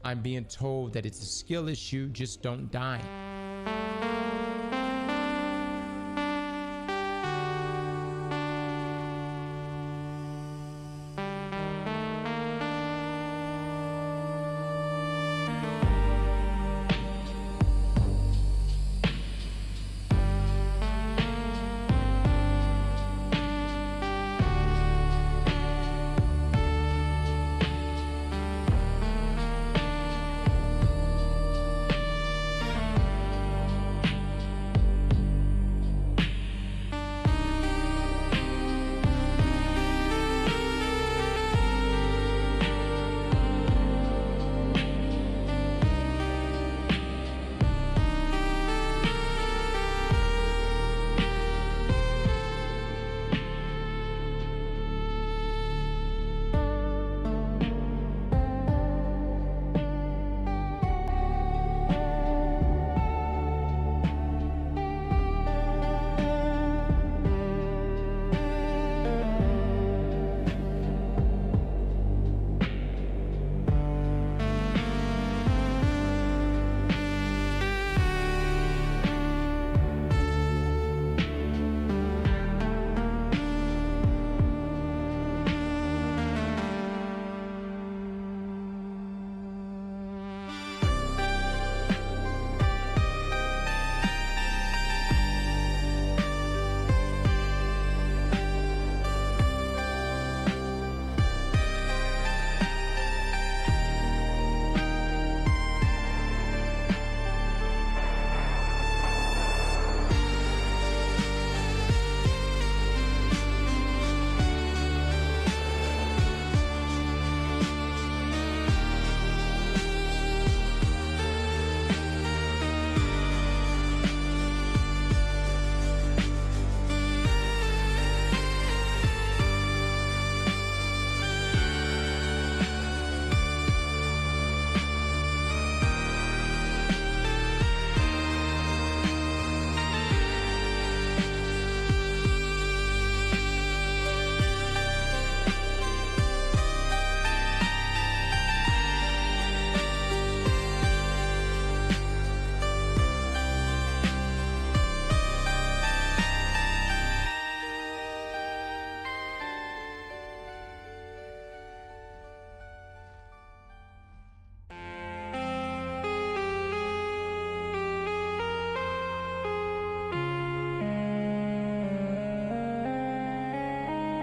I'm being told that it's a skill issue, just don't die.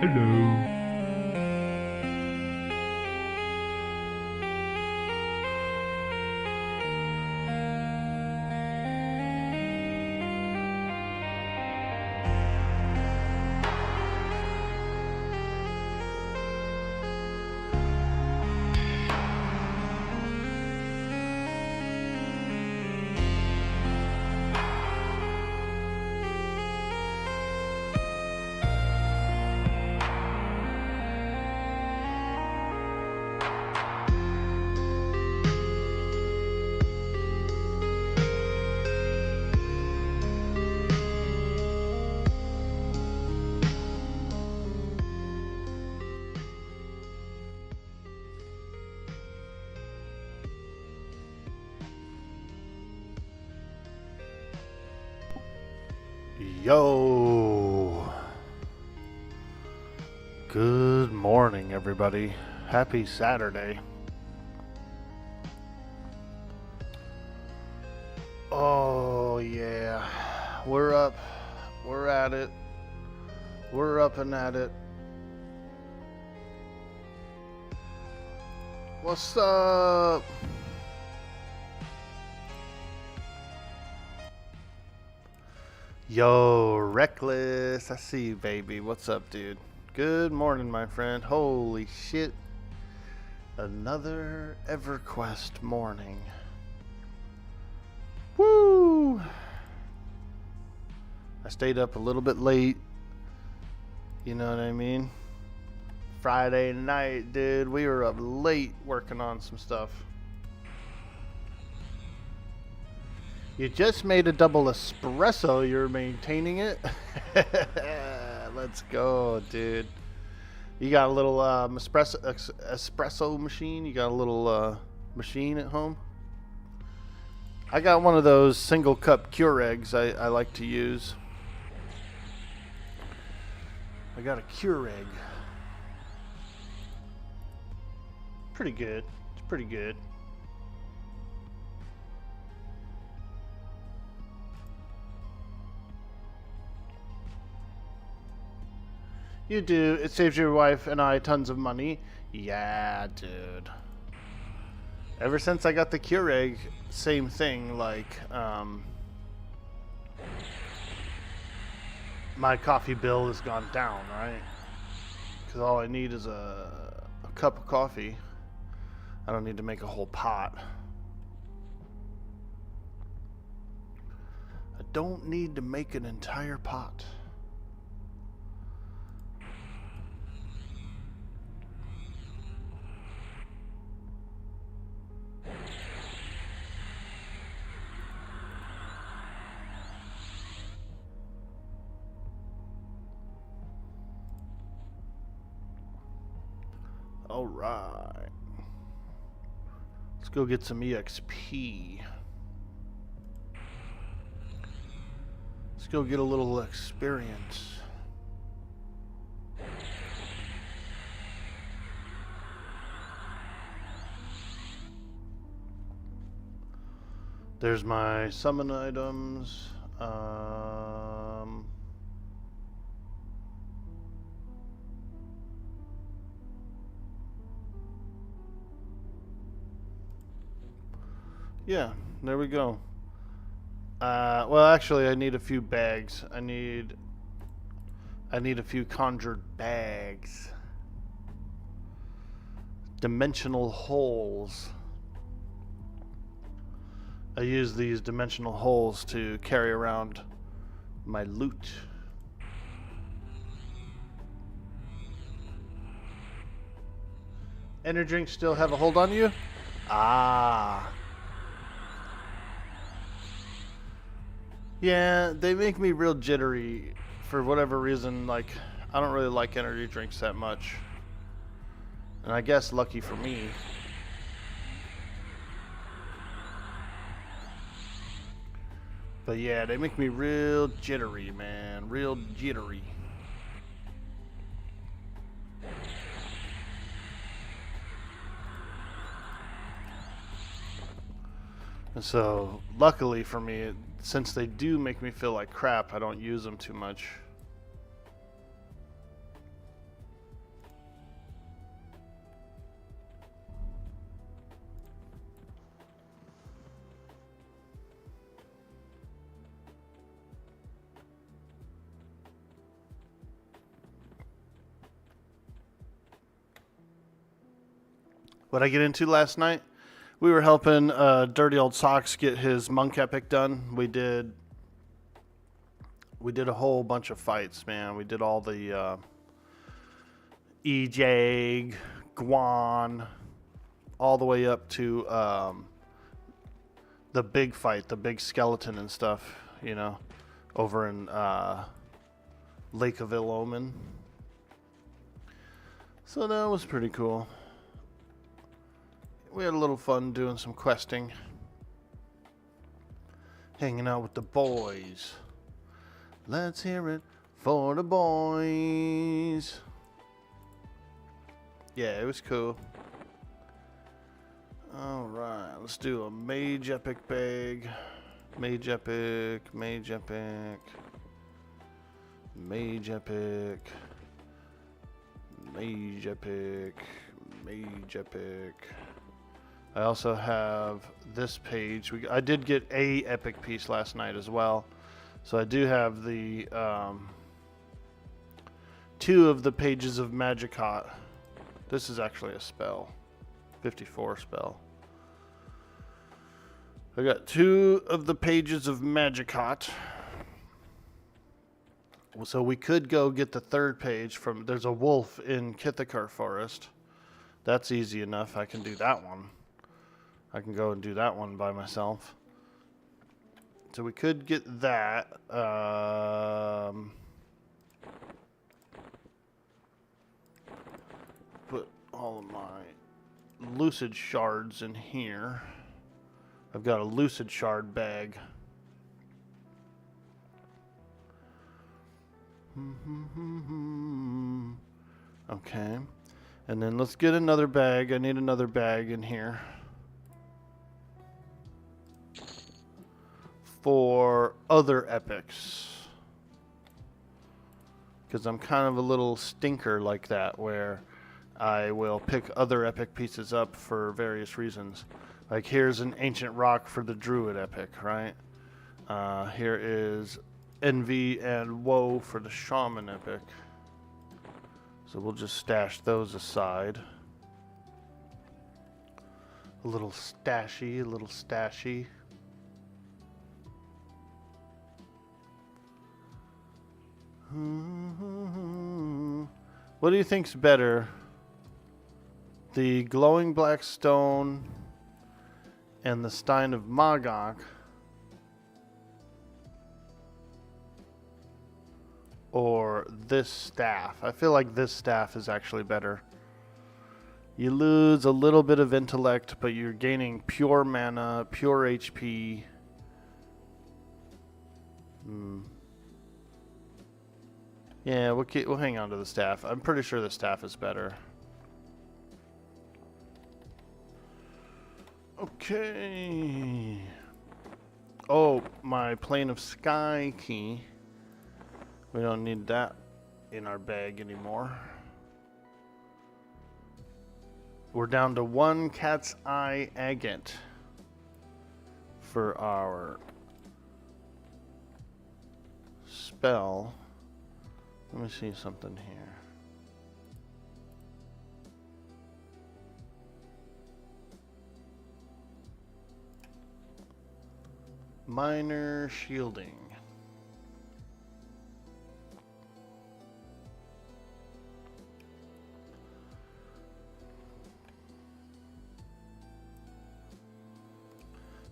Hello. Yo, good morning everybody. Happy Saturday. Oh yeah, we're up, we're at it, we're up and at it. What's up? Yo, Reckless, I see you, baby. What's up, dude? Good morning, my friend. Holy shit. Another Everquest morning. Woo! I stayed up a little bit late. You know what I mean? Friday night, dude. We were up late working on some stuff. You just made a double espresso. You're maintaining it. Let's go, dude. You got a little espresso machine. You got a little machine at home. I got one of those single cup Keurigs I like to use. I got a Keurig. Pretty good. It's pretty good. You do. It saves your wife and I tons of money. Yeah, dude. Ever since I got the Keurig, same thing. Like, my coffee bill has gone down, right? Because all I need is a cup of coffee. I don't need to make a whole pot. I don't need to make an entire pot. All right. Let's go get some EXP. Let's go get a little experience. There's my summon items. Yeah, there we go. Well, actually, I need a few bags. I need a few conjured bags. Dimensional holes. I use these dimensional holes to carry around my loot. Energy drinks still have a hold on you? Ah. Yeah, they make me real jittery for whatever reason. Like, I don't really like energy drinks that much. And I guess lucky for me. But yeah, they make me real jittery, man. Real jittery. And so, luckily for me, since they do make me feel like crap, I don't use them too much. What I get into last night? We were helping Dirty Old Socks get his Monk Epic done. We did a whole bunch of fights, man. We did all the EJAG, Guan, all the way up to the big fight, the big skeleton and stuff, you know, over in Lake of Ill-Omen. So that was pretty cool. We had a little fun doing some questing. Hanging out with the boys. Let's hear it for the boys. Yeah, it was cool. Alright, let's do a Mage Epic bag. Mage Epic, Mage Epic. Mage Epic. Mage Epic. Mage Epic. I also have this page. I did get a epic piece last night as well. So I do have the 2 of the pages of Magicot. This is actually a spell. 54 spell. I got 2 of the pages of Magicot. So we could go get the 3rd page from... There's a wolf in Kithakar Forest. That's easy enough. I can do that one. I can go and do that one by myself. So we could get that. Put all of my lucid shards in here. I've got a lucid shard bag. Okay. And then let's get another bag. I need another bag in here. For other epics. Because I'm kind of a little stinker like that, where I will pick other epic pieces up for various reasons. Like here's an ancient rock for the druid epic, right? Here is envy and woe for the shaman epic. So we'll just stash those aside. A little stashy, a little stashy. What do you think's better? The glowing black stone and the Stein of Magog, or this staff? I feel like this staff is actually better. You lose a little bit of intellect, but you're gaining pure mana, pure HP. Yeah, we'll hang on to the staff. I'm pretty sure the staff is better. Okay. Oh, my Plane of Sky key. We don't need that in our bag anymore. We're down to 1 cat's eye agate for our spell. Let me see something here. Minor shielding.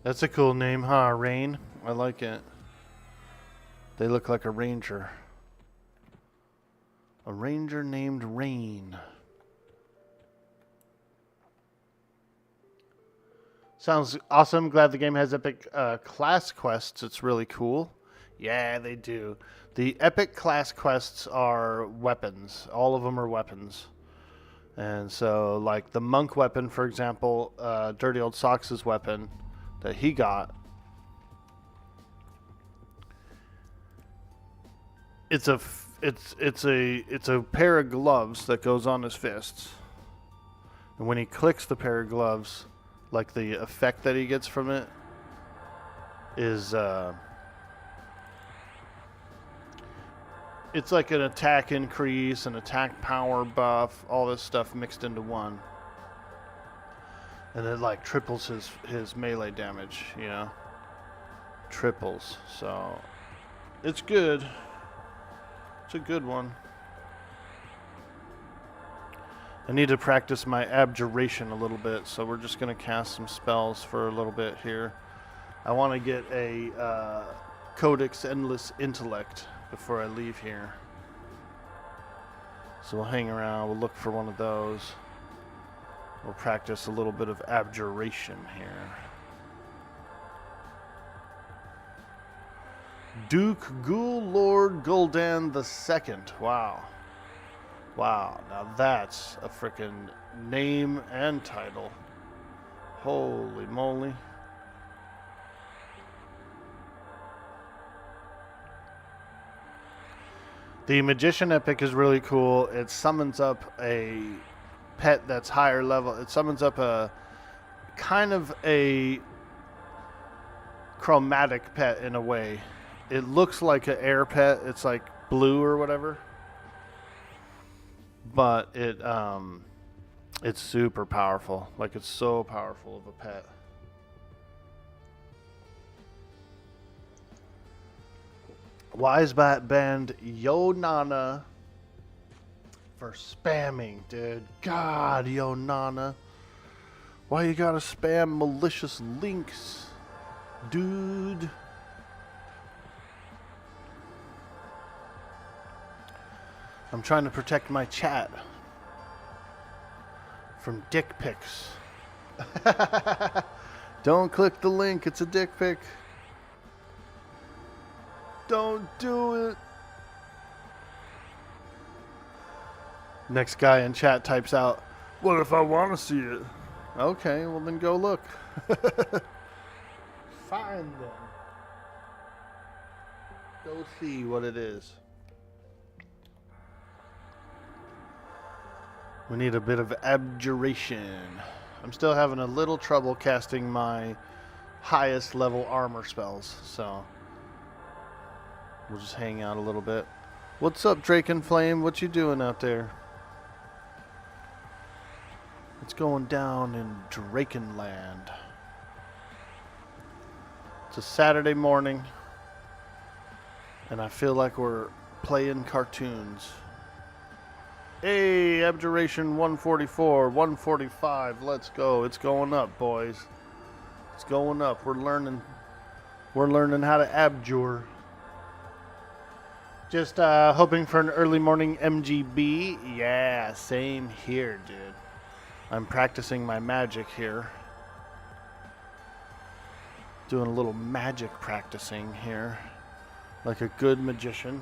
That's a cool name, huh? Rain. I like it. They look like a ranger. A ranger named Rain. Sounds awesome. Glad the game has epic class quests. It's really cool. Yeah, they do. The epic class quests are weapons. All of them are weapons. And so, like the monk weapon, for example, Dirty Old Socks' weapon that he got. It's a pair of gloves that goes on his fists. And when he clicks the pair of gloves, like the effect that he gets from it is it's like an attack increase, an attack power buff, all this stuff mixed into one. And it like triples his melee damage, you know? Triples. So it's good. It's a good one. I need to practice my abjuration a little bit, so we're just going to cast some spells for a little bit here. I want to get a Codex Endless Intellect before I leave here. So we'll hang around, we'll look for one of those. We'll practice a little bit of abjuration here. Duke Ghoul Lord Gul'dan II. Wow. Wow, now that's a frickin' name and title. Holy moly. The Magician Epic is really cool. It summons up a pet that's higher level. It summons up a kind of a chromatic pet in a way. It looks like an air pet. It's like blue or whatever. But it's super powerful. Like, it's so powerful of a pet. Wisebat banned Yo Nana for spamming, dude. God, Yo Nana. Why you gotta spam malicious links, dude? I'm trying to protect my chat from dick pics. Don't click the link. It's a dick pic. Don't do it. Next guy in chat types out, "What if I want to see it?" Okay, well then go look. Fine then. Go see what it is. We need a bit of abjuration. I'm still having a little trouble casting my highest level armor spells, so we'll just hang out a little bit. What's up, Drake and Flame? What you doing out there? It's going down in Drakenland. It's a Saturday morning, and I feel like we're playing cartoons. Hey, Abjuration 144, 145, let's go. It's going up, boys. It's going up. We're learning how to abjure. Just hoping for an early morning MGB. Yeah, same here, dude. I'm practicing my magic here. Doing a little magic practicing here. Like a good magician.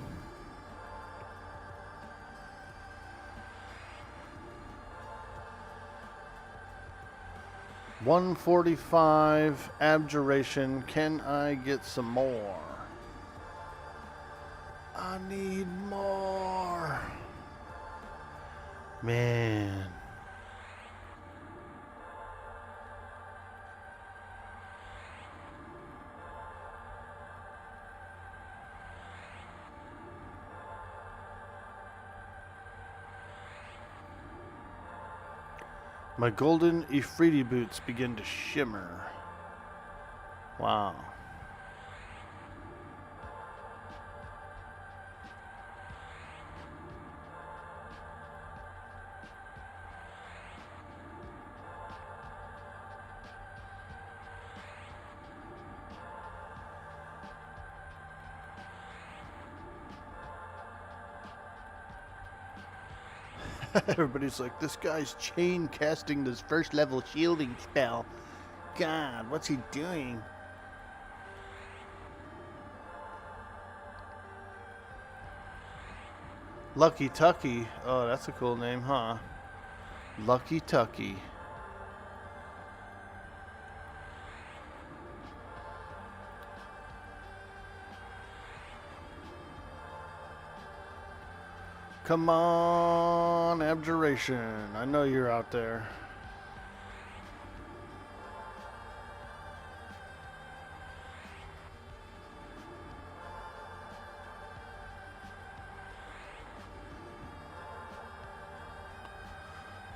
$145 abjuration. Can I get some more? I need more. Man. My golden Ifriti boots begin to shimmer. Wow. Everybody's like, this guy's chain casting this first level shielding spell. God, what's he doing? Lucky Tucky. Oh, that's a cool name, huh? Lucky Tucky. Come on, Abjuration. I know you're out there.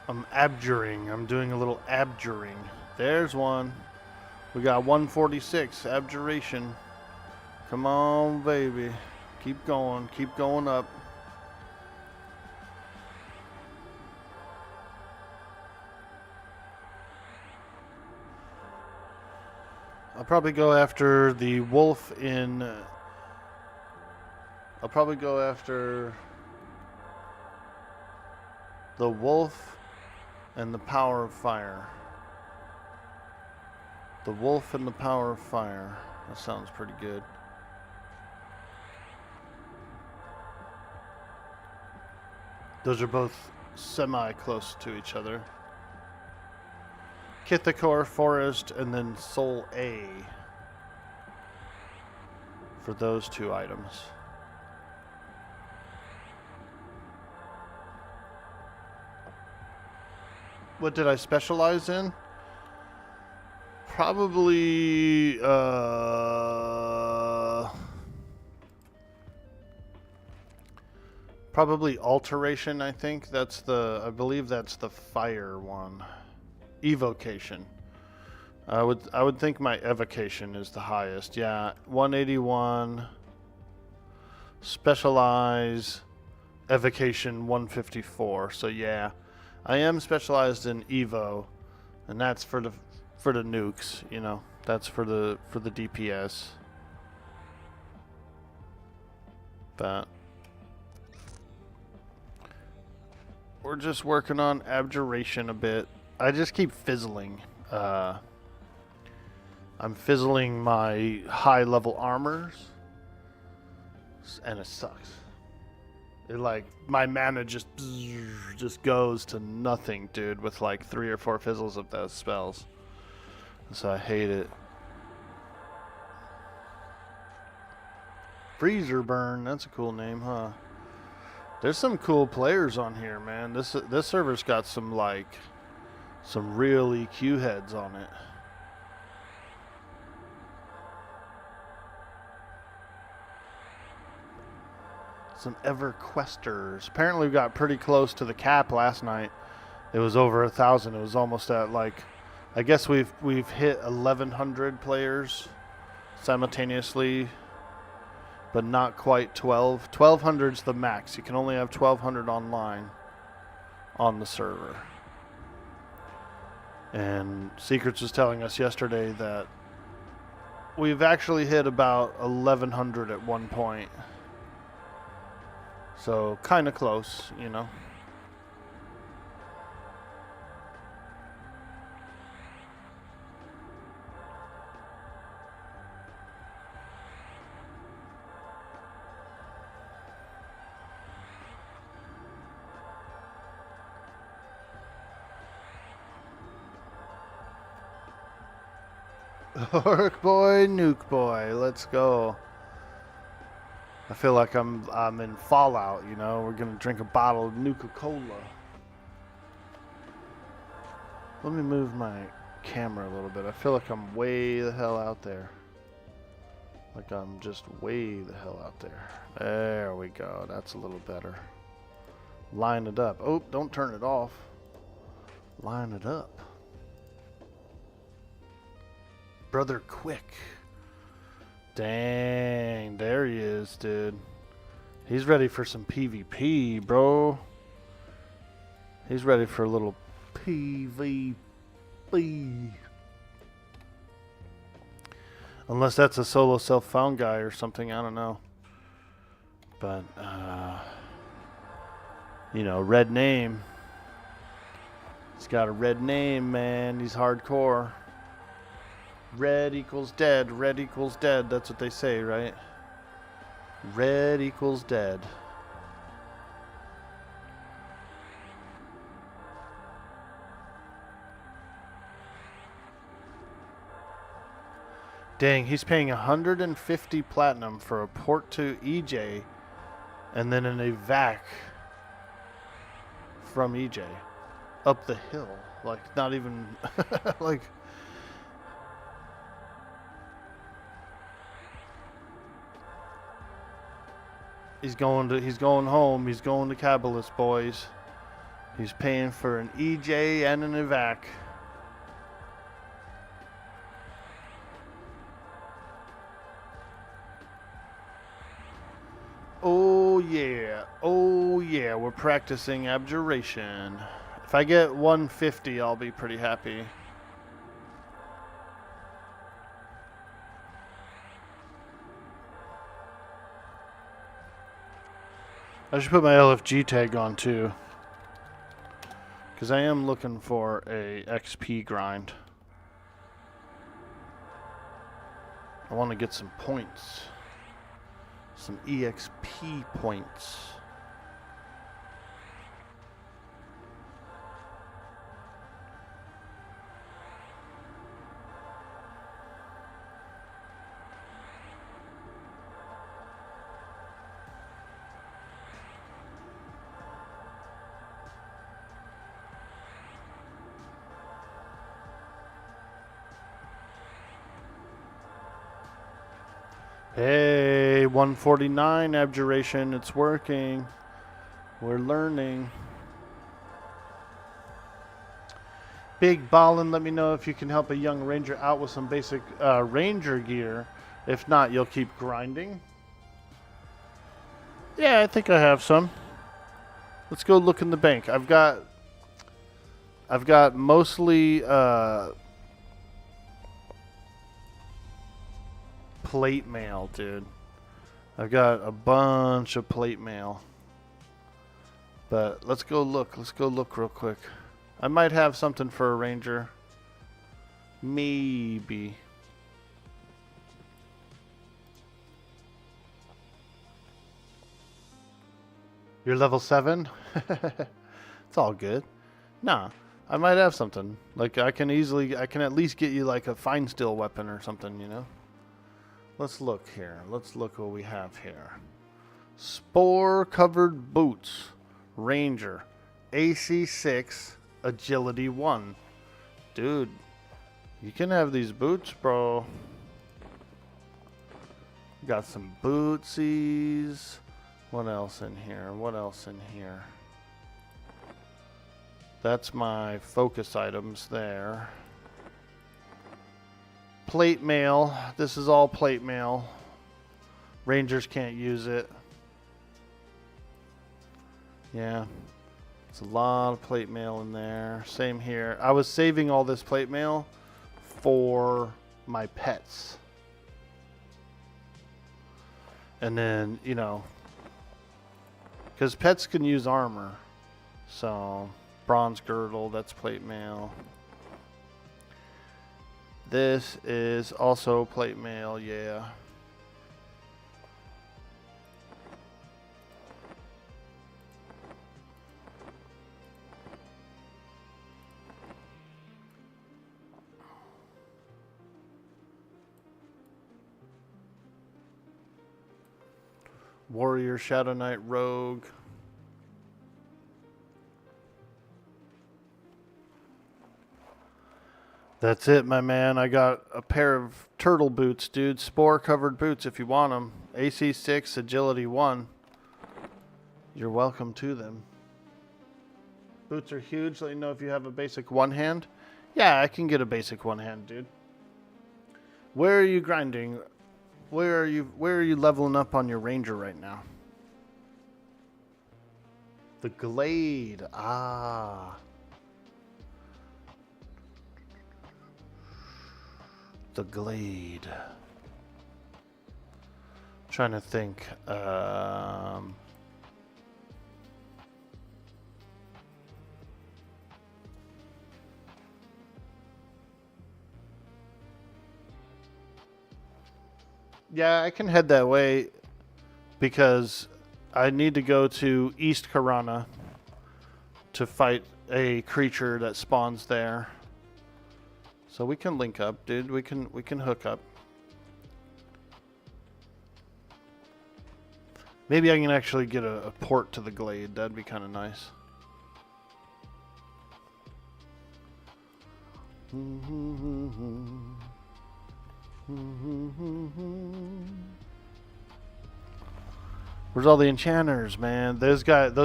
I'm abjuring. I'm doing a little abjuring. There's one. We got 146, Abjuration. Come on, baby. Keep going. Keep going up. I'll probably go after the wolf in... I'll probably go after the wolf and the power of fire. The wolf and the power of fire. That sounds pretty good. Those are both semi-close to each other. Kithakor Forest and then Soul A for those two items. What did I specialize in? Probably probably alteration, I think. I believe that's the fire one. Evocation. I would think my evocation is the highest. Yeah, 181. Specialize evocation 154. So yeah, I am specialized in Evo, and that's for the nukes, you know. That's for the DPS. That. We're just working on abjuration a bit. I just keep fizzling. I'm fizzling my high level armors, and it sucks. It like my mana just goes to nothing, dude, with like 3 or 4 fizzles of those spells. So I hate it. Freezer Burn, that's a cool name, huh? There's some cool players on here, man. This server's got some real EQ heads on it. Some Everquesters. Apparently we got pretty close to the cap last night. It was over 1,000. It was almost at like, I guess we've hit 1,100 players simultaneously, but not quite 12. 1,200's the max. You can only have 1,200 online on the server. And Secrets was telling us yesterday that we've actually hit about 1,100 at one point. So, kind of close, you know. Orkboy, Nuke Boy, let's go. I feel like I'm in Fallout, you know. We're gonna drink a bottle of Nuka-Cola. Let me move my camera a little bit. I feel like I'm way the hell out there. Like I'm just way the hell out there. There we go. That's a little better. Line it up. Oh, don't turn it off. Line it up. Brother Quick. Dang, there he is, dude. He's ready for some PvP, bro. He's ready for a little PvP. Unless that's a solo self-found guy or something, I don't know. But, you know, red name. He's got a red name, man. He's hardcore. Red equals dead. Red equals dead. That's what they say, right? Red equals dead. Dang, he's paying 150 platinum for a port to EJ and then an evac from EJ up the hill. Like, not even like. He's going home. He's going to Cabalist, boys. He's paying for an EJ and an evac. Oh yeah. Oh yeah, we're practicing abjuration. If I get 150, I'll be pretty happy. I should put my LFG tag on too, because I am looking for a XP grind. I want to get some points, some EXP points. Hey, 149 abjuration, it's working. We're learning. Big Ballin, let me know if you can help a young ranger out with some basic ranger gear. If not, you'll keep grinding. Yeah, I think I have some. Let's go look in the bank. I've got mostly plate mail, dude. I've got a bunch of plate mail. But let's go look. Let's go look real quick. I might have something for a ranger. Maybe. You're level 7? It's all good. Nah, I might have something. Like I can at least get you like a fine steel weapon or something, you know? Let's look here. Let's look what we have here. Spore covered boots. Ranger. AC 6. Agility 1. Dude, you can have these boots, bro. Got some bootsies. What else in here? What else in here? That's my focus items there. Plate mail. This is all plate mail. Rangers can't use it. Yeah. It's a lot of plate mail in there. Same here. I was saving all this plate mail for my pets. And then, you know, because pets can use armor. So, bronze girdle, that's plate mail. This is also plate mail, yeah. Warrior, Shadow Knight, Rogue. That's it, my man. I got a pair of turtle boots, dude. Spore covered boots if you want them. AC 6, Agility 1. You're welcome to them. Boots are huge. Let you know if you have a basic one hand. Yeah, I can get a basic one hand, dude. Where are you grinding? Where are you leveling up on your ranger right now? The Glade. Ah. The Glade. Trying to think. Yeah, I can head that way because I need to go to East Karana to fight a creature that spawns there. So we can link up, dude. We can hook up. Maybe I can actually get a port to the Glade. That'd be kind of nice. Where's all the enchanters, man? Those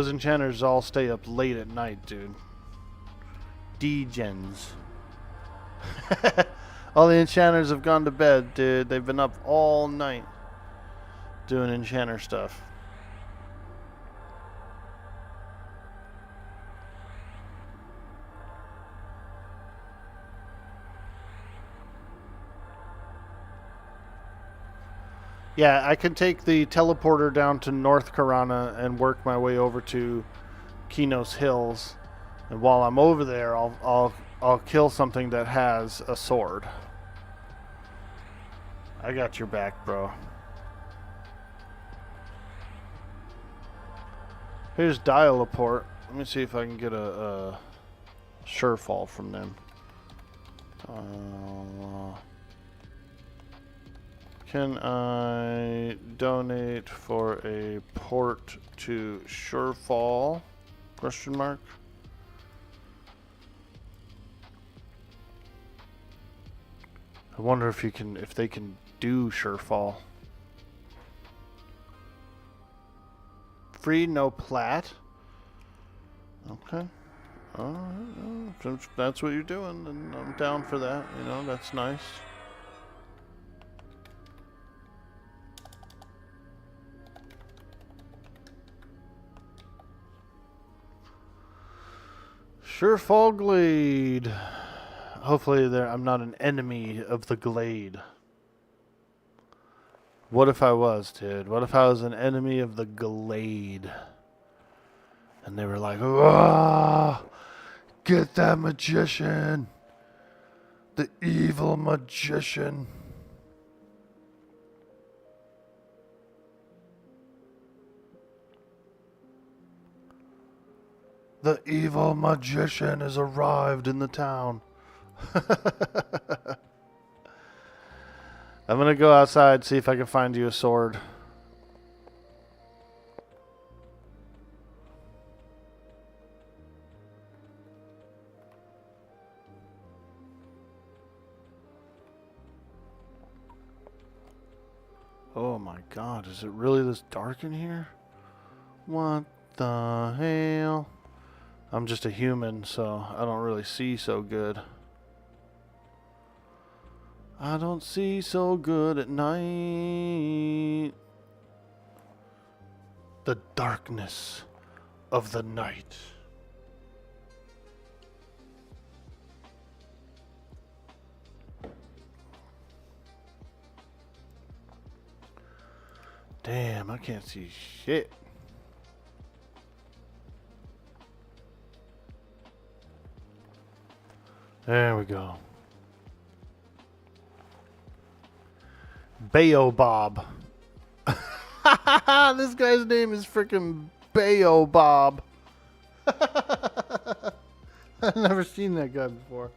enchanters all stay up late at night, dude. D-gens. All the enchanters have gone to bed, dude. They've been up all night doing enchanter stuff. Yeah, I can take the teleporter down to North Karana and work my way over to Kinos Hills. And while I'm over there, I'll kill something that has a sword. I got your back, bro. Here's Dial-a-Port. Let me see if I can get a Surefall from them. Can I donate for a port to Surefall? Question mark. I wonder if they can do Surefall. Free, no plat. Okay. Alright, if that's what you're doing, then I'm down for that. You know, that's nice. Surefall Glade. Hopefully I'm not an enemy of the Glade. What if I was, dude? What if I was an enemy of the Glade? And they were like, "Ah, get that magician. The evil magician." The evil magician has arrived in the town. I'm gonna go outside, see if I can find you a sword. Oh my god, is it really this dark in here? What the hell? I'm just a human, so I don't really see so good. I don't see so good at night. The darkness of the night. Damn, I can't see shit. There we go. Bayobob. This guy's name is freaking Bayobob. I've never seen that guy before.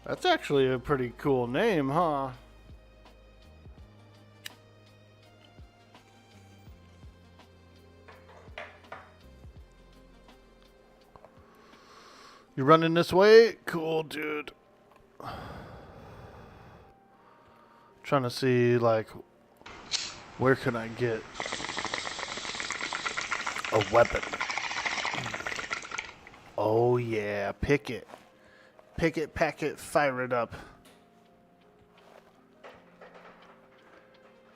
That's actually a pretty cool name, huh? You running this way? Cool, dude. Trying to see, like, where can I get a weapon? Oh, yeah. Pick it. Pick it, pack it, fire it up.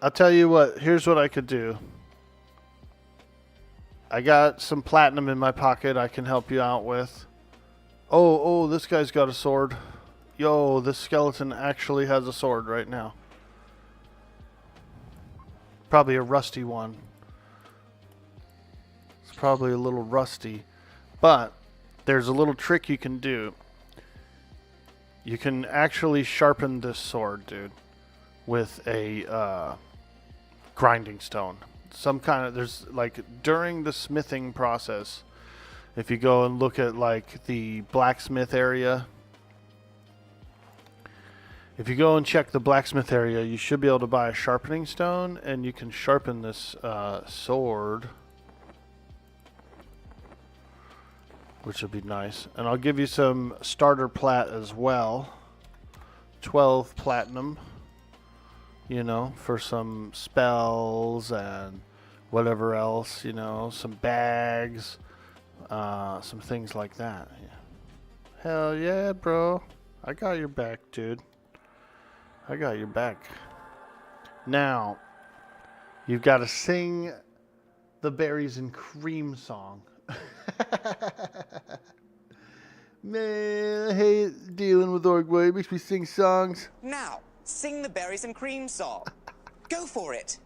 I'll tell you what. Here's what I could do. I got some platinum in my pocket I can help you out with. Oh, this guy's got a sword. Yo, this skeleton actually has a sword right now. Probably a rusty one. It's probably a little rusty. But there's a little trick you can do. You can actually sharpen this sword, dude, with a grinding stone. Some kind of, there's like during the smithing process, if you go and look at like the blacksmith area, if you go and check the blacksmith area, you should be able to buy a sharpening stone, and you can sharpen this sword, which would be nice. And I'll give you some starter plat as well. 12 platinum, you know, for some spells and whatever else, you know, some bags, some things like that. Yeah. Hell yeah, bro. I got your back, dude. I got your back. Now, you've got to sing the berries and cream song. Man, I hate dealing with Orkboy. It makes me sing songs. Now, sing the berries and cream song. Go for it.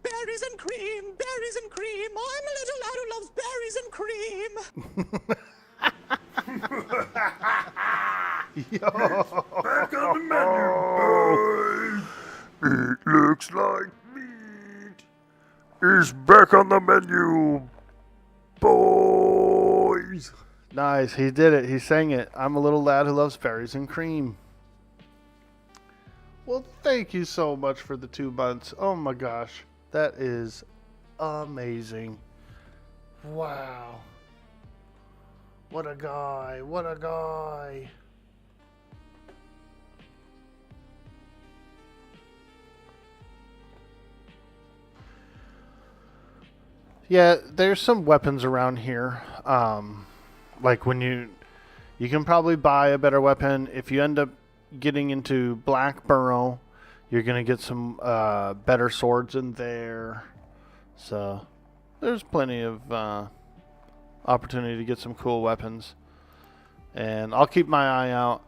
Berries and cream, berries and cream. I'm a little lad who loves berries and cream. Yo. Back on the menu, boys. It looks like meat is back on the menu, boys. Nice, he did it. He sang it. I'm a little lad who loves berries and cream. Well, thank you so much for the 2 months. Oh my gosh, that is amazing. Wow. What a guy. What a guy. Yeah, there's some weapons around here. Like when you can probably buy a better weapon. If you end up getting into Black Burrow, you're going to get some better swords in there. So there's plenty of opportunity to get some cool weapons. And I'll keep my eye out,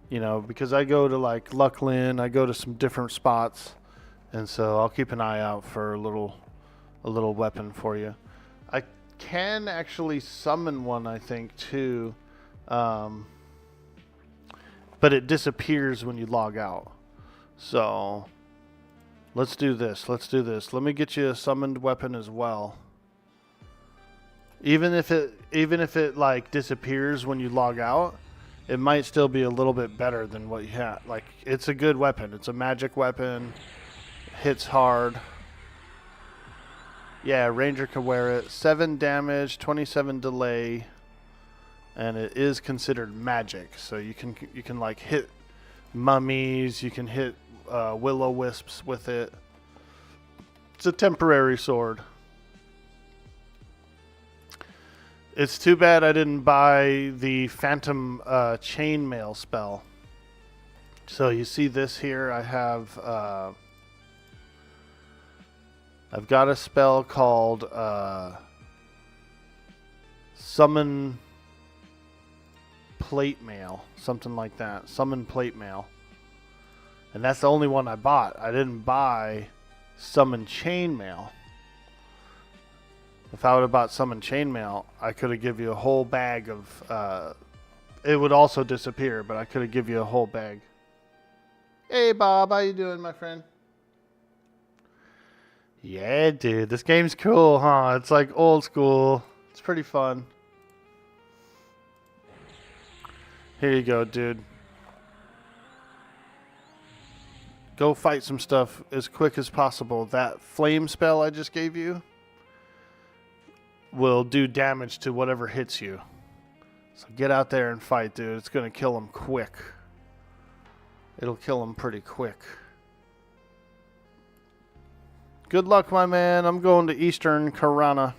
you know, because I go to like Lucklin, I go to some different spots. And so I'll keep an eye out for a little weapon for you. I can actually summon one, I think, too. But it disappears when you log out. So let's do this. Let's do this. Let me get you a summoned weapon as well. Even if it like disappears when you log out, it might still be a little bit better than what you had. Like, it's a good weapon. It's a magic weapon. Hits hard. Yeah, Ranger can wear it. 7 damage, 27 delay, and it is considered magic. So you can like hit mummies. You can hit will-o-wisps with it. It's a temporary sword. It's too bad I didn't buy the Phantom Chainmail spell. So you see this here. I have I've got a spell called Summon Plate Mail, something like that. Summon Plate Mail, and that's the only one I bought. I didn't buy Summon Chainmail. If I would have bought Summon Chainmail, I could have give you a whole bag of... it would also disappear, but I could have give you a whole bag. Hey, Bob. How you doing, my friend? Yeah, dude. This game's cool, huh? It's like old school. It's pretty fun. Here you go, dude. Go fight some stuff as quick as possible. That flame spell I just gave you will do damage to whatever hits you. So get out there and fight, dude. It's going to kill them quick. It'll kill them pretty quick. Good luck, my man. I'm going to Eastern Karana.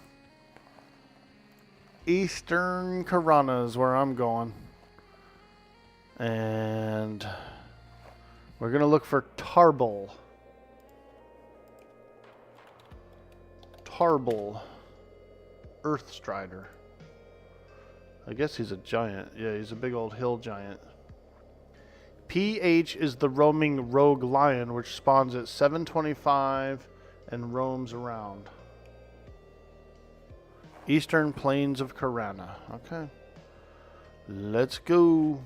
Eastern Karana is where I'm going. And we're going to look for Tarble. Tarble. Earthstrider. I guess he's a giant. Yeah, he's a big old hill giant. PH is the roaming rogue lion, which spawns at 725 and roams around. Eastern Plains of Karana. Okay. Let's go.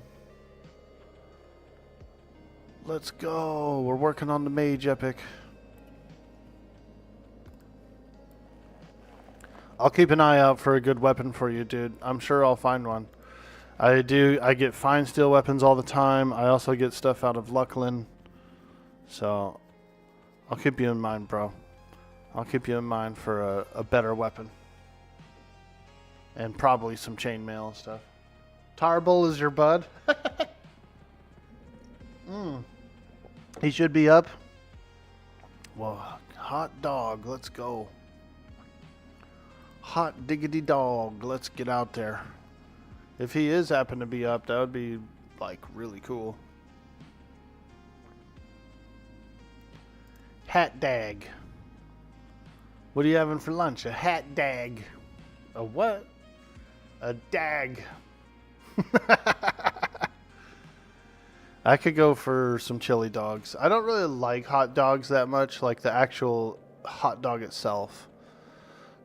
Let's go. We're working on the mage epic. I'll keep an eye out for a good weapon for you, dude. I'm sure I'll find one. I get fine steel weapons all the time. I also get stuff out of Luckland. So I'll keep you in mind, bro. I'll keep you in mind for a better weapon. And probably some chainmail and stuff. Tarble is your bud? He should be up. Well, hot dog. Let's go. Hot diggity dog. Let's get out there. If he is happen to be up, that would be like really cool. Hat dag. What are you having for lunch? A hat dag. A what? A dag. I could go for some chili dogs. I don't really like hot dogs that much, like the actual hot dog itself.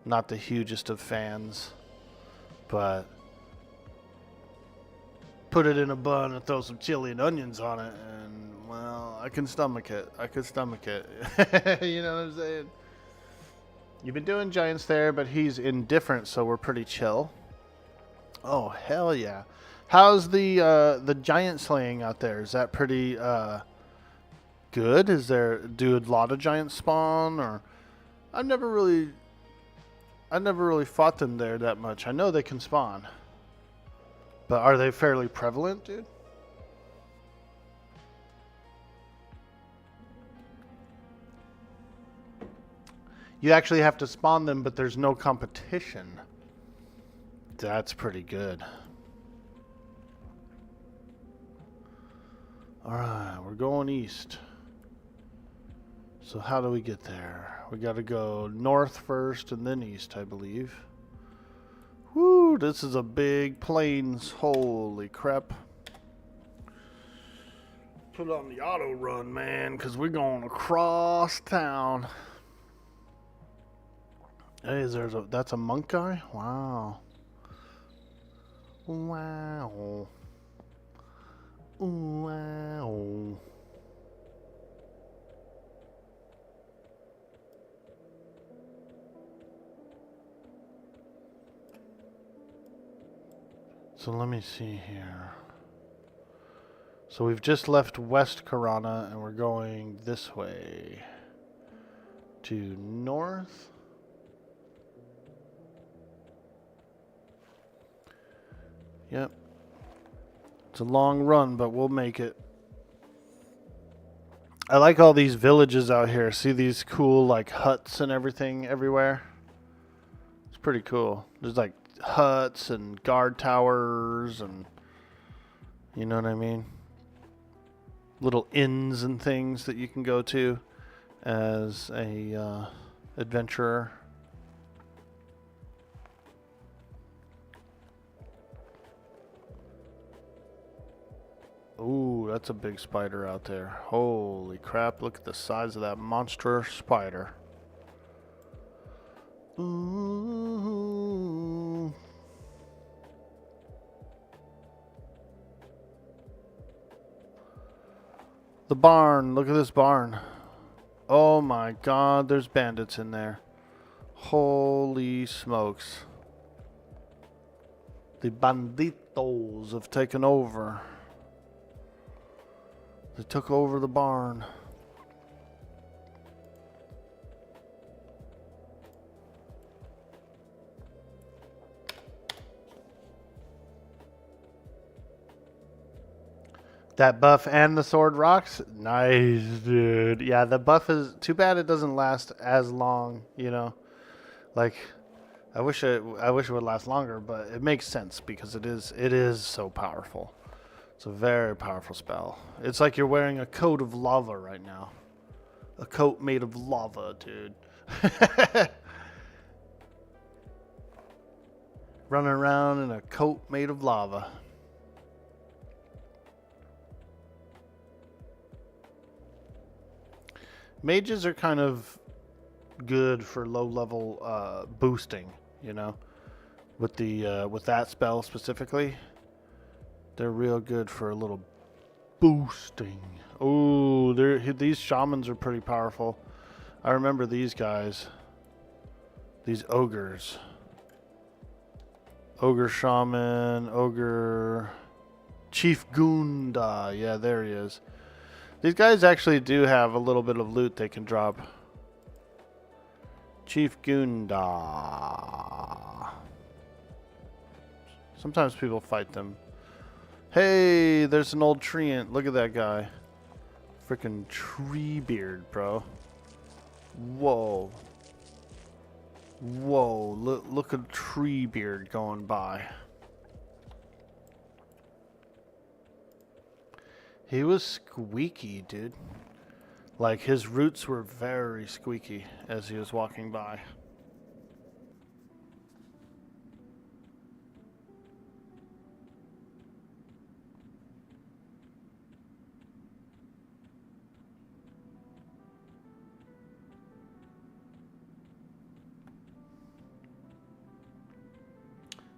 Not the hugest of fans, but put it in a bun and throw some chili and onions on it, and well, I can stomach it. I could stomach it. You know what I'm saying? You've been doing giants there, but he's indifferent, so we're pretty chill. Oh, hell yeah. How's the giant slaying out there? Is that pretty good? Do a lot of giants spawn? Or I've never really fought them there that much. I know they can spawn. But are they fairly prevalent, dude? You actually have to spawn them, but there's no competition. That's pretty good. Alright, we're going east. So how do we get there? We gotta go north first and then east, I believe. Woo, this is a big plains. Holy crap. Put on the auto run, man, because we're going across town. Hey, that's a monk guy? Wow. Wow. Wow. So let me see here. So we've just left West Karana and we're going this way to north. Yep. It's a long run, but we'll make it. I like all these villages out here. See these cool like huts and everything everywhere? It's pretty cool. There's like huts and guard towers and you know what I mean? Little inns and things that you can go to as a adventurer. Ooh, that's a big spider out there. Holy crap, look at the size of that monster spider. Ooh. The barn, look at this barn. Oh my god, there's bandits in there. Holy smokes. The banditos have taken over. They took over the barn. That buff and the sword rocks? Nice, dude. Yeah, the buff is... Too bad it doesn't last as long, you know? Like, I wish it would last longer, but it makes sense because it is so powerful. It's a very powerful spell. It's like you're wearing a coat of lava right now. A coat made of lava, dude. Running around in a coat made of lava. Mages are kind of good for low level boosting, you know, with that spell specifically. They're real good for a little boosting. Oh, these shamans are pretty powerful. I remember these guys. These ogres. Ogre shaman, ogre Chief Gunda. Yeah, there he is. These guys actually do have a little bit of loot they can drop. Chief Gunda. Sometimes people fight them. Hey, there's an old treant. Look at that guy. Freaking tree beard, bro. Whoa. Whoa, look at tree beard going by. He was squeaky, dude. Like, his roots were very squeaky as he was walking by.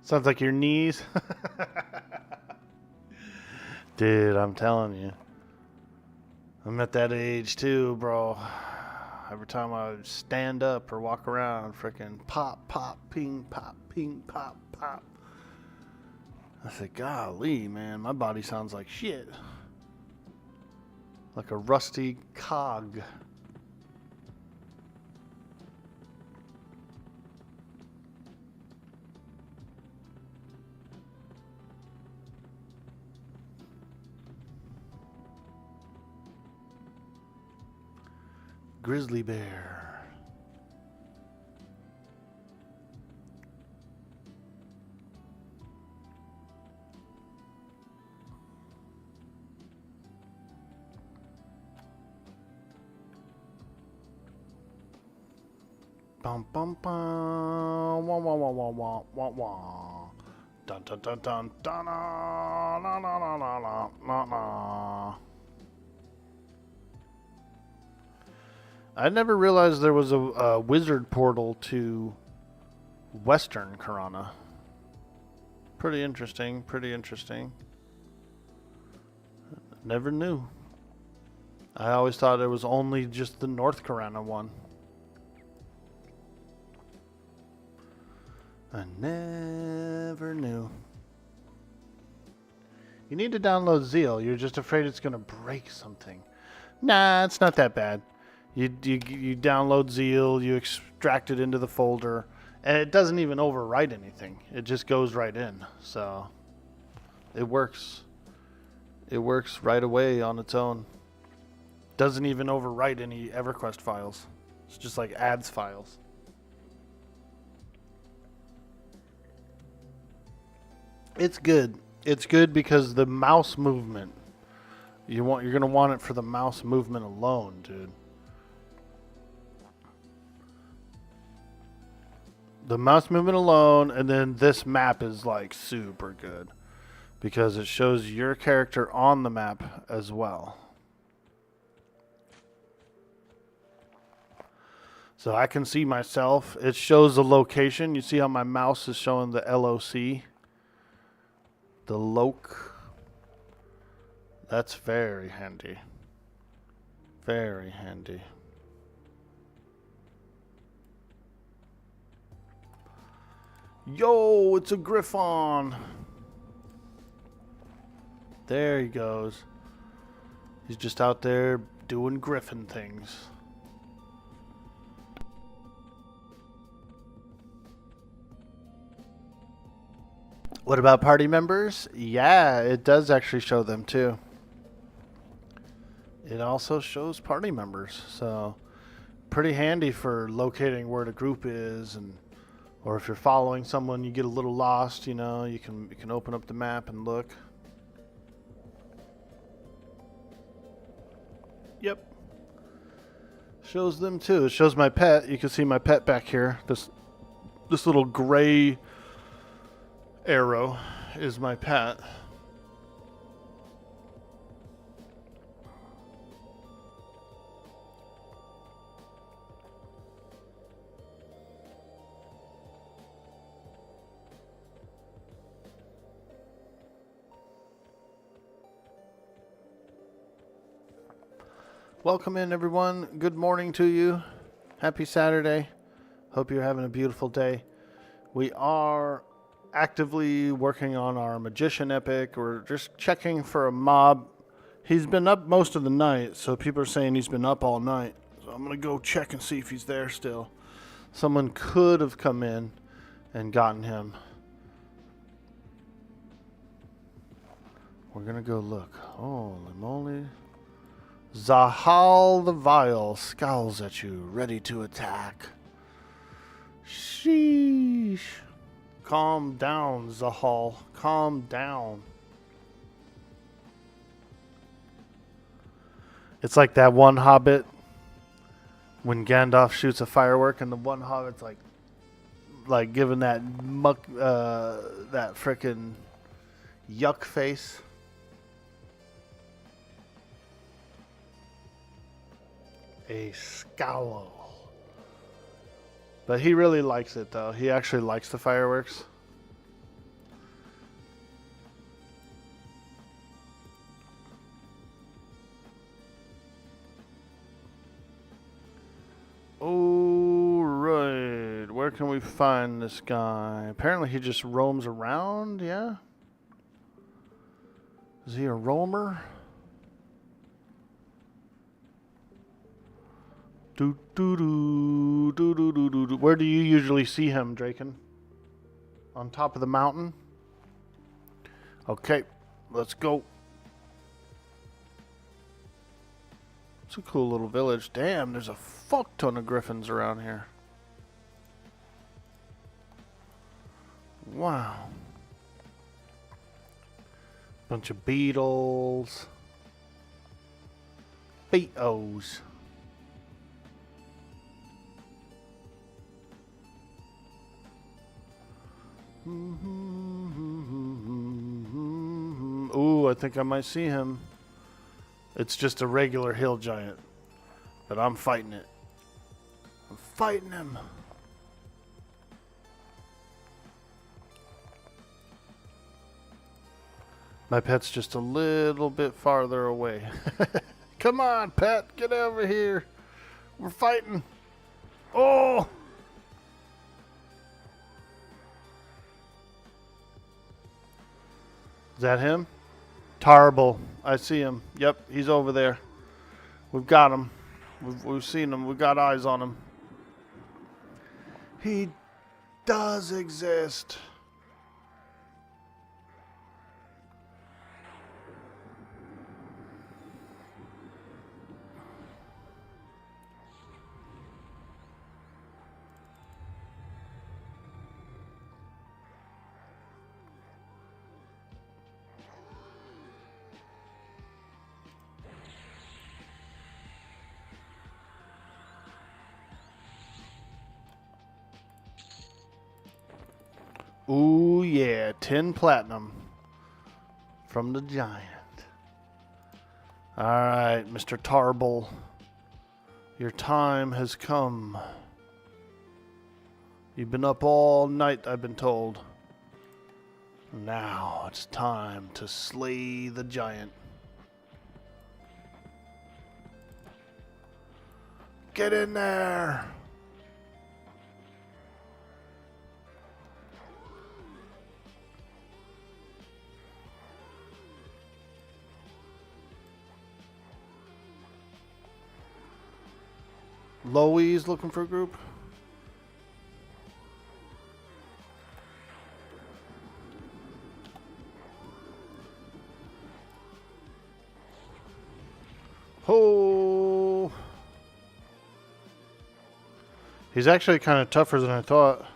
Sounds like your knees. Dude, I'm telling you. I'm at that age too, bro. Every time I stand up or walk around, freaking pop, pop, ping, pop, pop. I said, golly, man, my body sounds like shit. Like a rusty cog. Grizzly bear. Bum bum bum. Wah wah wah wah wah wah wah. Dun dun dun dun dun na na na na na na na. I never realized there was a wizard portal to Western Karana. Pretty interesting, pretty interesting. Never knew. I always thought it was only just the North Karana one. I never knew. You need to download Zeal. You're just afraid it's going to break something. Nah, it's not that bad. You download Zeal, you extract it into the folder, and it doesn't even overwrite anything. It just goes right in. So it works. It works right away on its own. Doesn't even overwrite any EverQuest files. It's just like adds files. It's good. It's good because the mouse movement. You're gonna want it for the mouse movement alone, dude. The mouse movement alone, and then this map is like super good because it shows your character on the map as well. So I can see myself. It shows the location. You see how my mouse is showing the LOC? The loc. That's very handy. Very handy. Yo, it's a Griffon. There he goes. He's just out there doing Griffin things. What about party members? Yeah, it does actually show them too. It also shows party members, so pretty handy for locating where the group is, and or if you're following someone, you get a little lost, you know, you can open up the map and look. Yep. Shows them too. It shows my pet. You can see my pet back here. This little gray arrow is my pet. Welcome in, everyone. Good morning to you. Happy Saturday. Hope you're having a beautiful day. We are actively working on our Magician Epic. We're just checking for a mob. He's been up most of the night, so people are saying he's been up all night. So I'm going to go check and see if he's there still. Someone could have come in and gotten him. We're going to go look. Holy moly. Zahal the Vile scowls at you, ready to attack. Sheesh. Calm down, Zahal. Calm down. It's like that one hobbit when Gandalf shoots a firework and the one hobbit's like giving that that frickin' yuck face. A scowl. But he really likes it, though. He actually likes the fireworks. Alright. Where can we find this guy? Apparently he just roams around, yeah? Is he a roamer? Where do you usually see him, Draken? On top of the mountain? Okay, let's go. It's a cool little village. Damn, there's a fuck ton of griffins around here. Wow. Bunch of beetles. Beetos. Ooh, I think I might see him. It's just a regular hill giant, but I'm fighting it. I'm fighting him. My pet's just a little bit farther away. Come on, pet. Get over here. We're fighting. Oh! Is that him? Tarble. I see him. Yep, he's over there. We've got him. We've seen him. We've got eyes on him. He does exist. Ooh, yeah, 10 platinum from the giant. All right, Mr. Tarble, your time has come. You've been up all night, I've been told. Now it's time to slay the giant. Get in there! Loey's looking for a group. Oh, he's actually kind of tougher than I thought.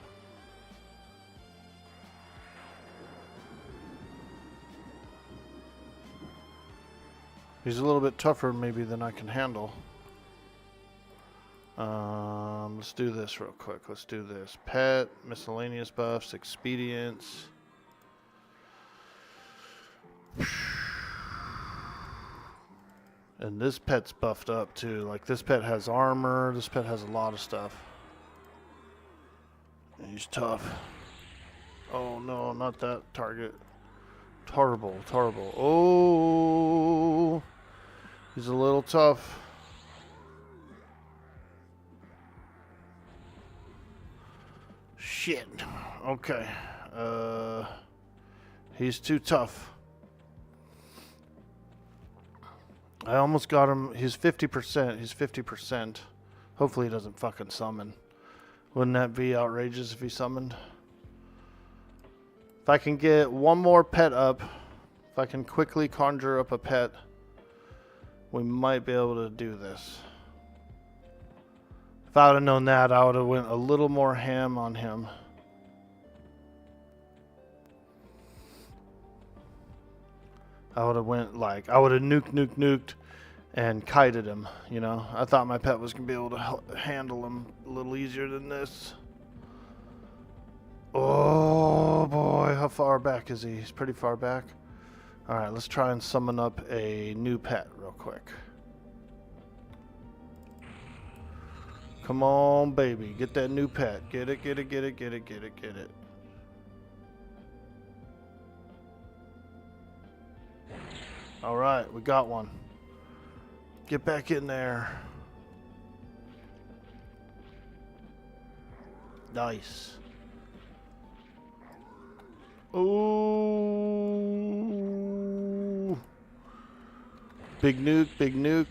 He's a little bit tougher maybe than I can handle. Let's do this real quick. Let's do this. Pet, miscellaneous buffs, expedients. And this pet's buffed up too. Like this pet has armor. This pet has a lot of stuff. And he's tough. Oh no, not that target. Tarble. Oh, he's a little tough. Shit. Okay. He's too tough. I almost got him. He's 50%. He's 50%. Hopefully he doesn't fucking summon. Wouldn't that be outrageous if he summoned? If I can get one more pet up, if I can quickly conjure up a pet, we might be able to do this. If I would have known that, I would have went a little more ham on him. I would have went like, I would have nuked and kited him, you know. I thought my pet was going to be able to handle him a little easier than this. Oh boy, how far back is he? He's pretty far back. Alright, let's try and summon up a new pet real quick. Come on, baby. Get that new pet. Get it. Alright, we got one. Get back in there. Nice. Ooh. Big nuke.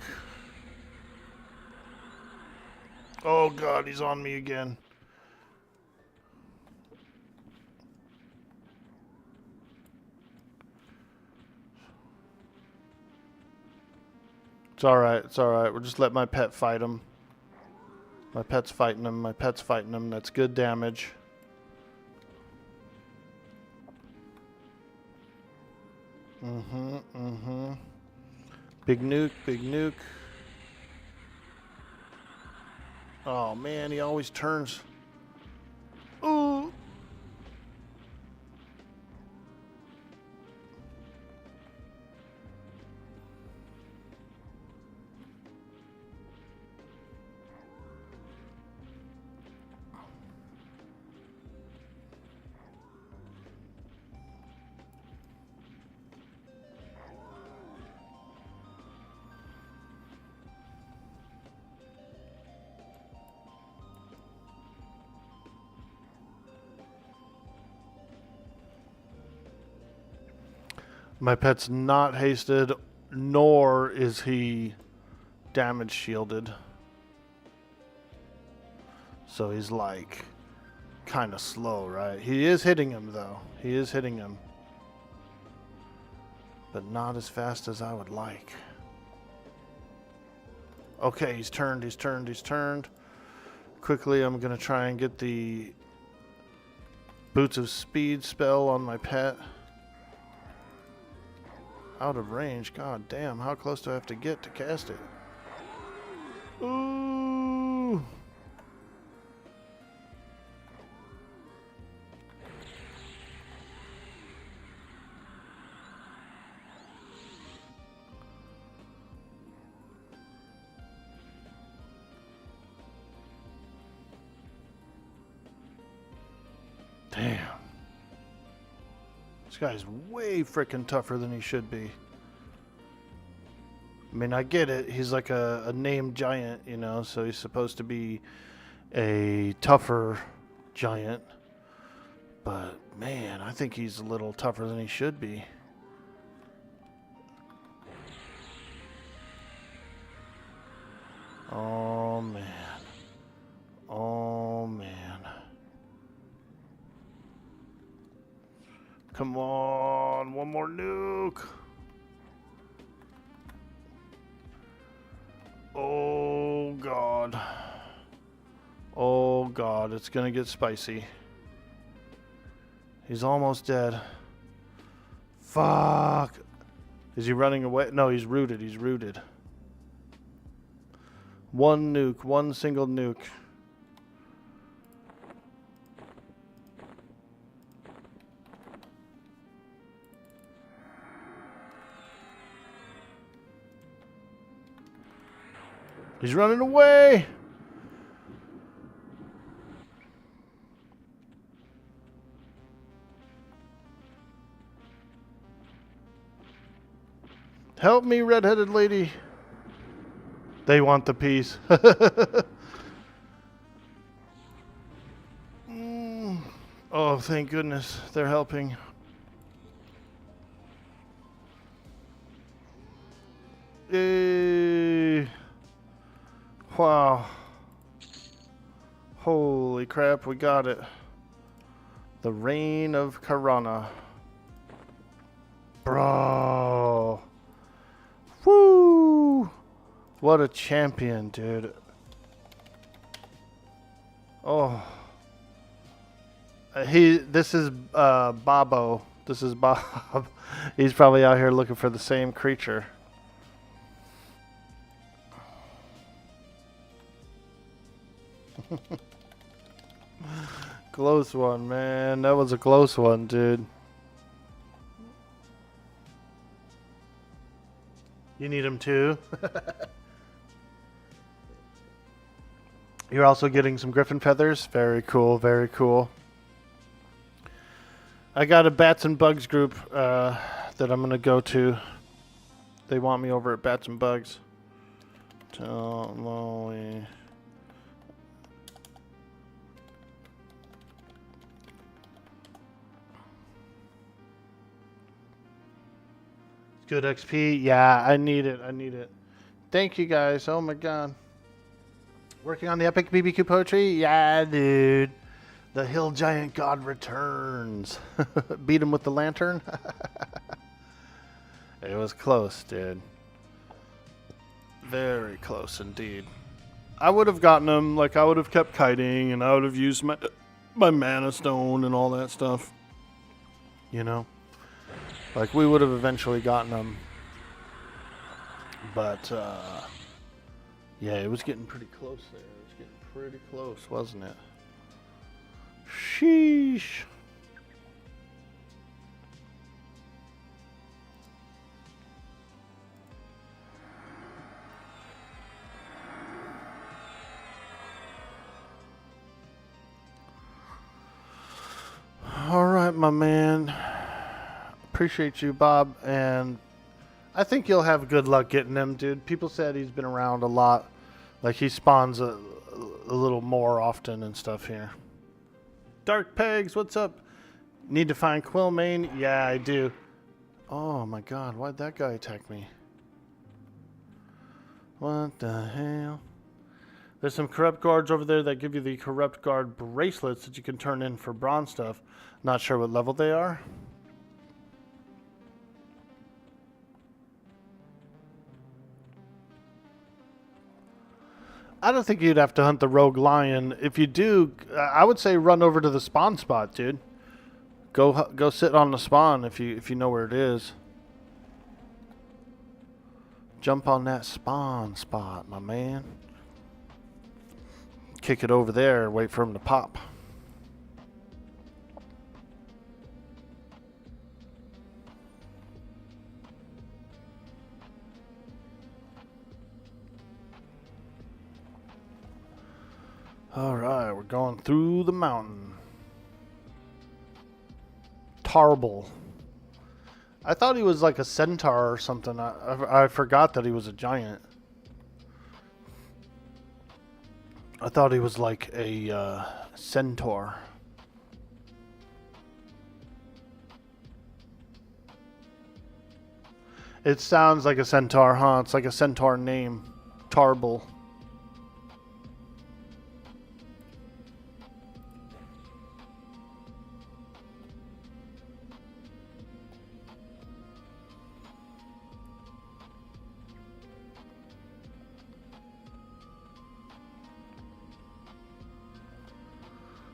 Oh god, he's on me again. It's alright. We'll just let my pet fight him. My pet's fighting him. That's good damage. Big nuke. Oh man, he always turns. Ooh. My pet's not hasted, nor is he damage shielded. So he's like kind of slow, right? He is hitting him though. He is hitting him. But not as fast as I would like. Okay, he's turned, he's turned, he's turned. Quickly, I'm going to try and get the Boots of Speed spell on my pet. Out of range. God damn, how close do I have to get to cast it? Ooh. Damn. This guy's way freaking tougher than he should be. I mean, I get it. He's like a named giant, you know, so he's supposed to be a tougher giant. But, man, I think he's a little tougher than he should be. Oh, man. Oh, man. Come on, one more nuke. Oh, God. Oh, God, it's gonna get spicy. He's almost dead. Fuck. Is he running away? No, he's rooted, he's rooted. One nuke, one single nuke. He's running away. Help me, red-headed lady. They want the piece. Oh, thank goodness. They're helping. Yay. Wow. Holy crap, we got it. The Reign of Karana. Bro. Woo! What a champion, dude. Oh. This is Bobo. This is Bob. He's probably out here looking for the same creature. Close one, man. That was a close one, dude. You need him too? You're also getting some griffin feathers. Very cool, very cool. I got a Bats and Bugs group that I'm going to go to. They want me over at Bats and Bugs. Tell Molly. Good XP. Yeah, I need it. I need it. Thank you guys. Oh my god. Working on the epic BBQ poetry? Yeah, dude. The hill giant god returns. Beat him with the lantern. It was close, dude. Very close indeed. I would have gotten him. Like, I would have kept kiting, and I would have used my mana stone and all that stuff. You know? Like, we would have eventually gotten him. But, yeah, it was getting pretty close there. It was getting pretty close, wasn't it? Sheesh. All right, my man. Appreciate you, Bob, and I think you'll have good luck getting him, dude. People said he's been around a lot. Like, he spawns a little more often and stuff here. Dark Pegs, what's up? Need to find Quillmane? Yeah, I do. Oh my god, why'd that guy attack me? What the hell? There's some corrupt guards over there that give you the corrupt guard bracelets that you can turn in for bronze stuff. Not sure what level they are. I don't think you'd have to hunt the rogue lion. If you do, I would say run over to the spawn spot, dude. Go sit on the spawn if you know where it is. Jump on that spawn spot, my man. Kick it over there, wait for him to pop. Alright, we're going through the mountain. Tarble. I thought he was like a centaur or something. I forgot that he was a giant. I thought he was like a centaur. It sounds like a centaur, huh? It's like a centaur name. Tarble.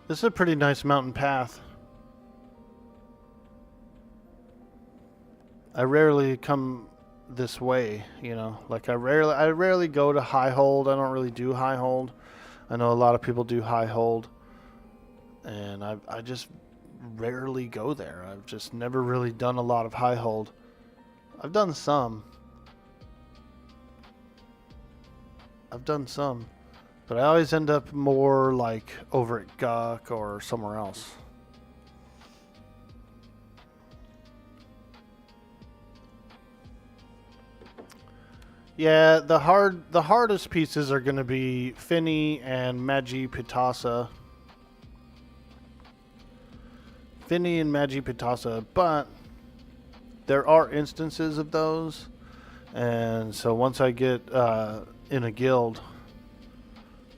This is a pretty nice mountain path. I rarely come this way, you know. Like I rarely go to high hold. I don't really do high hold. I know a lot of people do high hold, and I just rarely go there. I've just never really done a lot of high hold. I've done some. But I always end up more like over at Guck or somewhere else. Yeah, the hardest pieces are going to be Finny and Magi Pitasa. Finny and Magi Pitasa, but there are instances of those. And so once I get in a guild,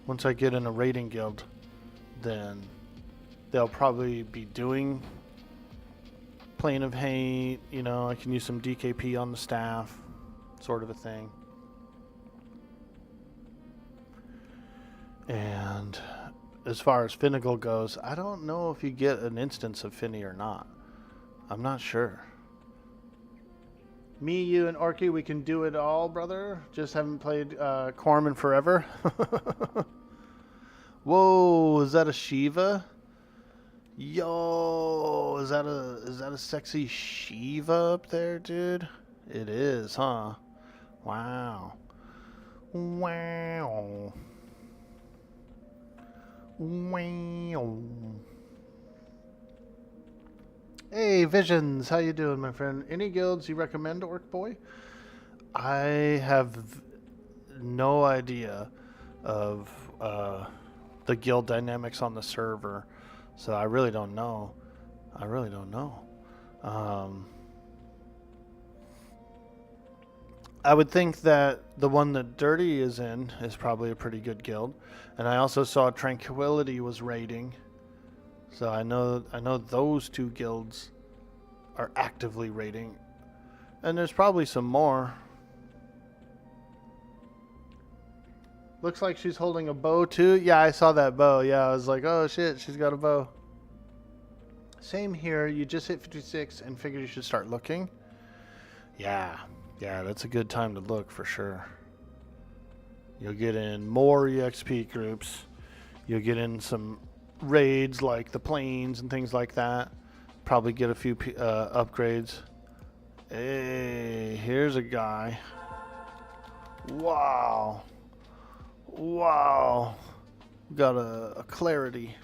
once I get in a raiding guild, then they'll probably be doing Plane of Hate. You know, I can use some DKP on the staff, sort of a thing. And as far as Finnegal goes, I don't know if you get an instance of Finny or not. I'm not sure. Me, you, and Orky, we can do it all, brother. Just haven't played Quarm in forever. Whoa, is that a Shiva? Yo, is that a sexy Shiva up there, dude? It is, huh? Wow. Wow. Wow. Hey, Visions, how you doing, my friend? Any guilds you recommend, Orkboy? I have no idea of the guild dynamics on the server, so I really don't know. I would think that the one that Dirty is in is probably a pretty good guild, and I also saw Tranquility was raiding. So I know those two guilds are actively raiding. And there's probably some more. Looks like she's holding a bow too. Yeah, I saw that bow. Yeah, I was like, oh shit, she's got a bow. Same here. You just hit 56 and figured you should start looking. Yeah, that's a good time to look for sure. You'll get in more EXP groups. You'll get in some raids like the plains and things like that. Probably get a few upgrades. Hey, here's a guy. Wow. Got a clarity.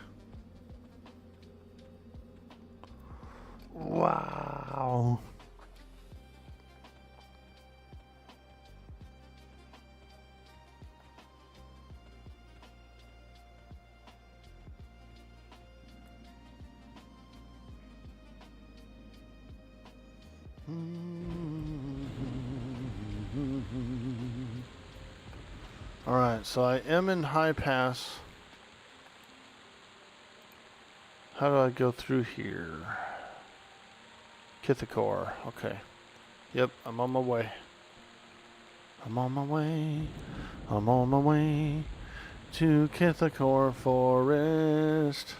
Wow. Alright, so I am in High Pass. How do I go through here? Kithakor. Okay. Yep, I'm on my way. I'm on my way. I'm on my way to Kithakor Forest.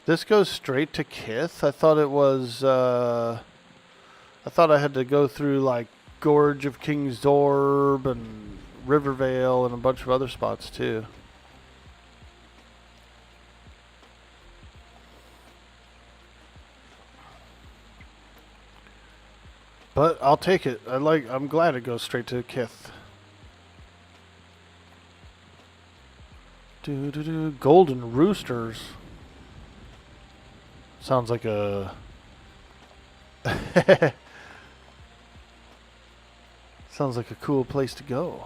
This goes straight to Kith? I thought it was, I thought I had to go through, like, Gorge of King's Orb and Rivervale and a bunch of other spots, too. But I'll take it. I'm glad it goes straight to Kith. Golden Roosters. Sounds like a... Sounds like a cool place to go.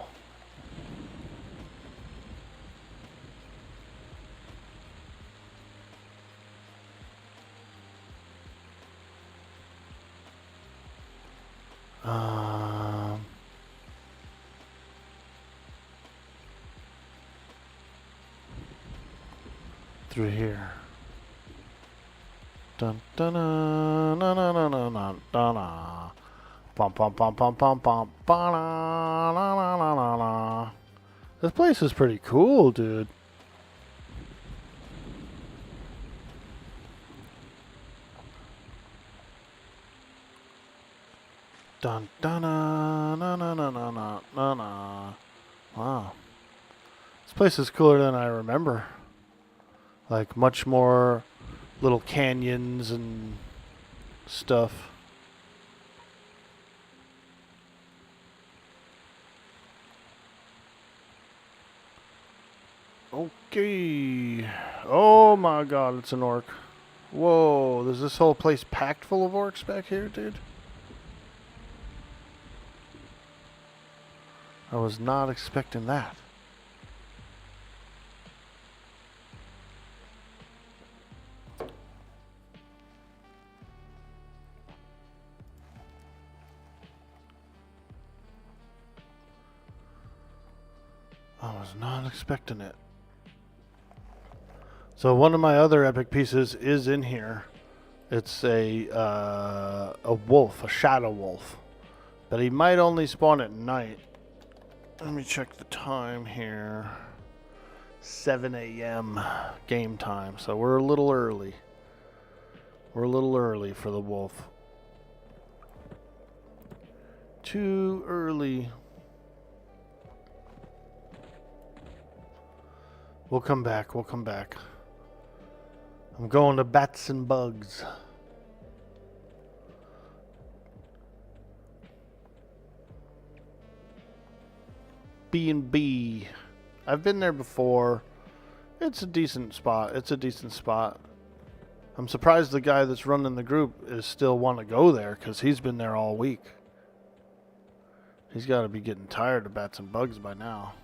Through here. Dun dun dun dun dun dun dun dun dun. Bum bum bum bum bum bum ba la la la la la la. This place is pretty cool, dude. Dun dun dun dun dun dun dun dun dun. Wow. This place is cooler than I remember. Like much more little canyons and stuff. Okay. Oh my god, it's an orc. Whoa, is this whole place packed full of orcs back here, dude? I was not expecting that. I was not expecting it. So one of my other epic pieces is in here. It's a wolf, a shadow wolf. But he might only spawn at night. Let me check the time here. 7 a.m. game time. So we're a little early. We're a little early for the wolf. Too early. We'll come back. We'll come back. I'm going to bats and bugs. B&B. I've been there before. It's a decent spot. It's a decent spot. I'm surprised the guy that's running the group is still want to go there because he's been there all week. He's got to be getting tired of bats and bugs by now.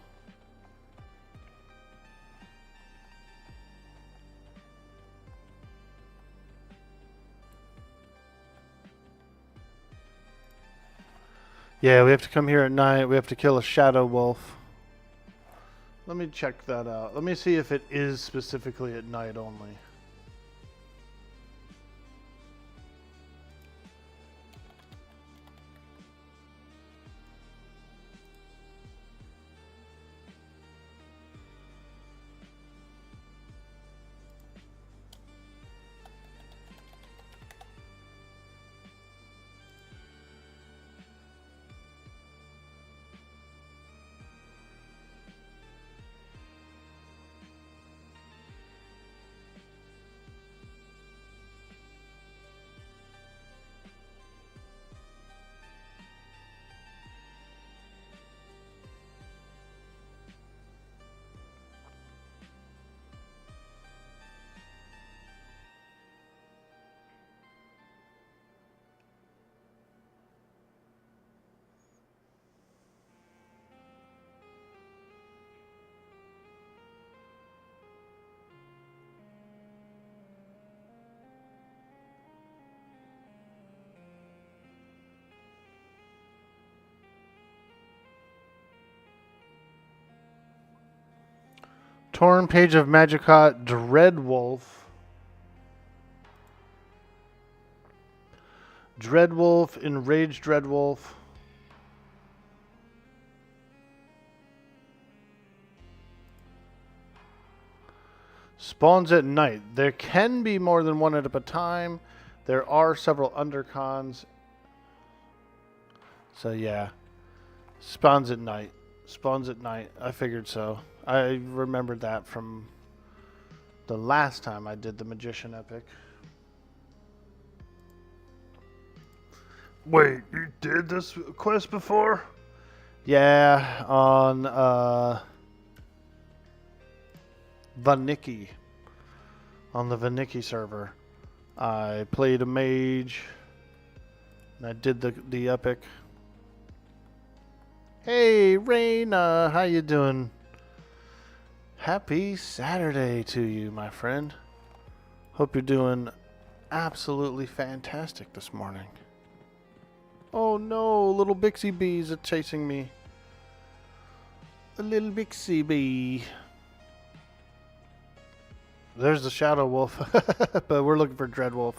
Yeah, we have to come here at night. We have to kill a shadow wolf. Let me check that out. Let me see if it is specifically at night only. Torn page of Magicot Dreadwolf. Dreadwolf, Enraged Dreadwolf. Spawns at night. There can be more than one at a time. There are several undercons. So yeah. Spawns at night. Spawns at night. I figured so. I remembered that from the last time I did the Magician Epic. Wait, you did this quest before? Yeah, on Vanicki. On the Vanicki server. I played a mage. And I did the epic. Hey, Raina, how you doing? Happy Saturday to you, my friend. Hope you're doing absolutely fantastic this morning. Oh no, little Bixie bees are chasing me. A little Bixie bee. There's the Shadow Wolf, but we're looking for Dreadwolf.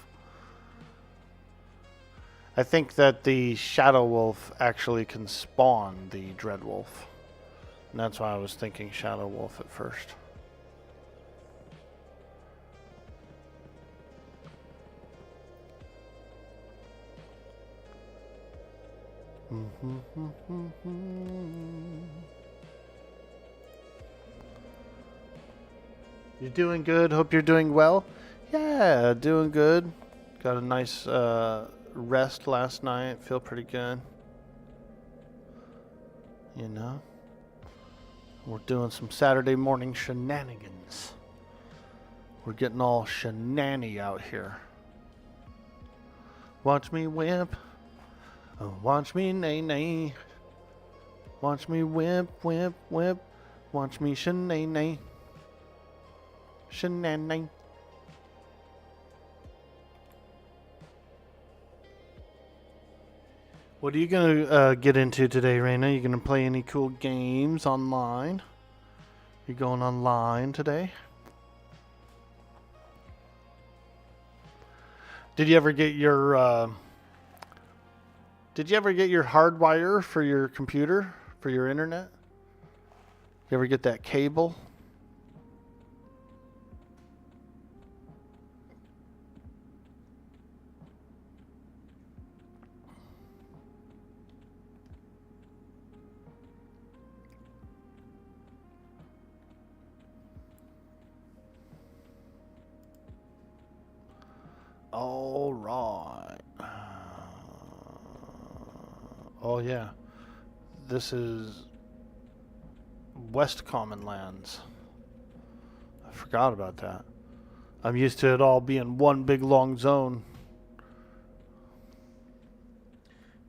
I think that the Shadow Wolf actually can spawn the Dreadwolf. And that's why I was thinking Shadow Wolf at first. You're doing good. Hope you're doing well. Yeah, doing good. Got a nice rest last night. Feel pretty good. You know, we're doing some Saturday morning shenanigans. We're getting all shenanny out here. Watch me whip. Oh, watch me nay nay. Watch me whip, whip, whip. Watch me shenanay. Shenanay. What are you going to get into today, Raina? You going to play any cool games online? You going online today? Did you ever get your hardwire for your computer, for your internet? You ever get that cable? All right. Oh yeah. This is West Common Lands. I forgot about that. I'm used to it all being one big long zone.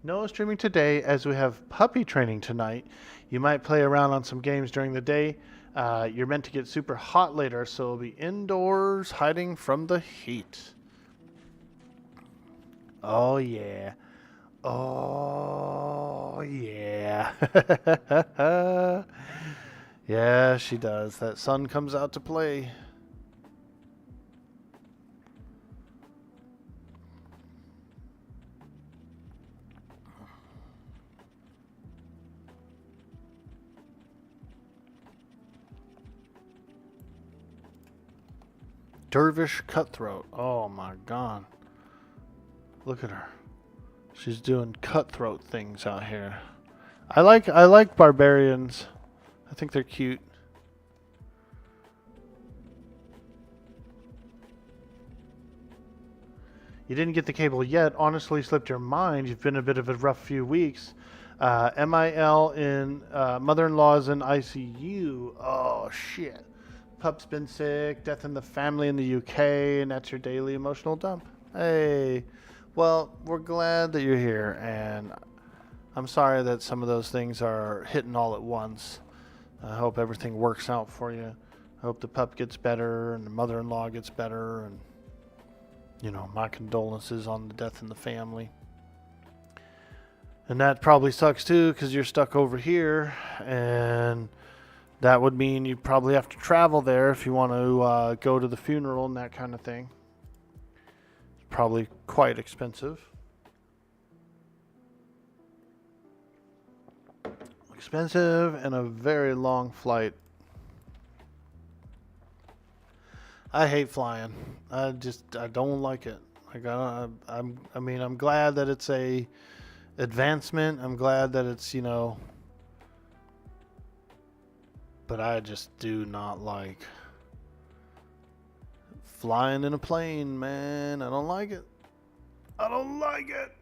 No streaming today as we have puppy training tonight. You might play around on some games during the day. You're meant to get super hot later, so it'll be indoors hiding from the heat. Oh yeah. Oh yeah. Yeah, she does. That sun comes out to play. Dervish Cutthroat. Oh my god. Look at her. She's doing cutthroat things out here. I like barbarians. I think they're cute. You didn't get the cable yet. Honestly slipped your mind. You've been a bit of a rough few weeks. MIL in mother-in-law's in ICU. Oh shit. Pup's been sick. Death in the family in the UK, and that's your daily emotional dump. Hey. Well, we're glad that you're here, and I'm sorry that some of those things are hitting all at once. I hope everything works out for you. I hope the pup gets better and the mother-in-law gets better, and, you know, my condolences on the death in the family. And that probably sucks too, because you're stuck over here, and That would mean you probably have to travel there if you want to go to the funeral and that kind of thing. It's probably quite expensive. Expensive and a very long flight. I hate flying. I don't like it. Like I'm glad that it's a advancement. I'm glad that it's, but I just do not like flying in a plane, man. I don't like it. I don't like it.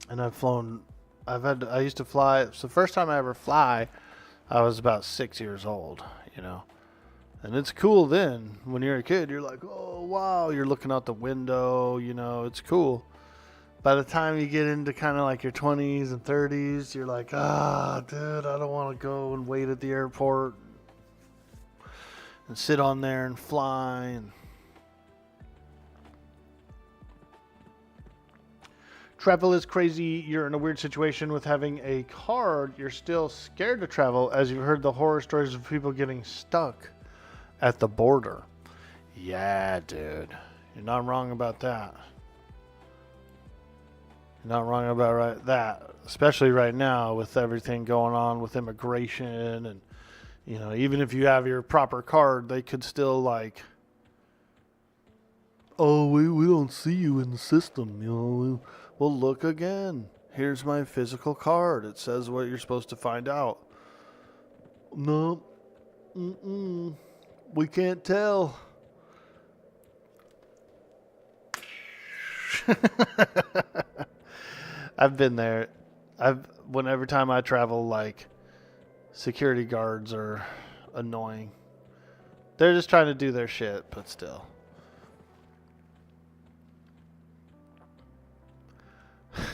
And I used to fly. So the first time I ever fly, I was about 6 years old, And it's cool then. When you're a kid, you're like, oh, wow. You're looking out the window, it's cool. By the time you get into kind of like your 20s and 30s, you're like, dude, I don't want to go and wait at the airport and sit on there and fly. And travel is crazy. You're in a weird situation with having a card. You're still scared to travel, as you've heard the horror stories of people getting stuck at the border. Yeah, dude. You're not wrong about that. You're not wrong about that. Especially right now with everything going on with immigration. And, even if you have your proper card, they could still like, oh, we don't see you in the system. Well, look again. Here's my physical card. It says what you're supposed to find out. No. We can't tell. I've been there. Every time I travel, like, security guards are annoying. They're just trying to do their shit, but still.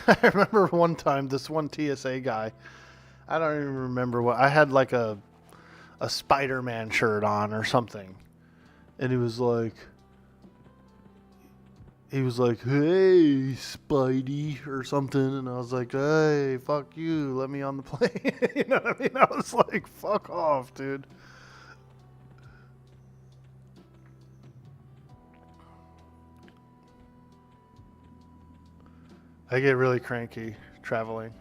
I remember one time, this one TSA guy, I don't even remember what, I had like a Spider-Man shirt on or something. And he was like, hey, Spidey, or something. And I was like, hey, fuck you, let me on the plane. You know what I mean? I was like, fuck off, dude. I get really cranky traveling.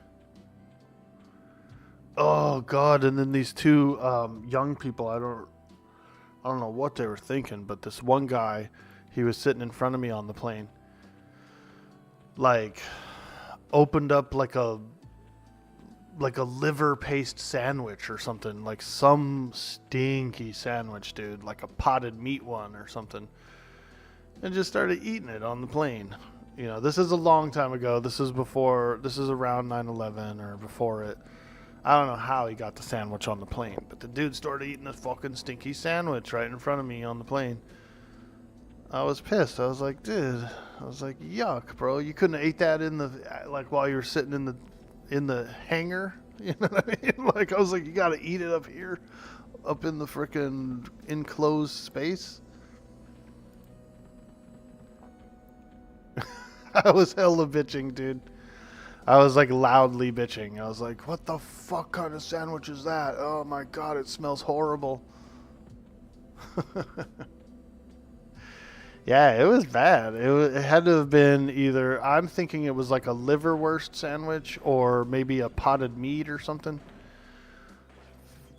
Oh God! And then these two young people, I don't know what they were thinking, but this one guy, he was sitting in front of me on the plane, like opened up like a liver paste sandwich or something, like some stinky sandwich, dude, like a potted meat one or something, and just started eating it on the plane. This is a long time ago. This is around 9/11 or before it. I don't know how he got the sandwich on the plane, but the dude started eating a fucking stinky sandwich right in front of me on the plane. I was pissed. I was like, dude, yuck, bro. You couldn't have ate that while you were sitting in the hangar. You know what I mean? Like, I was like, you gotta eat it up here, up in the frickin' enclosed space. I was hella bitching, dude. I was like loudly bitching. I was like, what the fuck kind of sandwich is that? Oh my God, it smells horrible. Yeah, it was bad. It had to have been either, I'm thinking it was like a liverwurst sandwich or maybe a potted meat or something.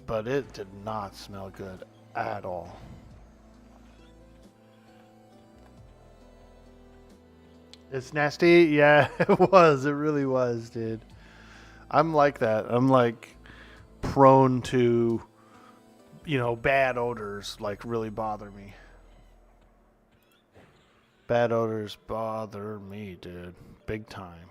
But it did not smell good at all. It's nasty? Yeah, it was. It really was, dude. I'm like that. I'm like prone to, bad odors like really bother me. Bad odors bother me, dude. Big time.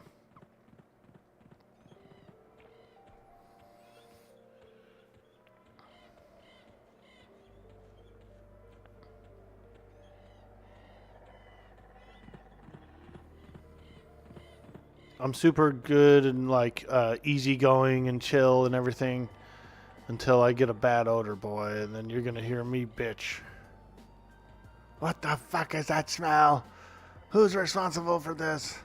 I'm super good and like easygoing and chill and everything until I get a bad odor, boy, and then you're gonna hear me bitch. What the fuck is that smell? Who's responsible for this?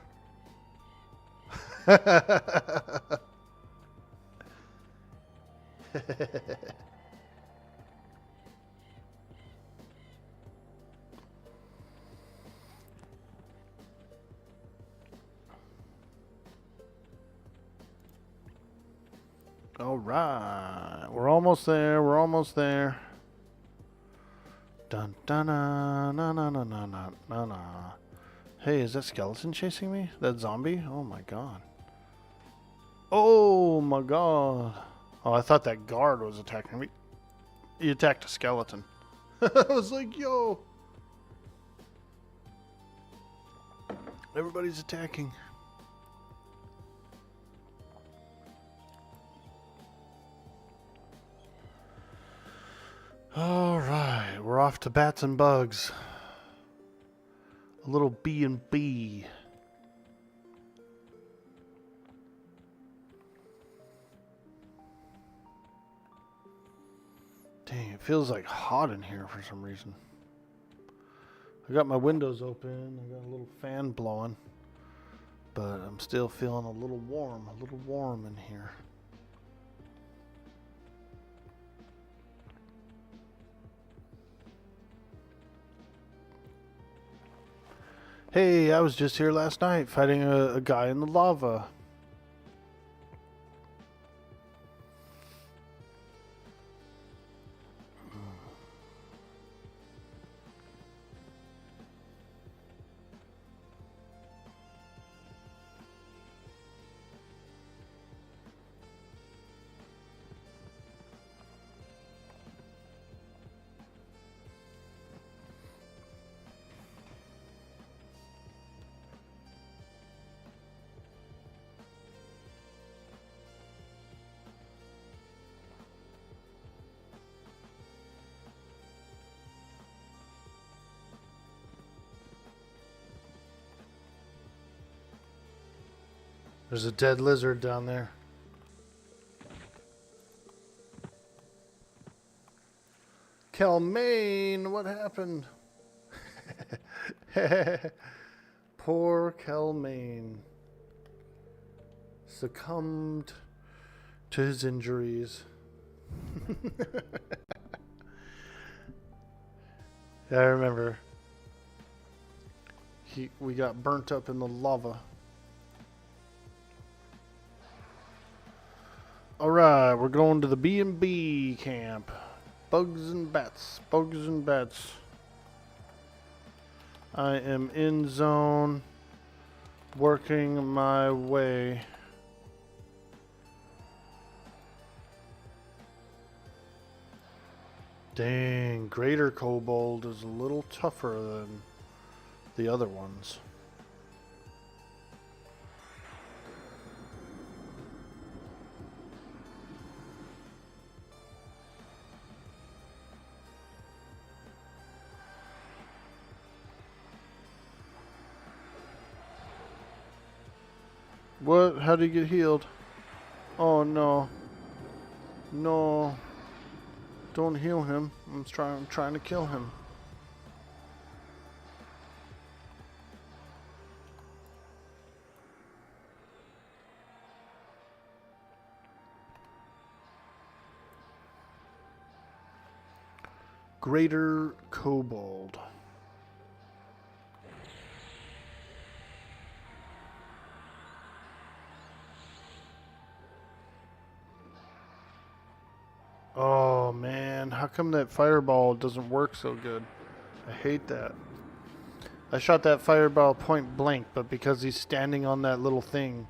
All right, we're almost there. We're almost there. Dun dun na na na na na na na na. Hey, is that skeleton chasing me? That zombie? Oh my god. Oh my god. Oh, I thought that guard was attacking me. He attacked a skeleton. I was like, yo. Everybody's attacking. Alright, we're off to bats and bugs. A little B&B. Dang, it feels like hot in here for some reason. I got my windows open, I got a little fan blowing, but I'm still feeling a little warm in here. Hey, I was just here last night fighting a guy in the lava. There's a dead lizard down there. Kelmaine, what happened? Poor Kelmaine. Succumbed to his injuries. I remember. We got burnt up in the lava. Alright, we're going to the B&B camp. Bugs and bats. Bugs and bats. I am in zone. Working my way. Dang, Greater Kobold is a little tougher than the other ones. What? How did he get healed? Oh no. No. Don't heal him. I'm trying to kill him. Greater Kobold. Oh man, how come that fireball doesn't work so good? I hate that. I shot that fireball point blank, but because he's standing on that little thing,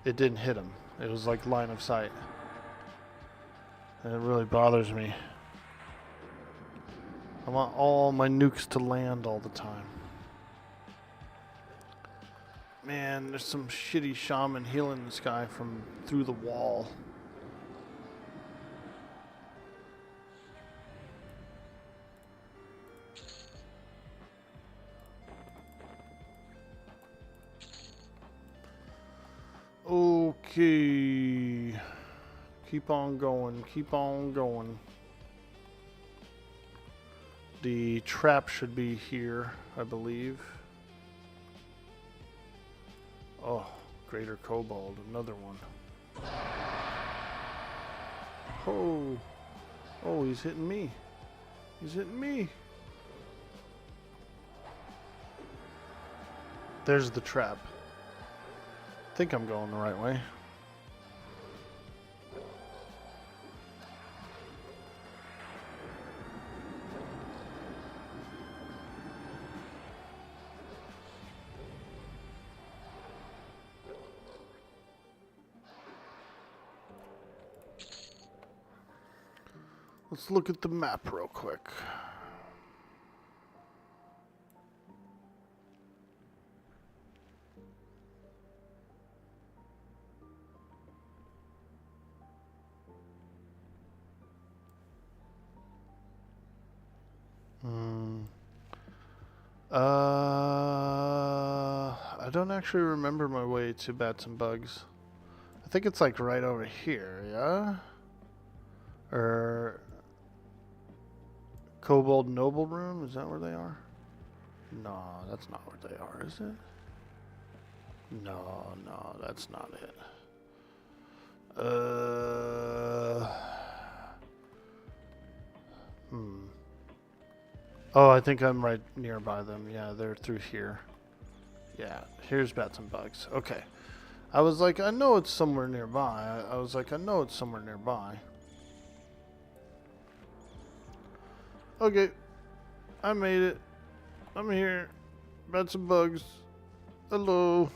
it didn't hit him. It was like line of sight. And it really bothers me. I want all my nukes to land all the time. Man, there's some shitty shaman healing this guy from through the wall. Okay. Keep on going. Keep on going. The trap should be here, I believe. Oh, Greater Kobold, another one. Oh. Oh, he's hitting me. He's hitting me. There's the trap. I think I'm going the right way. Let's look at the map real quick. I don't actually remember my way to Bats and Bugs. I think it's like right over here, yeah? Or Kobold Noble Room, is that where they are? No, that's not where they are, is it? No, no, that's not it. Oh, I think I'm right nearby them. Yeah, they're through here. Yeah, here's Bats and Bugs. Okay. I was like, I know it's somewhere nearby. I was like, I know it's somewhere nearby. Okay. I made it. I'm here. Bats and Bugs. Hello.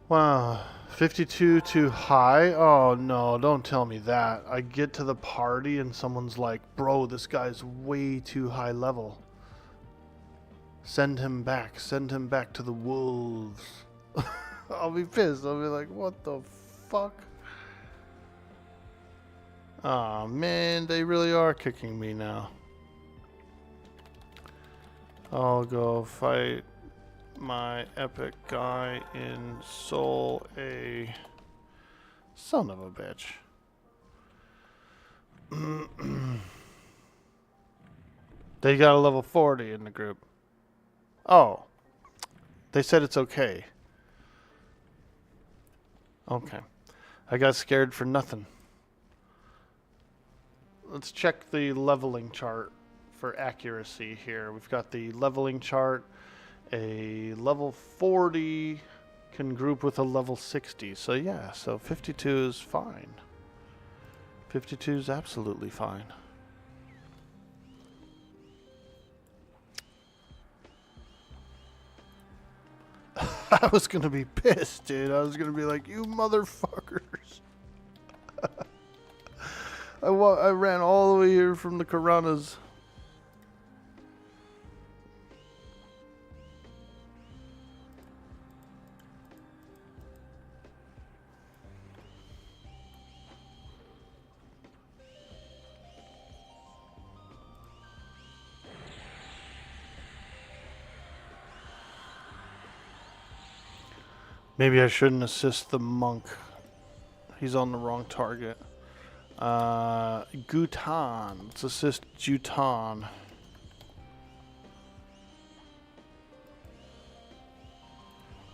Wow. 52 too high? Oh no, don't tell me that. I get to the party and someone's like, bro, this guy's way too high level. Send him back. Send him back to the wolves. I'll be pissed. I'll be like, what the fuck? Aw, man, they really are kicking me now. I'll go fight my epic guy in Soul A. Son of a bitch. They got a level 40 in the group. Oh. They said it's okay. Okay. I got scared for nothing. Let's check the leveling chart for accuracy here. We've got the leveling chart. A level 40 can group with a level 60. So yeah, so 52 is fine. 52 is absolutely fine. I was gonna be pissed, dude. I was gonna be like, you motherfuckers. I ran all the way here from the Karanas. Maybe I shouldn't assist the monk. He's on the wrong target. Gutan. Let's assist Jutan.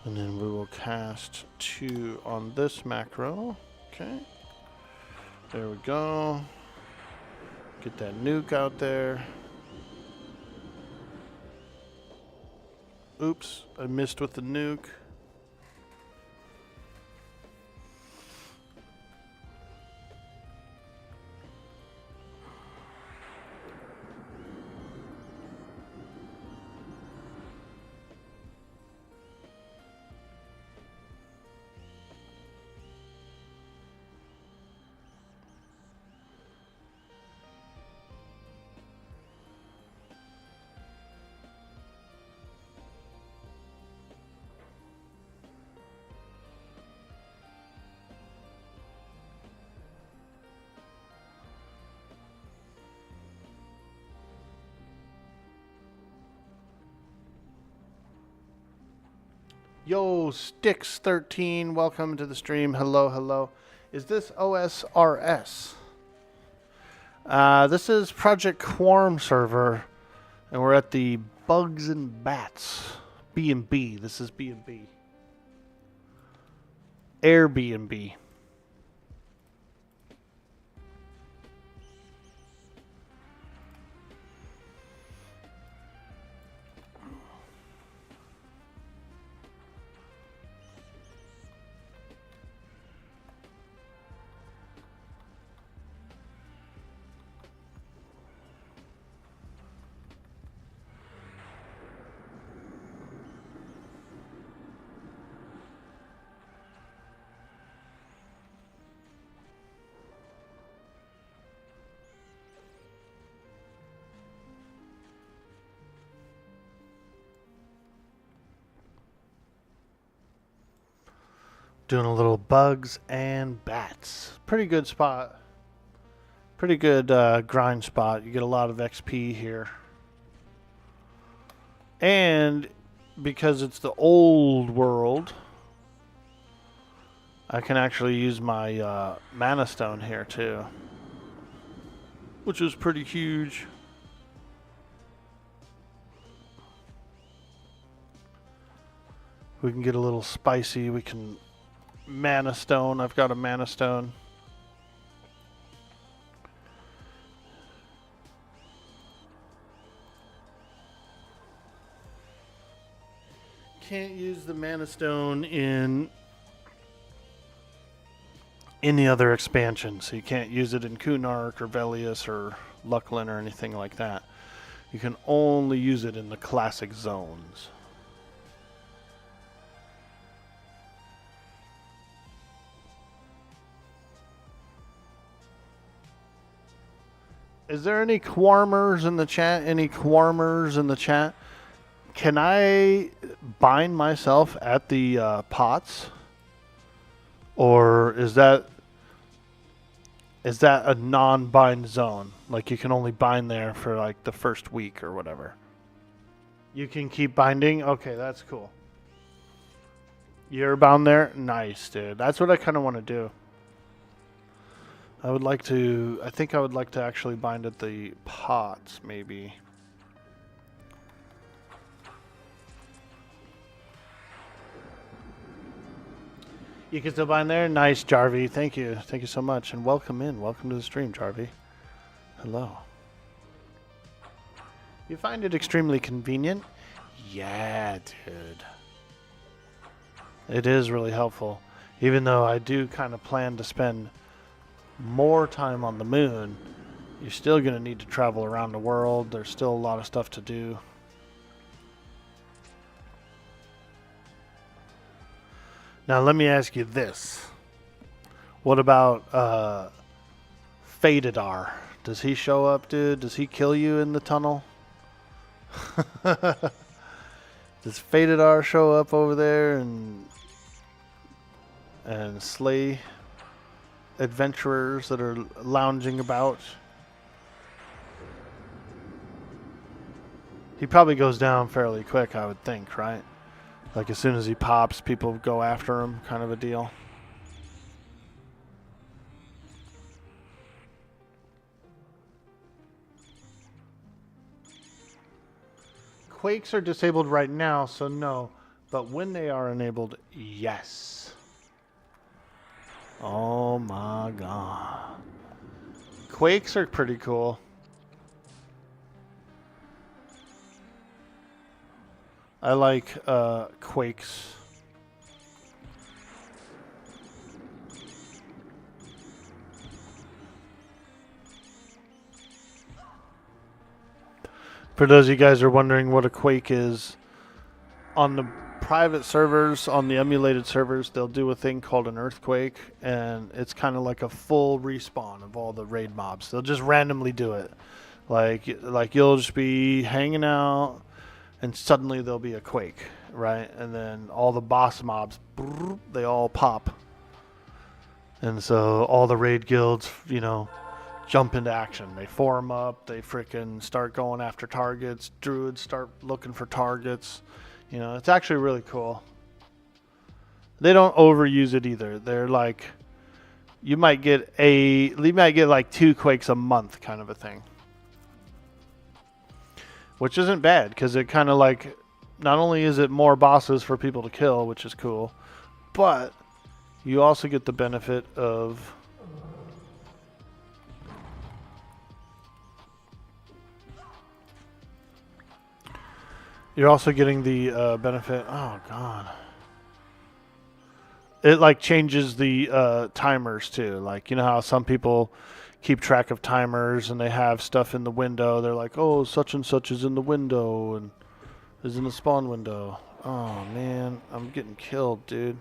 And then we will cast 2 on this macro. Okay. There we go. Get that nuke out there. Oops, I missed with the nuke. Yo, Sticks13, welcome to the stream. Hello, hello. Is this OSRS? This is Project Quarm server, and we're at the Bugs and Bats B&B. This is B&B. Airbnb. Doing a little bugs and bats. Pretty good spot. Pretty good grind spot. You get a lot of XP here. And because it's the old world, I can actually use my mana stone here too, which is pretty huge. We can get a little spicy. We can mana stone. I've got a mana stone. Can't use the mana stone in any other expansion, so you can't use it in Kunark or Velius or Lucklin or anything like that. You can only use it in the classic zones. Is there any Quarmers in the chat? Any Quarmers in the chat? Can I bind myself at the pots? Or is that a non-bind zone? Like you can only bind there for like the first week or whatever. You can keep binding? Okay, that's cool. You're bound there? Nice, dude. That's what I kind of want to do. I think I would like to actually bind at the pots, maybe. You can still bind there? Nice, Jarvie. Thank you. Thank you so much. And welcome in. Welcome to the stream, Jarvie. Hello. You find it extremely convenient? Yeah, dude. It is really helpful. Even though I do kind of plan to spend more time on the moon, you're still going to need to travel around the world. There's still a lot of stuff to do. Now let me ask you this. What about Fadedar? Does he show up, dude? Does he kill you in the tunnel? Does Fadedar show up over there and slay adventurers that are lounging about? He probably goes down fairly quick, I would think, right? Like as soon as he pops, people go after him, kind of a deal. Quakes are disabled right now, so no. But when they are enabled, yes. Oh my god. Quakes are pretty cool. I like quakes. For those of you guys who are wondering what a quake is, on the private servers, on the emulated servers, they'll do a thing called an earthquake, and it's kind of like a full respawn of all the raid mobs. They'll just randomly do it. Like you'll just be hanging out, and suddenly there'll be a quake, right? And then all the boss mobs, they all pop. And so all the raid guilds, you know, jump into action. They form up, they freaking start going after targets. Druids start looking for targets. You know, it's actually really cool. They don't overuse it either. They're like, you might get like 2 quakes a month kind of a thing. Which isn't bad, because it kind of like, not only is it more bosses for people to kill, which is cool, but You also get the benefit of you're also getting the benefit. Oh god. It like changes the timers too. Like, you know how some people keep track of timers and they have stuff in the window. They're like, oh, such and such is in the window and is in the spawn window. Oh man, I'm getting killed, dude.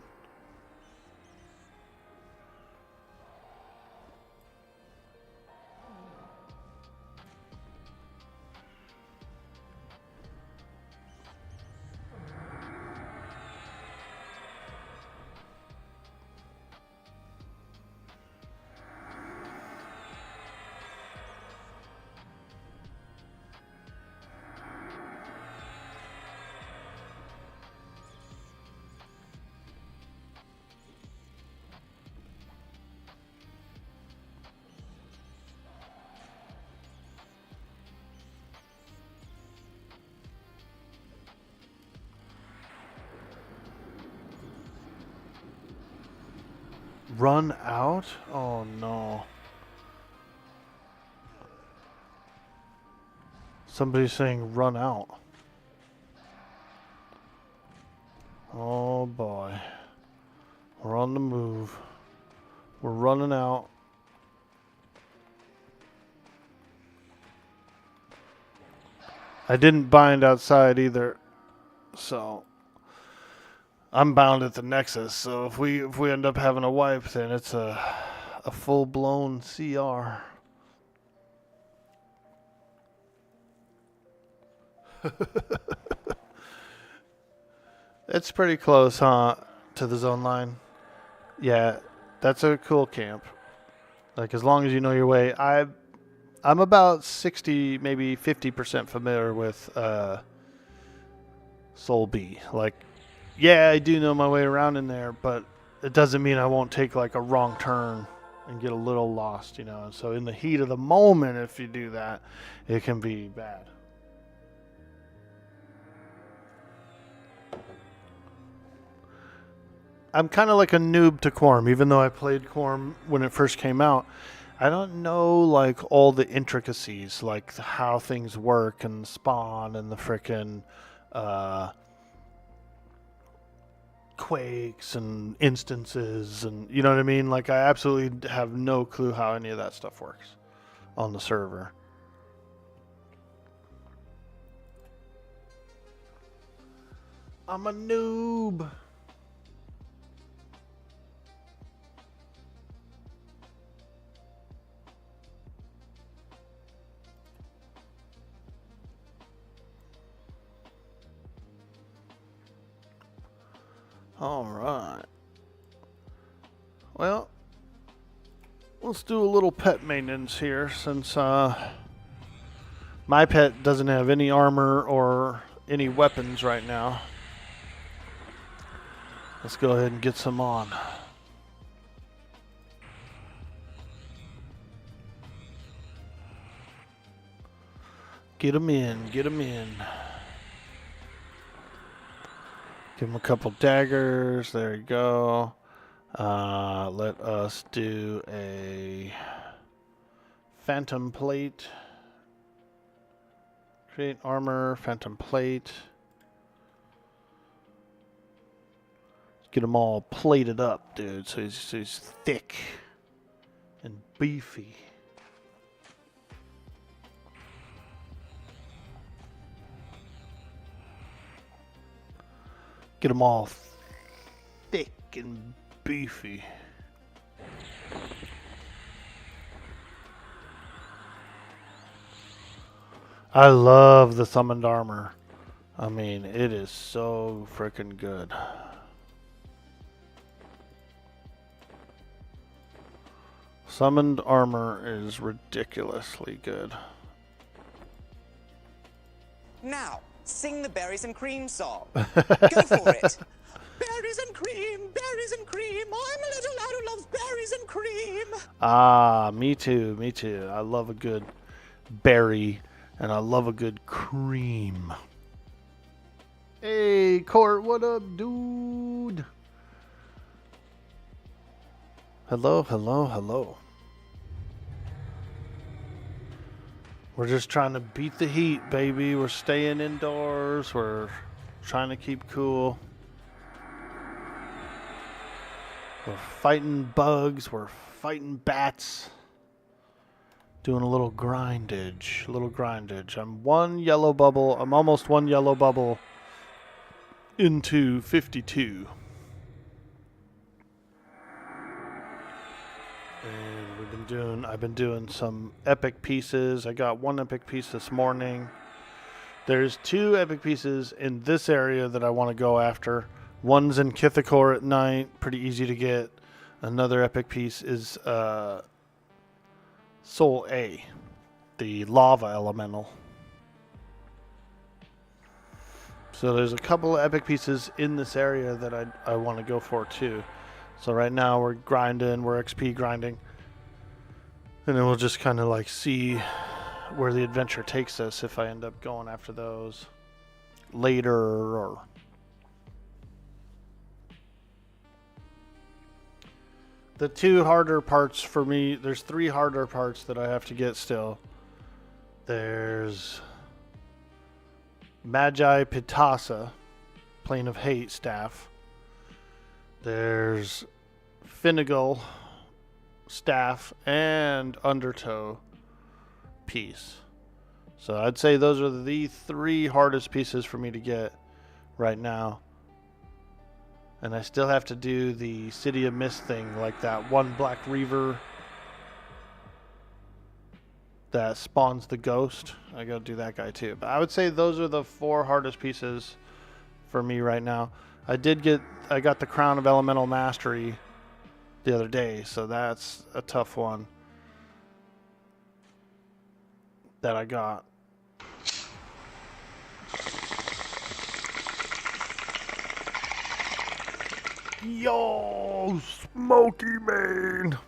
Run out? Oh no. Somebody's saying run out. Oh boy. We're on the move. We're running out. I didn't bind outside either. So I'm bound at the Nexus, so if we end up having a wipe, then it's a full-blown CR. It's pretty close, huh, to the zone line. Yeah, that's a cool camp. Like, as long as you know your way. I'm about 60, maybe 50% familiar with Soul B. Like, yeah, I do know my way around in there, but it doesn't mean I won't take like a wrong turn and get a little lost, you know. So in the heat of the moment, if you do that, it can be bad. I'm kind of like a noob to Quarm, even though I played Quarm when it first came out. I don't know like all the intricacies, like how things work and spawn and the frickin' quakes and instances and you know what I mean? Like I absolutely have no clue how any of that stuff works on the server. I'm a noob. All right. Well, let's do a little pet maintenance here since my pet doesn't have any armor or any weapons right now. Let's go ahead and get some on. Get them in, get them in. Give him a couple daggers. There you go. Let us do a phantom plate. Create armor, phantom plate. Get them all plated up, dude. So he's thick and beefy. Get them all thick and beefy. I love the summoned armor. I mean, it is so freaking good. Summoned armor is ridiculously good. Now, sing the berries and cream song. Go for it. Berries and cream, berries and cream. I'm a little lad who loves berries and cream. Ah, me too, me too. I love a good berry and I love a good cream. Hey, Court, what up, dude? Hello, hello, hello. We're just trying to beat the heat, baby. We're staying indoors. We're trying to keep cool. We're fighting bugs. We're fighting bats. Doing a little grindage. I'm one yellow bubble. I'm almost one yellow bubble into 52. And I've been doing some epic pieces. I got one epic piece this morning. There's 2 epic pieces in this area that I want to go after. One's in Kithakor at night, pretty easy to get. Another epic piece is Soul A, the lava elemental. So there's a couple of epic pieces in this area that I want to go for too. So right now we're grinding, we're XP grinding. And then we'll just kind of like see where the adventure takes us if I end up going after those later or... The 2 harder parts for me, there's 3 harder parts that I have to get still. There's Magi Pitasa, Plane of Hate staff. There's Finnegal staff and Undertow piece. So I'd say those are the 3 hardest pieces for me to get right now. And I still have to do the City of Mist thing, like that one Black Reaver that spawns the ghost. I gotta do that guy too. But I would say those are the 4 hardest pieces for me right now. I got the Crown of Elemental Mastery the other day, so that's a tough one that I got. Yo, Smoky Man.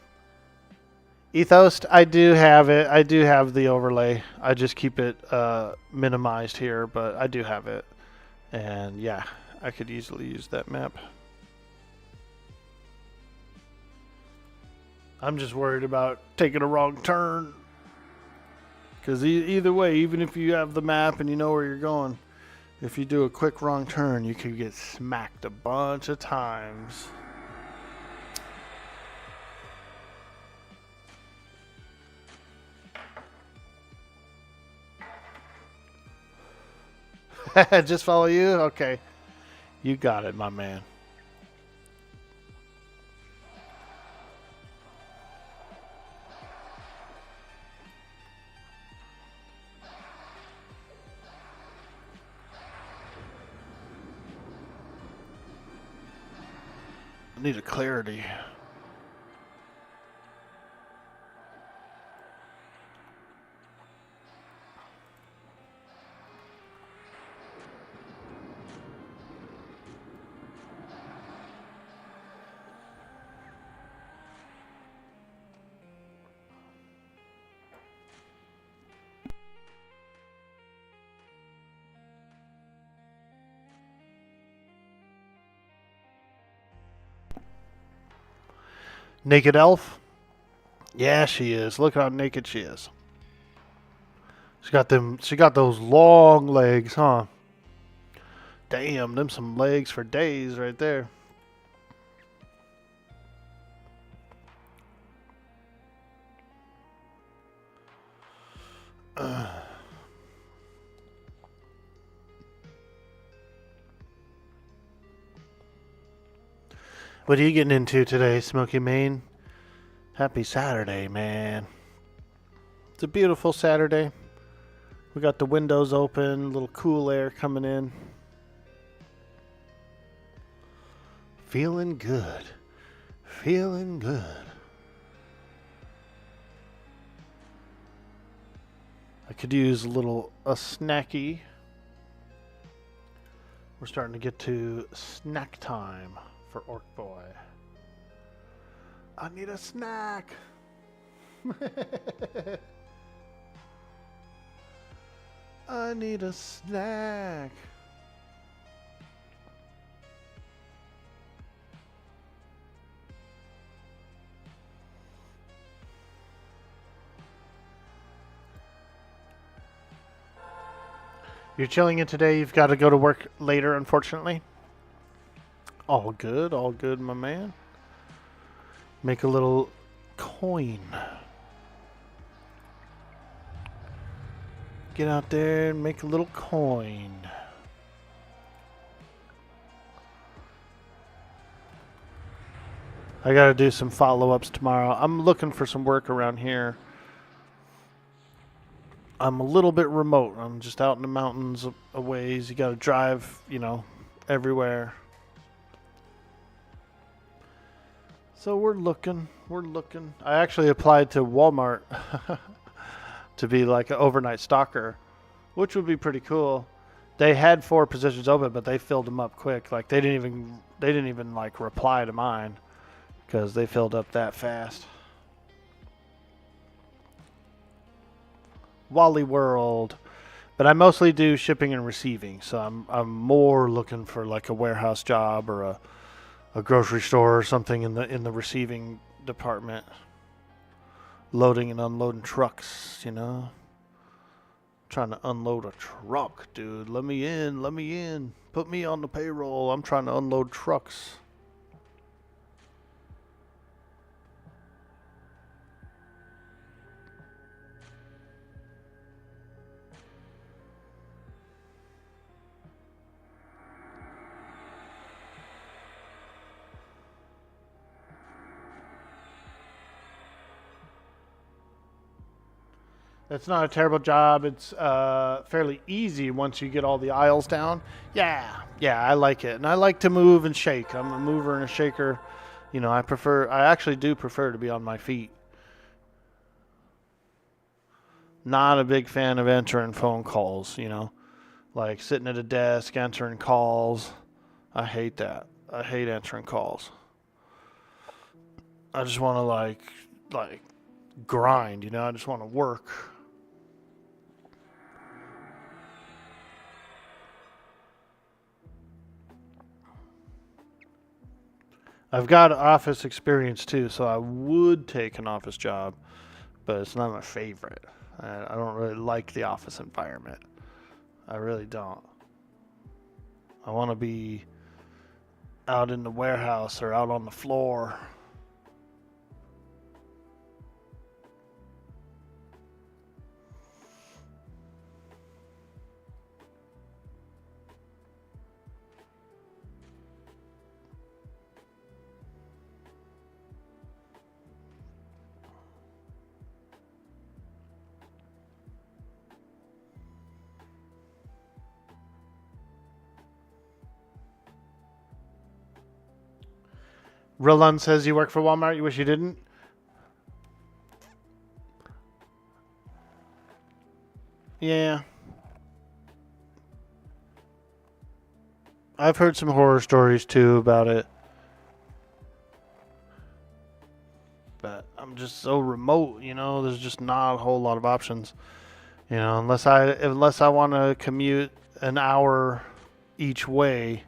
Ethos, I do have it. I do have the overlay. I just keep it minimized here, but I do have it. And yeah, I could easily use that map. I'm just worried about taking a wrong turn. Because either way, even if you have the map and you know where you're going, if you do a quick wrong turn, you could get smacked a bunch of times. Just follow you? Okay. You got it, my man. I need a clarity. Naked elf? Yeah, she is. Look how naked she is. She got those long legs, huh? Damn, them some legs for days right there. What are you getting into today, Smoky Mane? Happy Saturday, man. It's a beautiful Saturday. We got the windows open, a little cool air coming in. Feeling good. Feeling good. I could use a snacky. We're starting to get to snack time for Orkboy. I need a snack. I need a snack. You're chilling in today. You've got to go to work later, unfortunately. All good, my man. Make a little coin. Get out there and make a little coin. I gotta do some follow-ups tomorrow. I'm looking for some work around here. I'm a little bit remote. I'm just out in the mountains a ways. You gotta drive, everywhere. So we're looking. I actually applied to Walmart to be like an overnight stalker, which would be pretty cool. They had 4 positions open, but they filled them up quick. Like they didn't even like reply to mine because they filled up that fast. Wally World. But I mostly do shipping and receiving, so I'm more looking for like a warehouse job or a grocery store or something in the receiving department. Loading and unloading trucks, Trying to unload a truck, dude. Let me in. Put me on the payroll. I'm trying to unload trucks. It's not a terrible job. It's fairly easy once you get all the aisles down. Yeah, I like it. And I like to move and shake. I'm a mover and a shaker. I actually do prefer to be on my feet. Not a big fan of answering phone calls, like sitting at a desk, answering calls. I hate that. I hate answering calls. I just want to like grind, I just want to work. I've got office experience too, so I would take an office job, but it's not my favorite. I don't really like the office environment. I really don't. I want to be out in the warehouse or out on the floor. Rillun says you work for Walmart. You wish you didn't. Yeah. I've heard some horror stories too about it. But I'm just so remote, there's just not a whole lot of options. Unless I want to commute an hour each way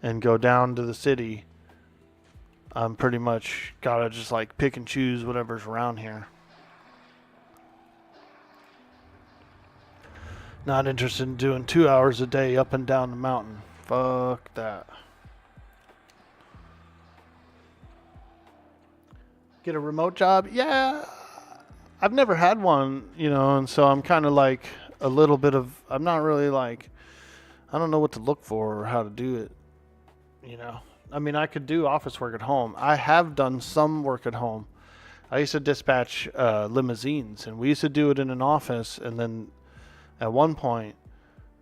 and go down to the city, I'm pretty much gotta just like pick and choose whatever's around here. Not interested in doing 2 hours a day up and down the mountain. Fuck that. Get a remote job? Yeah. I've never had one, and so I'm kind of like a little bit of, I'm not really like, I don't know what to look for or how to do it, I mean, I could do office work at home. I have done some work at home. I used to dispatch limousines, and we used to do it in an office, and then at one point,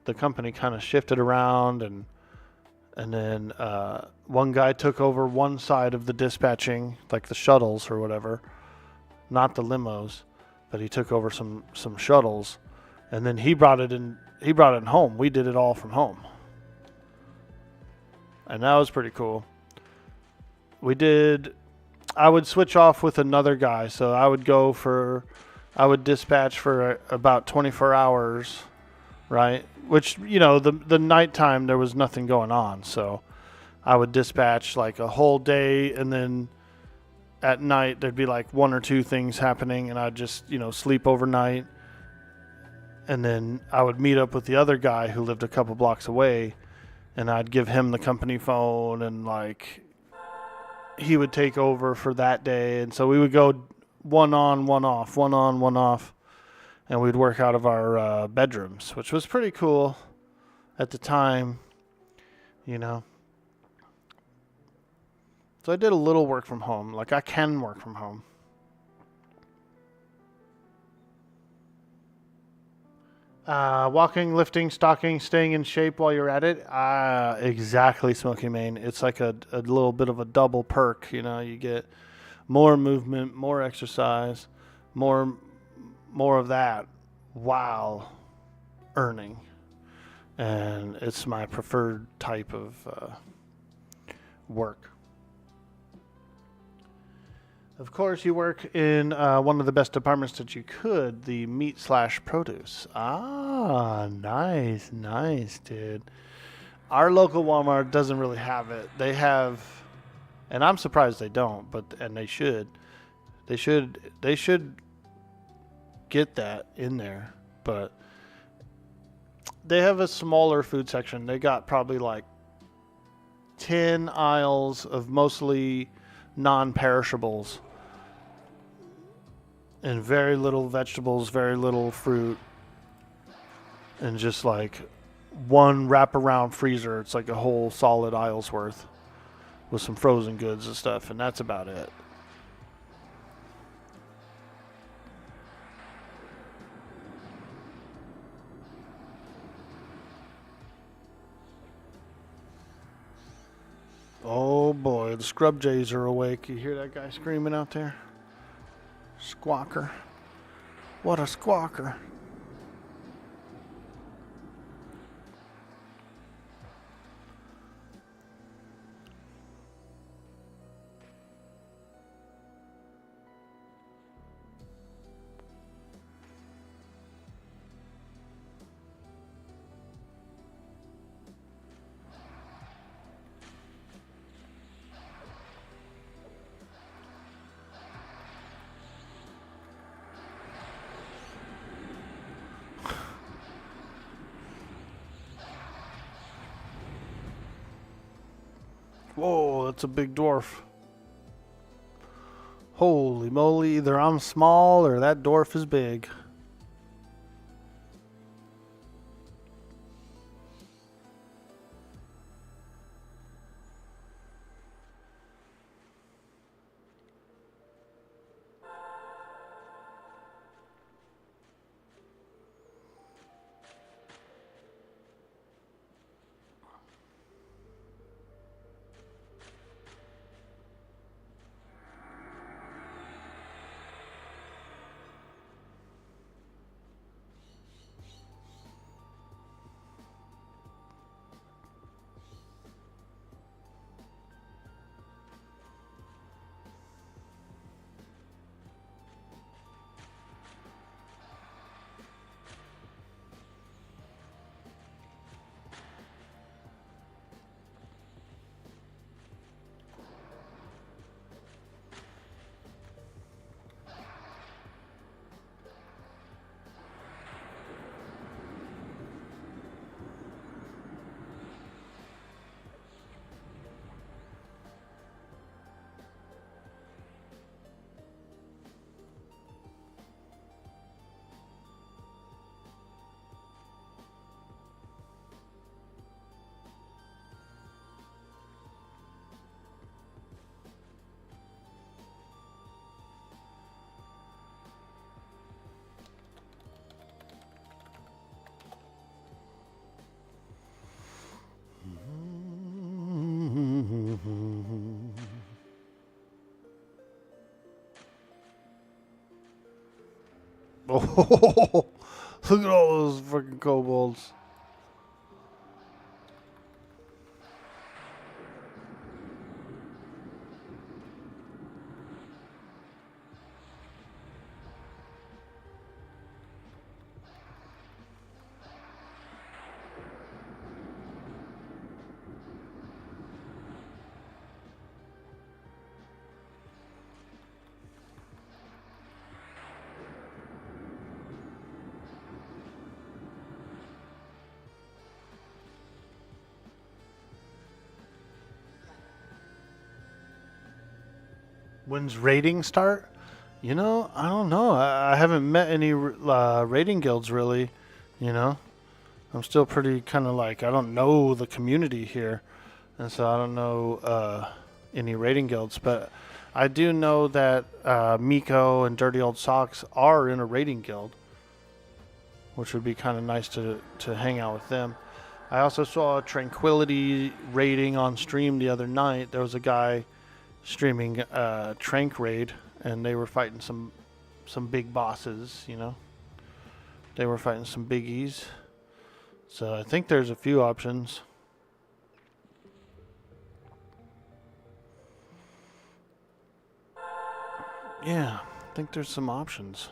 the company kind of shifted around, and then one guy took over one side of the dispatching, like the shuttles or whatever, not the limos, but he took over some shuttles, and then he brought it in home. We did it all from home. And that was pretty cool. I would switch off with another guy. So I would dispatch for about 24 hours, right? Which, the nighttime there was nothing going on. So I would dispatch like a whole day, and then at night there'd be like 1 or 2 things happening, and I'd just, sleep overnight And then I would meet up with the other guy who lived a couple blocks away, and I'd give him the company phone, and like he would take over for that day. And so we would go one on, one off, one on, one off, and we'd work out of our bedrooms, which was pretty cool at the time, you know. So I did a little work from home. Like, I can work from home. Walking, lifting, stalking, staying in shape while you're at it. Exactly, Smoky Mane. It's like a little bit of a double perk. You know, you get more movement, more exercise, more of that while earning. And it's my preferred type of work. Of course, you work in one of the best departments that you could, the meat/produce. Nice, dude. Our local Walmart doesn't really have it. They have, and I'm surprised they don't, and they should. They should get that in there, but they have a smaller food section. They got probably like 10 aisles of mostly non-perishables. And very little vegetables, very little fruit, and just like one wraparound freezer. It's like a whole solid aisle's worth with some frozen goods and stuff, and that's about it. Oh boy, the scrub jays are awake. You hear that guy screaming out there? Squawker. What a squawker. Whoa, that's a big dwarf. Holy moly, either I'm small or that dwarf is big. Oh, look at all those freaking kobolds. When's raiding start? You know, I don't know. I haven't met any raiding guilds really. You know, I'm still pretty kind of like, I don't know the community here. And so I don't know any raiding guilds. But I do know that Miko and Dirty Old Socks are in a raiding guild, which would be kind of nice to hang out with them. I also saw Tranquility raiding on stream the other night. There was a guy streaming Trank raid, and they were fighting some big bosses, you know. They were fighting some biggies. So I think there's a few options. Yeah, I think there's some options.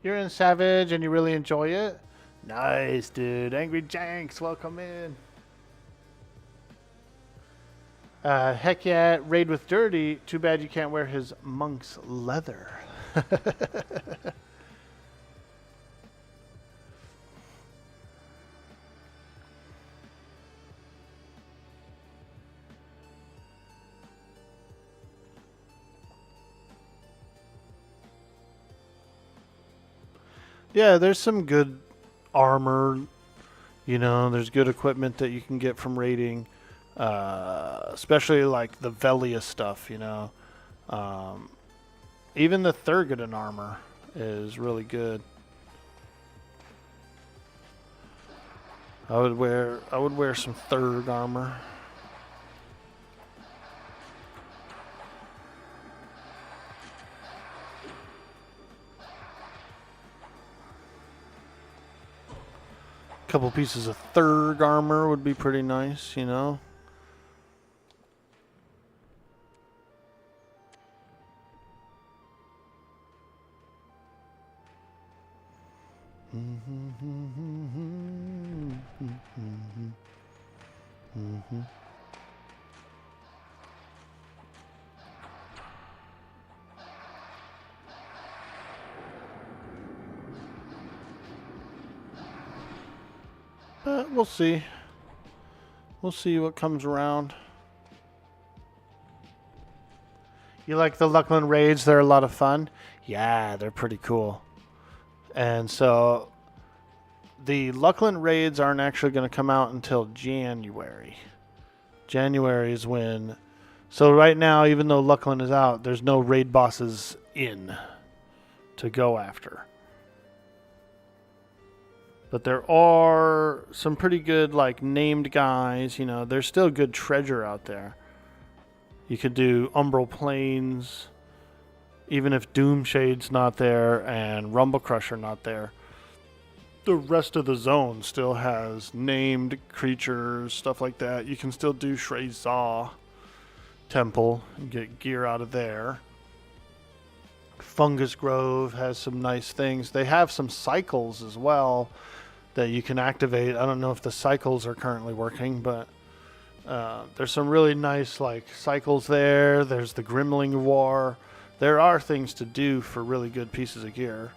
You're in Savage and you really enjoy it? Nice, dude. Angry Janks, welcome in. Heck yeah, raid with Dirty. Too bad you can't wear his monk's leather. Yeah, there's some good armor. You know, there's good equipment that you can get from raiding. Especially like the Velia stuff, you know. Even the Thurgoden armor is really good. I would wear some Thurg armor. Couple pieces of Thurg armor would be pretty nice, you know. But we'll see. We'll see what comes around. You like the Luckland raids? They're a lot of fun. Yeah, they're pretty cool. And so the Luckland raids aren't actually going to come out until January. January is when... So right now, even though Luckland is out, there's no raid bosses in to go after. But there are some pretty good, like, named guys. You know, there's still good treasure out there. You could do Umbral Plains, even if Doomshade's not there and Rumble Crusher not there. The rest of the zone still has named creatures, stuff like that. You can still do Shreza Temple and get gear out of there. Fungus Grove has some nice things. They have some cycles as well that you can activate. I don't know if the cycles are currently working, but there's some really nice like cycles there. There's the Grimling War. There are things to do for really good pieces of gear.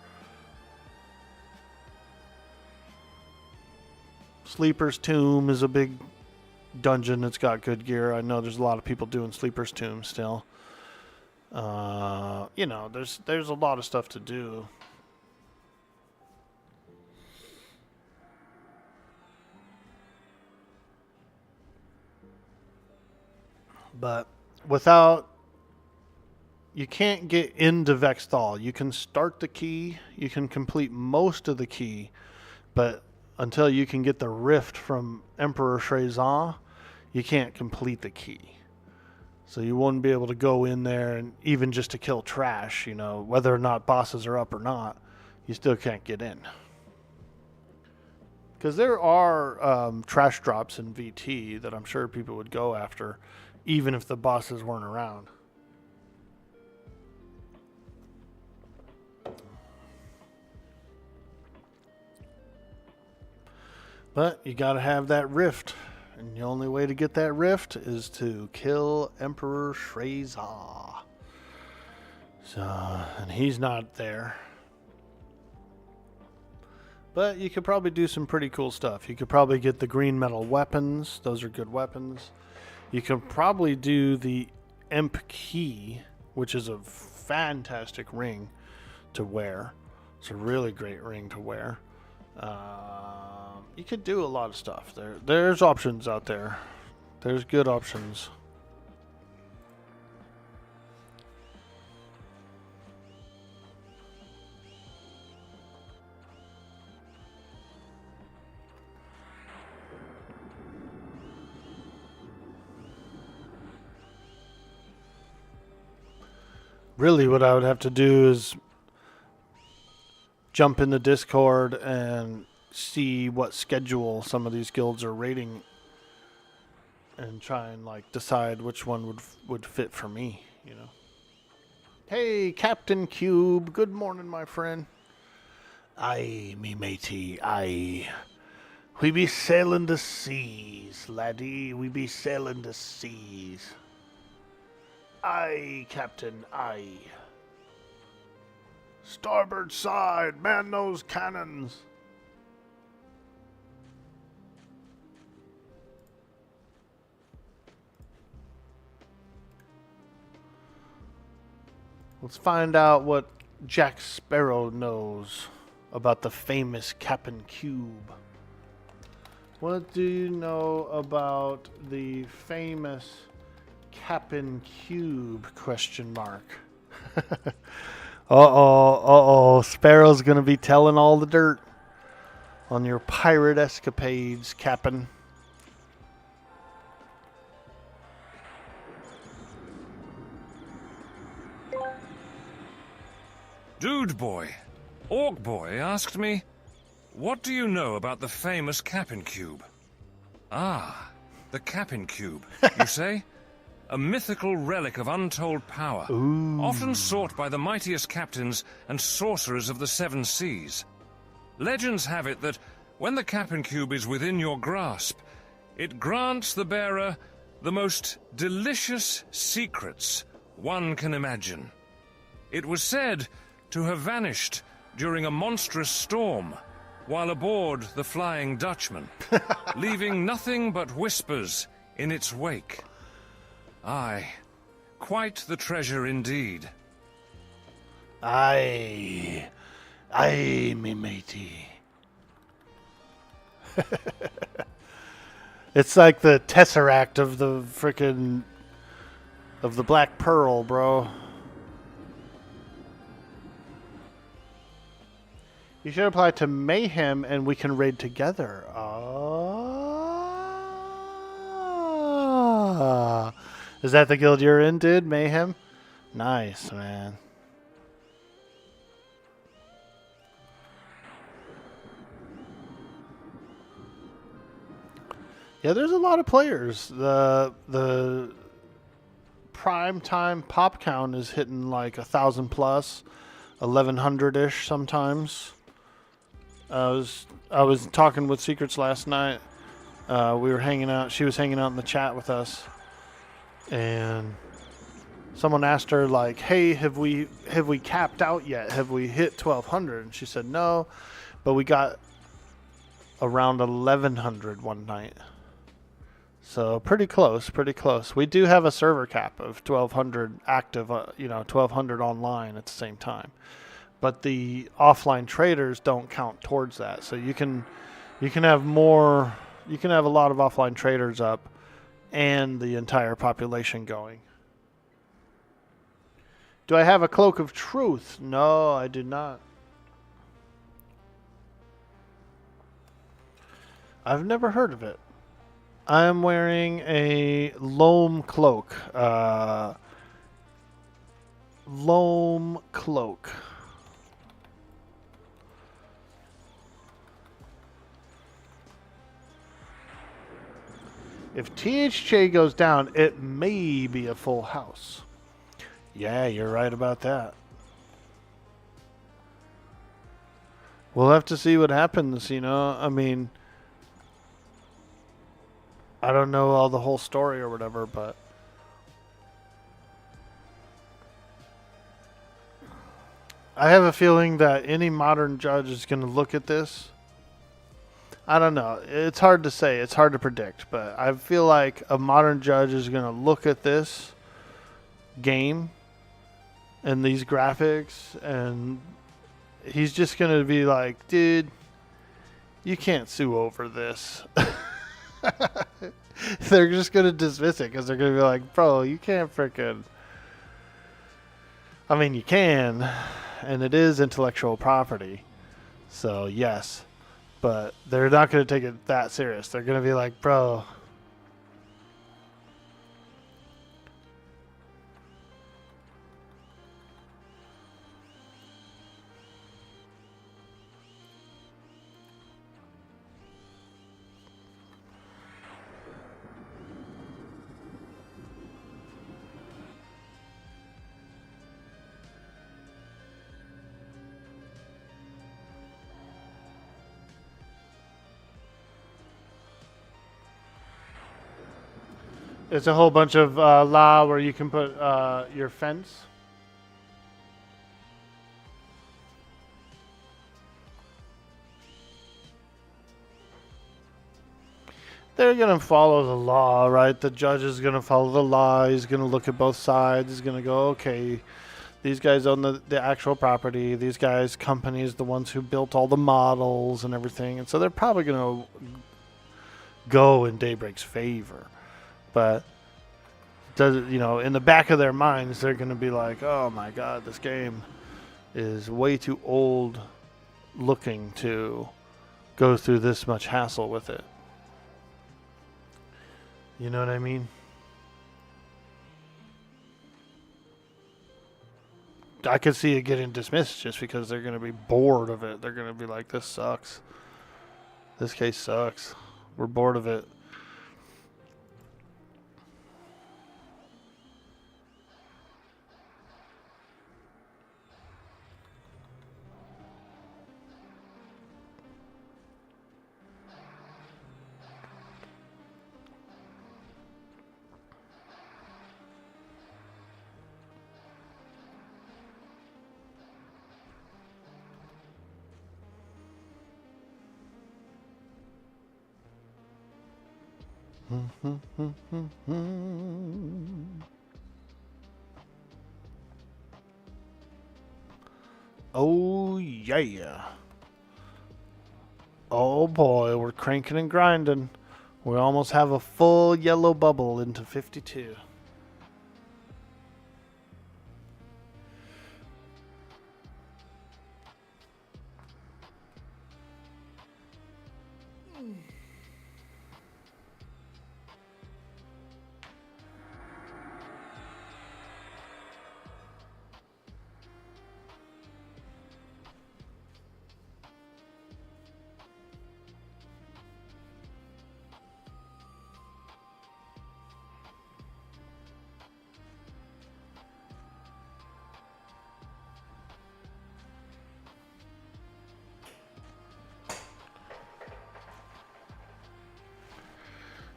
Sleeper's Tomb is a big dungeon that's got good gear. I know there's a lot of people doing Sleeper's Tomb still. You know, there's a lot of stuff to do. But without... You can't get into Vexthal. You can start the key. You can complete most of the key. But until you can get the rift from Emperor Shreza, you can't complete the key. So you won't be able to go in there and even just to kill trash, you know, whether or not bosses are up or not, you still can't get in. Because there are trash drops in VT that I'm sure people would go after, even if the bosses weren't around. But you gotta have that rift. And the only way to get that rift is to kill Emperor Shreza. So, and he's not there. But you could probably do some pretty cool stuff. You could probably get the green metal weapons. Those are good weapons. You could probably do the Imp Key, which is a fantastic ring to wear. It's a really great ring to wear. You could do a lot of stuff. There's options out there. There's good options. Really, what I would have to do is jump in the Discord and see what schedule some of these guilds are rating and try and like decide which one would fit for me, you know. Hey, Captain Cube, good morning, my friend. Aye, me matey, aye. We be sailing the seas, laddie, we be sailing the seas. Aye, Captain, aye. Starboard side, man those cannons. Let's find out what Jack Sparrow knows about the famous Cap'n Cube. What do you know about the famous Cap'n Cube? Question mark. Uh-oh. Sparrow's gonna be telling all the dirt on your pirate escapades, Cap'n. Dude boy, Orkboy asked me, what do you know about the famous Cap'n Cube? Ah, the Cap'n Cube, you say? A mythical relic of untold power, often sought by the mightiest captains and sorcerers of the seven seas. Legends have it that when the Cap'n Cube is within your grasp, it grants the bearer the most delicious secrets one can imagine. It was said to have vanished during a monstrous storm while aboard the Flying Dutchman, leaving nothing but whispers in its wake. Aye, quite the treasure indeed. Aye, me matey. It's like the Tesseract of the frickin' of the Black Pearl, bro. You should apply to Mayhem and we can raid together. Ah. Is that the guild you're in, dude? Mayhem? Nice, man. Yeah, there's a lot of players. The prime time pop count is hitting like 1,000 plus, 1,100-ish sometimes. I was talking with Secrets last night. We were hanging out. She was hanging out in the chat with us, and someone asked her like, "Hey, have we capped out yet? Have we hit 1,200?" And she said, "No, but we got around 1,100 one night. So pretty close, pretty close. We do have a server cap of 1,200 active, 1,200 online at the same time. But the offline traders don't count towards that. So you can have more, you can have a lot of offline traders up and the entire population going. Do I have a cloak of truth? No, I do not. I've never heard of it. I'm wearing a loam cloak. Loam cloak. If THJ goes down, it may be a full house. Yeah, you're right about that. We'll have to see what happens, you know. I mean, I don't know all the whole story or whatever, but I have a feeling that any modern judge is going to look at this I don't know. It's hard to say. It's hard to predict. But I feel like a modern judge is going to look at this game and these graphics, and he's just going to be like, dude, you can't sue over this. They're just going to dismiss it because they're going to be like, bro, you can't freaking... I mean, you can, and it is intellectual property. So, yes. But they're not going to take it that serious. They're going to be like, bro... It's a whole bunch of law where you can put your fence. They're going to follow the law, right? The judge is going to follow the law. He's going to look at both sides. He's going to go, okay, these guys own the actual property. These guys, companies, the ones who built all the models and everything. And so they're probably going to go in Daybreak's favor. But in the back of their minds, they're going to be like, oh my God, this game is way too old looking to go through this much hassle with it. You know what I mean? I could see it getting dismissed just because they're going to be bored of it. They're going to be like, this sucks. This case sucks. We're bored of it. Oh yeah. Oh boy, we're cranking and grinding. We almost have a full yellow bubble into 52.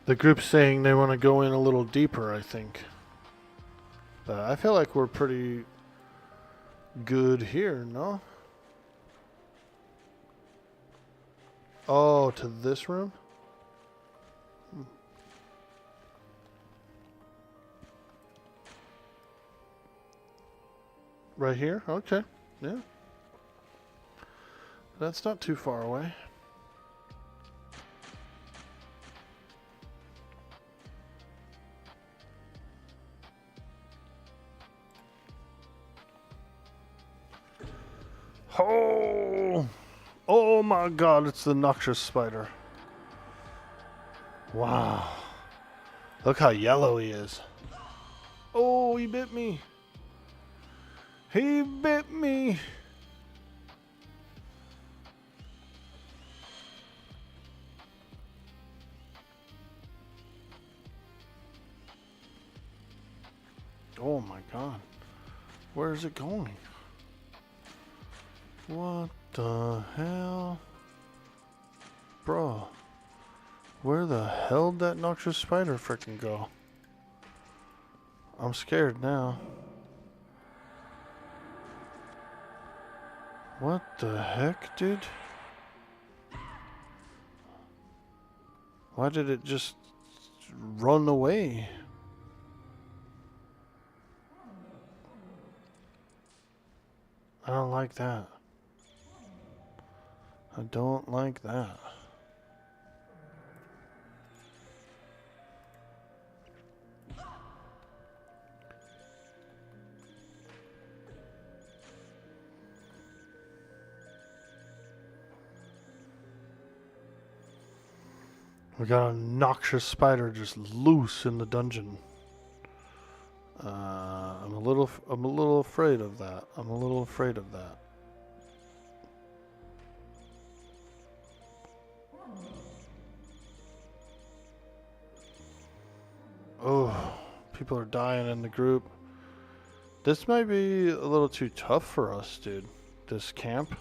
The group's saying they want to go in a little deeper, I think. But I feel like we're pretty good here, no? Oh, to this room? Right here? Okay. Yeah. That's not too far away. Oh! Oh my God, it's the noxious spider. Wow. Look how yellow he is. Oh, he bit me. He bit me. Oh my God. Where is it going? What the hell? Bro. Where the hell did that noxious spider frickin' go? I'm scared now. What the heck, dude? Why did it just run away? I don't like that. I don't like that. We got a noxious spider just loose in the dungeon. I'm a little afraid of that. I'm a little afraid of that. Oh, people are dying in the group. This might be a little too tough for us, dude. This camp.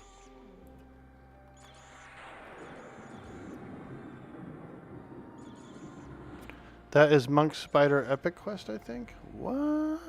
That is Monk Spider Epic Quest, I think. What?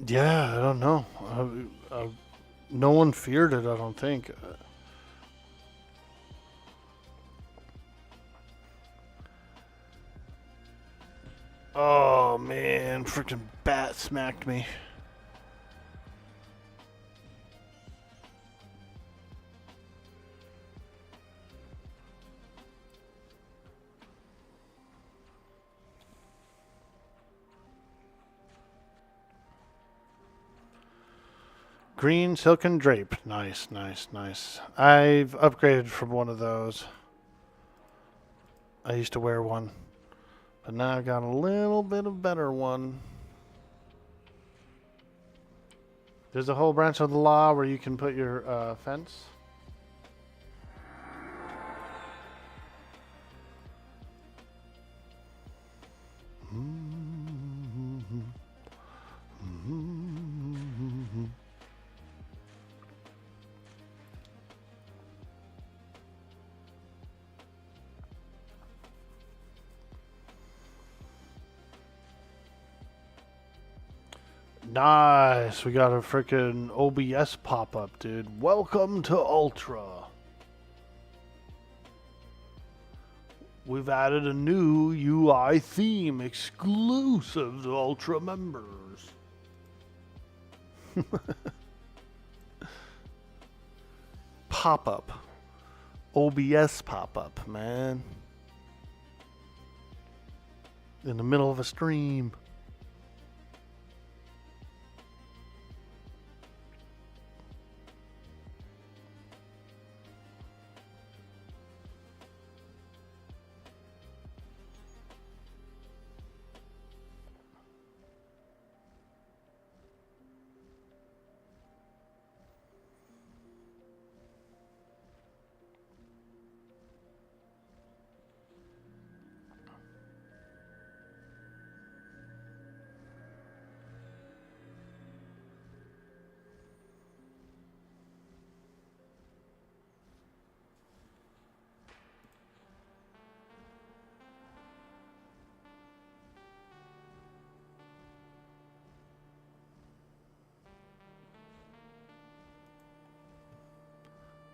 Yeah, I don't know. No one feared it, I don't think. Oh man, freaking bat smacked me. Green silken drape. Nice, nice, nice. I've upgraded from one of those. I used to wear one. But now I've got a little bit of better one. There's a whole branch of the law where you can put your fence. Nice. We got a freaking OBS pop-up, dude. Welcome to Ultra. We've added a new UI theme exclusive to Ultra members. Pop-up. OBS pop-up, man. In the middle of a stream.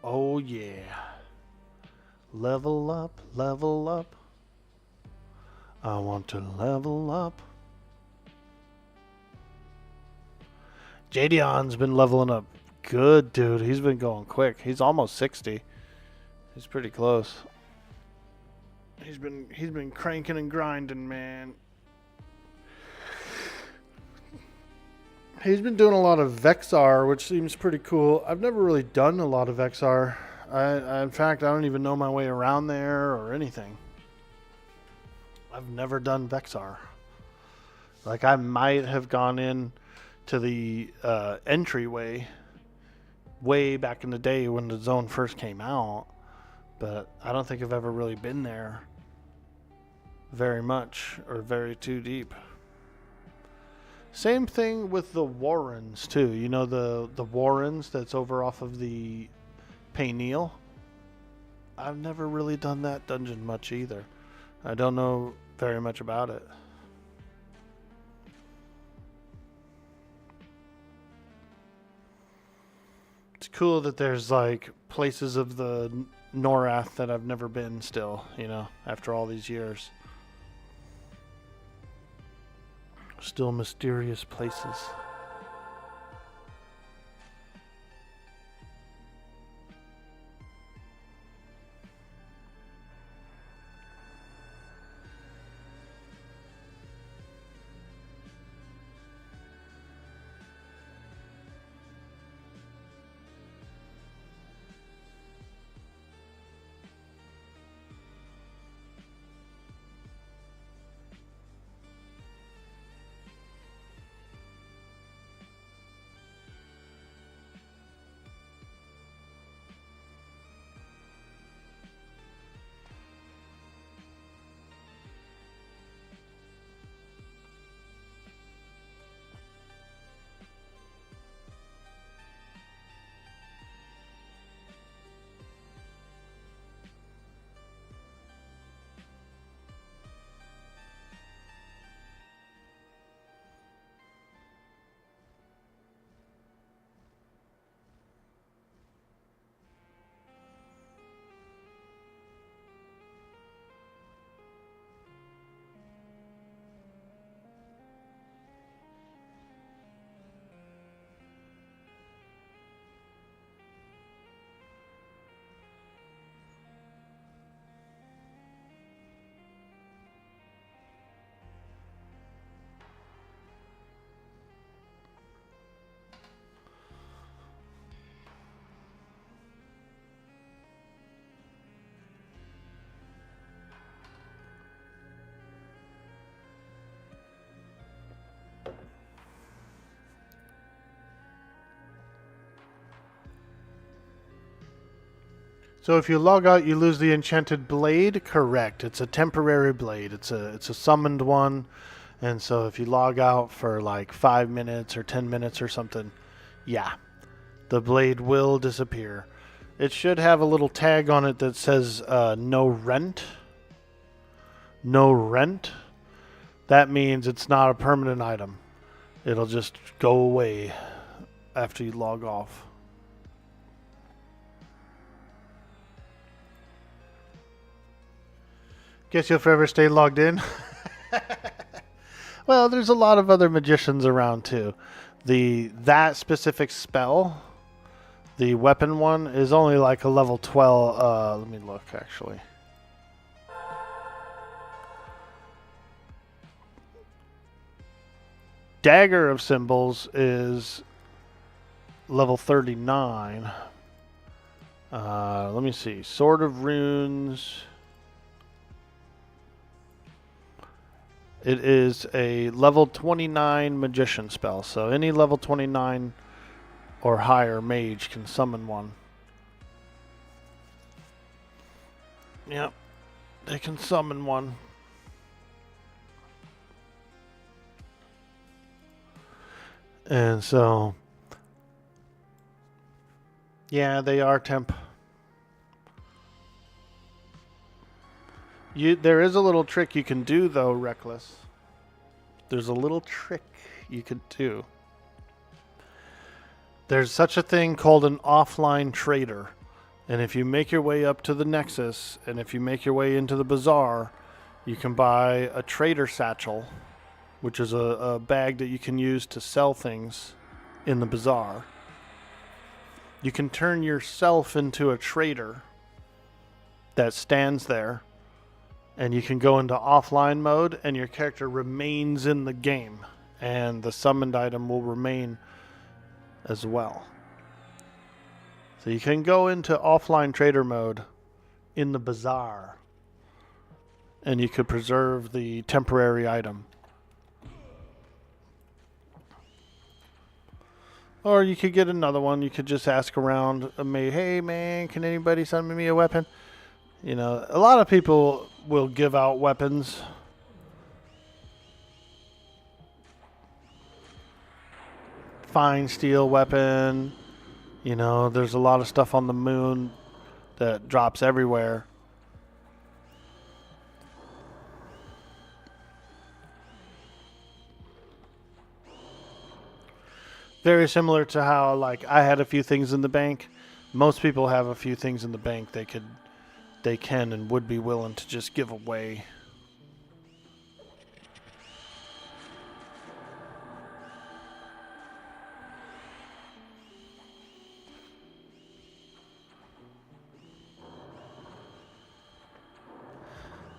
Oh yeah. Level up, level up. I want to level up. Jadion's been leveling up good, dude. He's been going quick. He's almost 60. He's pretty close. He's been cranking and grinding, man. He's been doing a lot of Vexar, which seems pretty cool. I've never really done a lot of Vexar. In fact, I don't even know my way around there or anything. I've never done Vexar. Like, I might have gone in to the entryway way back in the day when the zone first came out, but I don't think I've ever really been there very much or very too deep. Same thing with the Warrens too. You know the Warrens that's over off of the Payneal? I've never really done that dungeon much either. I don't know very much about it. It's cool that there's like places of the Norath that I've never been still, you know, after all these years. Still mysterious places. So if you log out, you lose the enchanted blade? Correct. It's a temporary blade. It's a summoned one. And so if you log out for like 5 minutes or 10 minutes or something, yeah, the blade will disappear. It should have a little tag on it that says no rent. No rent. That means it's not a permanent item. It'll just go away after you log off. Guess you'll forever stay logged in? Well, there's a lot of other magicians around too. That specific spell, the weapon one, is only like a level 12. Let me look actually. Dagger of Symbols is level 39. Let me see. Sword of Runes. It is a level 29 magician spell, so any level 29 or higher mage can summon one. Yep, they can summon one. And so, yeah, they are temp. There is a little trick you can do, though, Reckless. There's a little trick you could do. There's such a thing called an offline trader. And if you make your way up to the Nexus, and if you make your way into the Bazaar, you can buy a trader satchel, which is a bag that you can use to sell things in the Bazaar. You can turn yourself into a trader that stands there. And you can go into offline mode, and your character remains in the game. And the summoned item will remain as well. So you can go into offline trader mode in the Bazaar. And you could preserve the temporary item. Or you could get another one. You could just ask around. Hey, man, can anybody send me a weapon? You know, a lot of people will give out weapons. Fine steel weapon. You know, there's a lot of stuff on the moon that drops everywhere. Very similar to how, like, I had a few things in the bank. Most people have a few things in the bank they can and would be willing to just give away.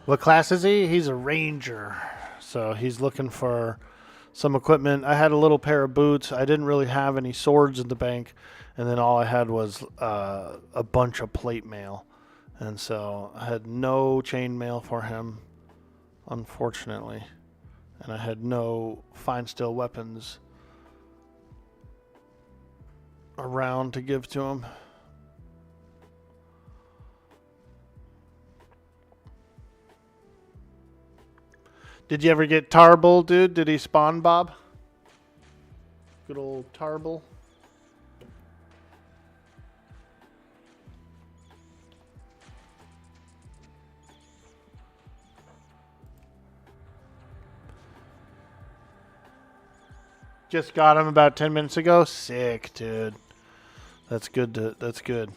What class is he? He's a ranger. So he's looking for some equipment. I had a little pair of boots. I didn't really have any swords in the bank. And then all I had was a bunch of plate mail. And so I had no chain mail for him, unfortunately. And I had no fine steel weapons around to give to him. Did you ever get Tarble, dude? Did he spawn, Bob? Good old Tarble. Just got him about 10 minutes ago. Sick, dude. That's good. That's good.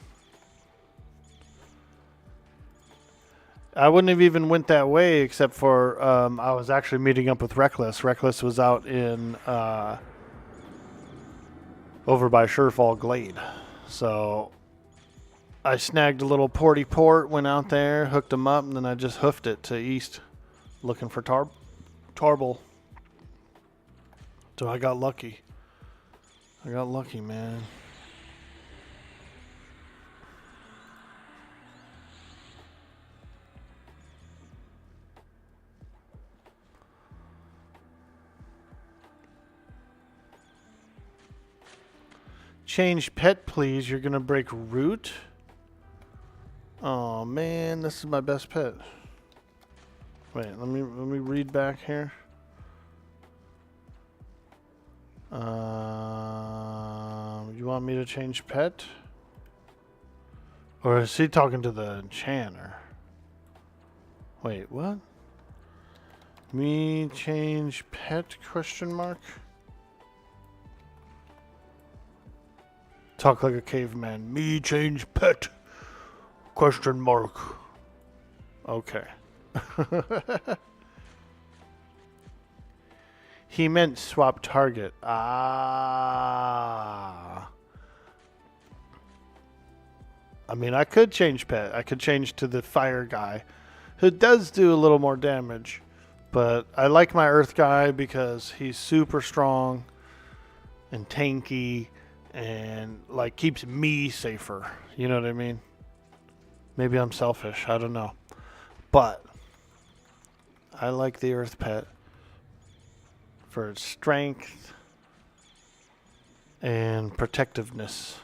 I wouldn't have even went that way except for I was actually meeting up with Reckless. Reckless was out in over by Surefall Glade. So I snagged a little porty port, went out there, hooked him up, and then I just hoofed it to east looking for Tarble. So I got lucky. I got lucky, man. Change pet, please. You're gonna break root. Oh man, this is my best pet. Wait, let me read back here. You want me to change pet? Or is he talking to the enchanter? Wait, what? Me change pet, question mark? Talk like a caveman. Me change pet, question mark. Okay. He meant swap target. Ah. I mean, I could change pet. I could change to the fire guy, who does do a little more damage. But I like my earth guy because he's super strong and tanky and, like, keeps me safer. You know what I mean? Maybe I'm selfish. I don't know. But I like the earth pet for its strength and protectiveness.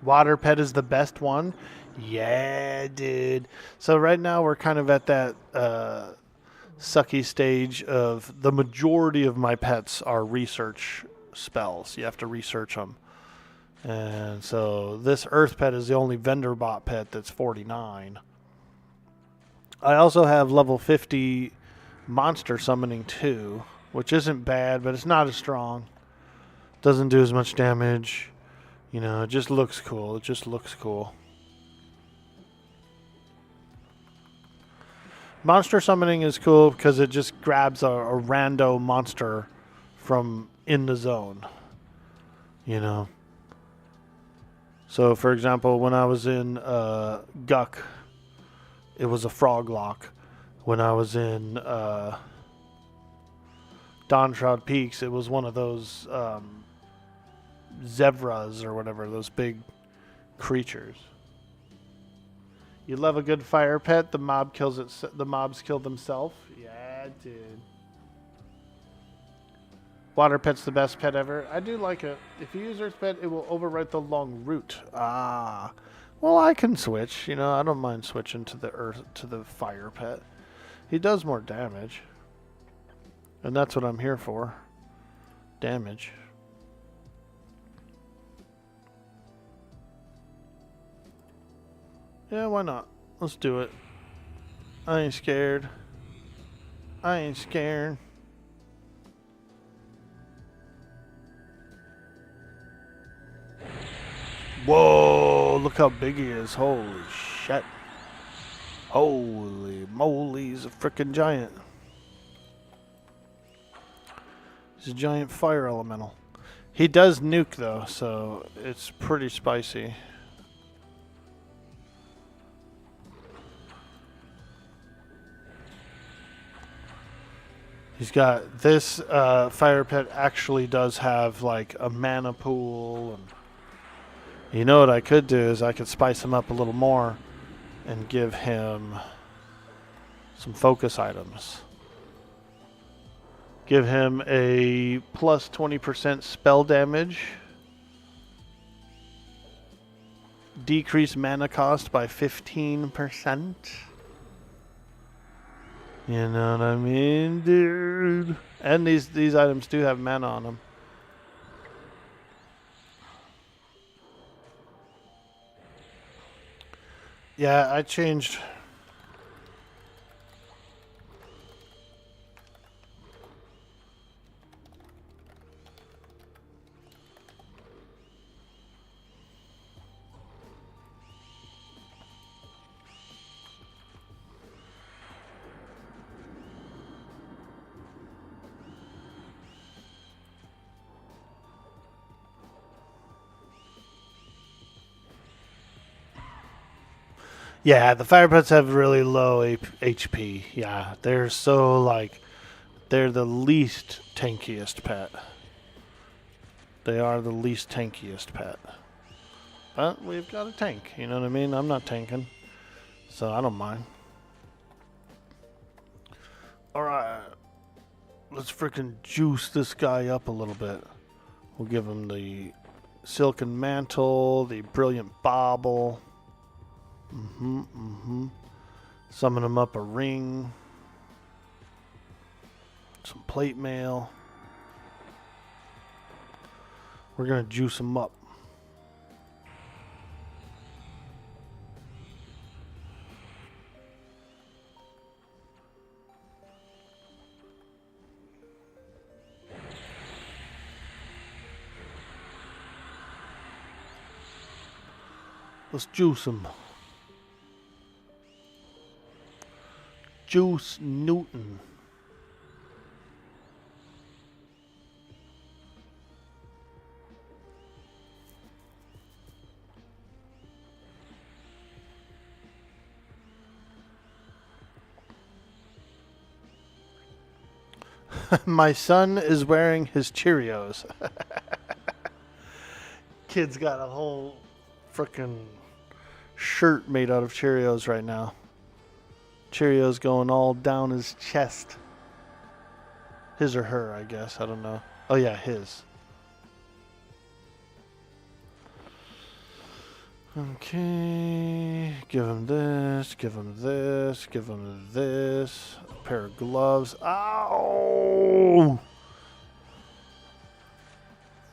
Water pet is the best one. Yeah, dude. So right now we're kind of at that sucky stage of the majority of my pets are research spells. You have to research them. And so this earth pet is the only vendor bot pet that's 49. I also have level 50 monster summoning too, which isn't bad, but it's not as strong. Doesn't do as much damage. You know, it just looks cool. It just looks cool. Monster summoning is cool because it just grabs a rando monster from in the zone. You know. So, for example, when I was in Guck, it was a frog lock. When I was in Dawnshroud Peaks, it was one of those zebras or whatever, those big creatures. You love a good fire pet. The mobs kill themselves. Yeah, dude. Water pet's the best pet ever. I do like it. If you use Earth pet, it will overwrite the long route. Ah. Well, I can switch. You know, I don't mind switching to the fire pet. He does more damage. And that's what I'm here for. Damage. Yeah, why not? Let's do it. I ain't scared. I ain't scared. Whoa, look how big he is. Holy shit. Holy moly, he's a freaking giant. He's a giant fire elemental. He does nuke though, so it's pretty spicy. He's got this fire pet actually does have like a mana pool, and you know what I could do is I could spice him up a little more and give him some focus items. Give him a plus 20% spell damage. Decrease mana cost by 15%. You know what I mean, dude? And these items do have mana on them. Yeah, I changed. Yeah, the fire pets have really low HP. Yeah, they're so like, they're the least tankiest pet. They are the least tankiest pet. But we've got a tank, you know what I mean? I'm not tanking, so I don't mind. Alright, let's freaking juice this guy up a little bit. We'll give him the silken mantle, the brilliant bauble. Summon him up a ring. Some plate mail. We're gonna juice him up. Let's juice him. Juice Newton. My son is wearing his Cheerios. Kid's got a whole frickin' shirt made out of Cheerios right now. Cheerios going all down his chest. His or her, I guess. I don't know. Oh, yeah, his. Okay. Give him this. Give him this. Give him this. A pair of gloves. Ow!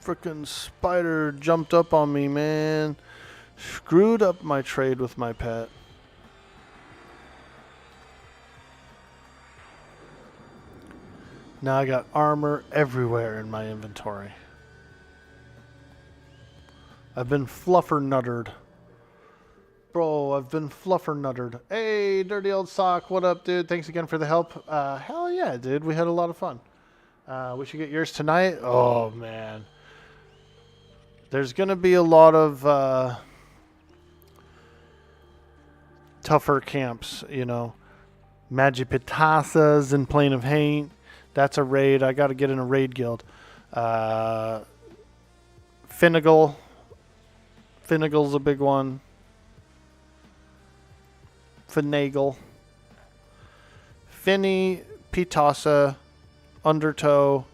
Frickin' spider jumped up on me, man. Screwed up my trade with my pet. Now I got armor everywhere in my inventory. I've been fluffer-nuttered. Bro, I've been fluffer-nuttered. Hey, Dirty Old Sock, what up, dude? Thanks again for the help. Hell yeah, dude. We had a lot of fun. We should get yours tonight. Oh, man. There's going to be a lot of tougher camps, you know. Magipitasas and Plane of Hate. That's a raid. I got to get in a raid guild. Finnegal. Finnegal's a big one. Finagle. Finny, Pitasa, Undertow,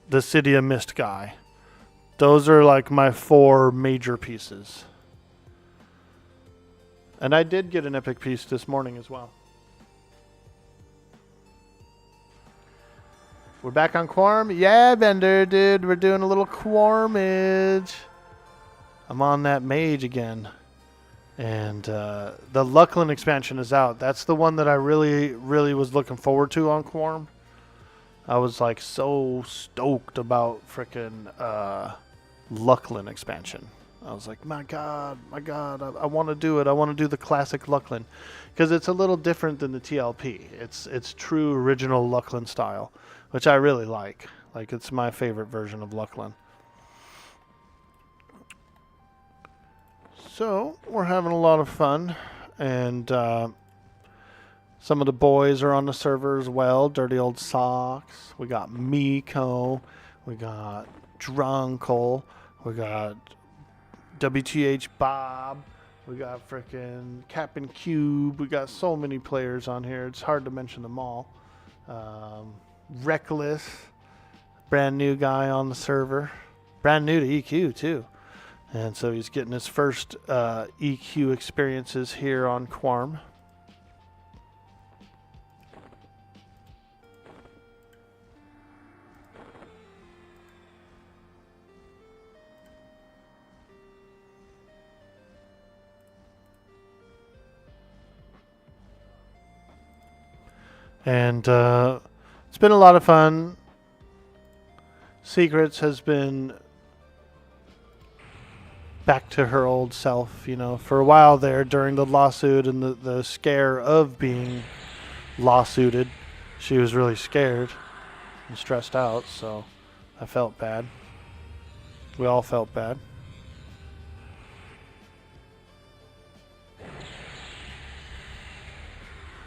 the City of Mist guy. Those are like my 4 major pieces. And I did get an epic piece this morning as well. We're back on Quarm. Yeah, Bender, dude. We're doing a little Quarmage. I'm on that mage again. And the Luckland expansion is out. That's the one that I really, really was looking forward to on Quarm. I was like so stoked about frickin' Luckland expansion. I was like, my God, I want to do it. I want to do the classic Luckland. Because it's a little different than the TLP. It's true original Luckland style, which I really like. Like, it's my favorite version of Luckland. So, we're having a lot of fun. And some of the boys are on the server as well. Dirty Old Socks. We got Miko. We got Drunkle. We got WTH Bob. We got frickin' Captain Cube. We got so many players on here. It's hard to mention them all. Reckless. Brand new guy on the server. Brand new to EQ too. And so he's getting his first EQ experiences here on Quarm. And it's been a lot of fun. Secrets has been back to her old self, you know, for a while there during the lawsuit and the scare of being lawsuited. She was really scared and stressed out, so I felt bad. We all felt bad.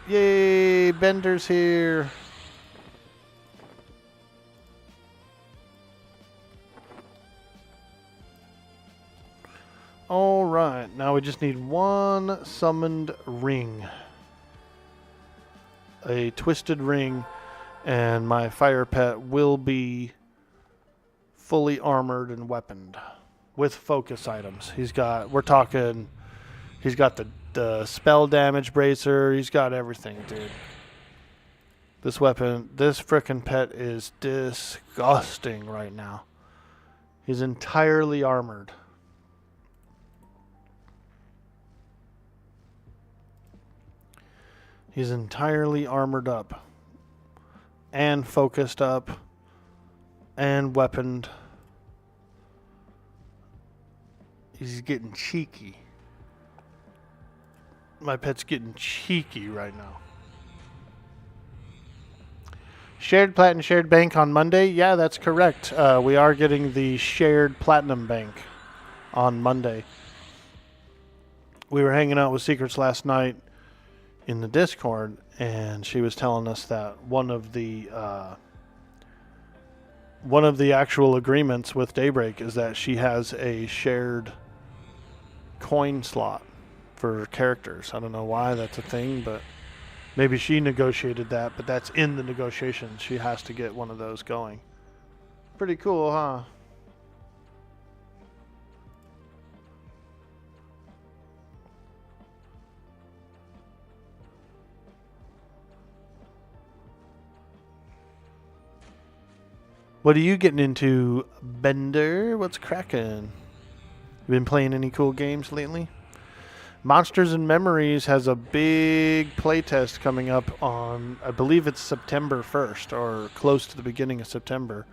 Yay, Bender's here. All right, now we just need one summoned ring. A twisted ring, and my fire pet will be fully armored and weaponed with focus items. He's got the spell damage bracer. He's got everything, dude. This weapon, this frickin' pet is disgusting right now. He's entirely armored. He's entirely armored up and focused up and weaponed. He's getting cheeky. My pet's getting cheeky right now. Shared plat and shared bank on Monday? Yeah, that's correct. We are getting the shared platinum bank on Monday. We were hanging out with Secrets last night in the Discord, and she was telling us that one of the actual agreements with Daybreak is that she has a shared coin slot for characters. I don't know why that's a thing, but maybe she negotiated that, but that's in the negotiations. She has to get one of those going. Pretty cool, huh? What are you getting into, Bender? What's cracking? You been playing any cool games lately? Monsters and Memories has a big playtest coming up on, I believe it's September 1st or close to the beginning of September.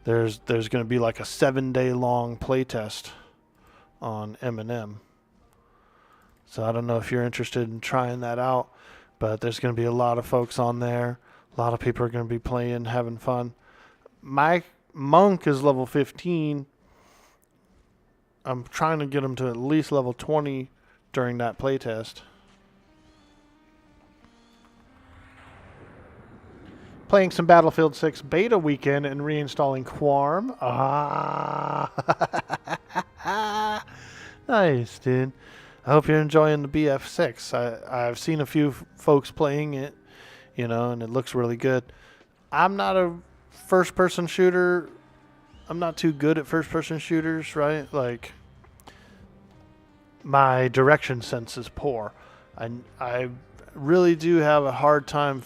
There's going to be like a 7-day long playtest on M&M. So I don't know if you're interested in trying that out, but there's going to be a lot of folks on there. A lot of people are going to be playing, having fun. My monk is level 15. I'm trying to get him to at least level 20 during that playtest. Playing some Battlefield 6 beta weekend and reinstalling Quarm. Nice, dude. I hope you're enjoying the BF6. I've seen a few folks playing it, you know, and it looks really good. I'm not a first-person shooter not too good at first-person shooters, right? Like, my direction sense is poor. I really do have a hard time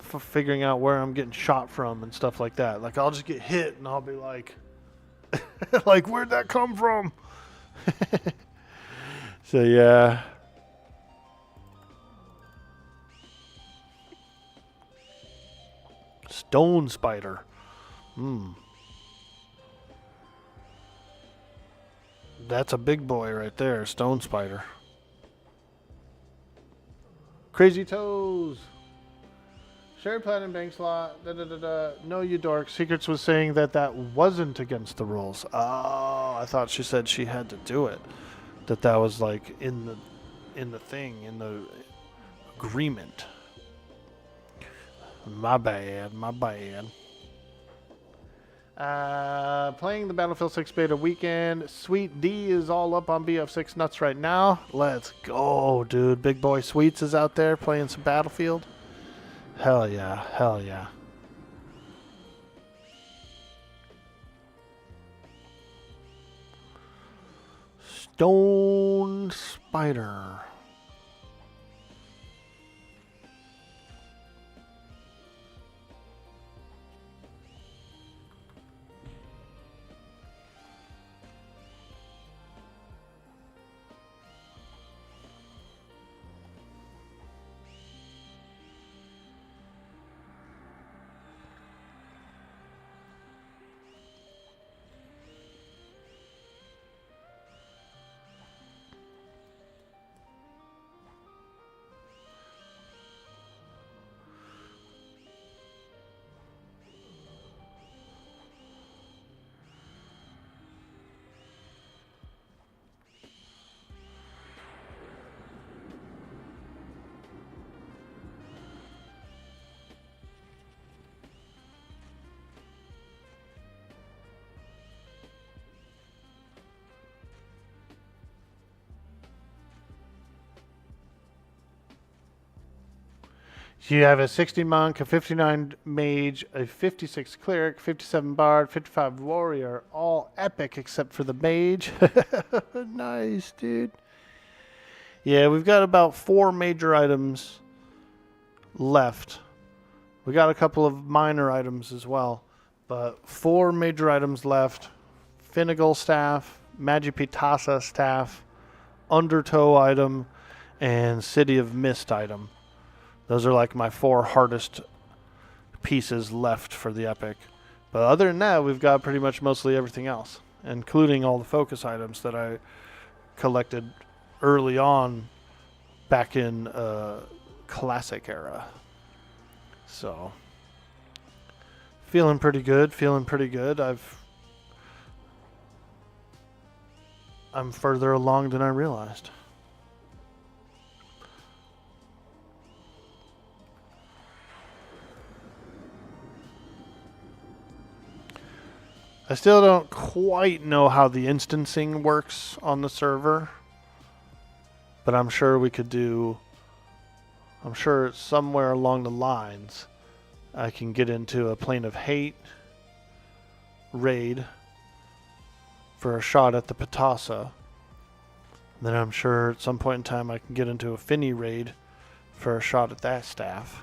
figuring out where I'm getting shot from and stuff like that. Like, I'll just get hit and I'll be like, like, where'd that come from? So, yeah. Stone spider. That's a big boy right there, stone spider. Crazy toes. Sherry Platinum Bank slot. No, you dork. Secrets was saying that wasn't against the rules. Oh, I thought she said she had to do it. That was like in the thing, in the agreement. My bad. Playing the Battlefield 6 beta weekend. Sweet D is all up on BF6 nuts right now. Let's go, dude. Big boy Sweets is out there playing some Battlefield. Hell yeah. Stone spider. So you have a 60 monk, a 59 mage, a 56 cleric, 57 bard, 55 warrior, all epic except for the mage. Nice, dude. Yeah, we've got about 4 major items left. We got a couple of minor items as well, but 4 major items left. Finnegal staff, Magipitasa staff, Undertow item, and City of Mist item. Those are like my 4 hardest pieces left for the epic. But other than that, we've got pretty much mostly everything else, including all the focus items that I collected early on back in Classic era. So, feeling pretty good. I'm further along than I realized. I still don't quite know how the instancing works on the server, but I'm sure we could do, I'm sure somewhere along the lines I can get into a Plane of Hate raid for a shot at the Pitasa. Then I'm sure at some point in time I can get into a Finny raid for a shot at that staff.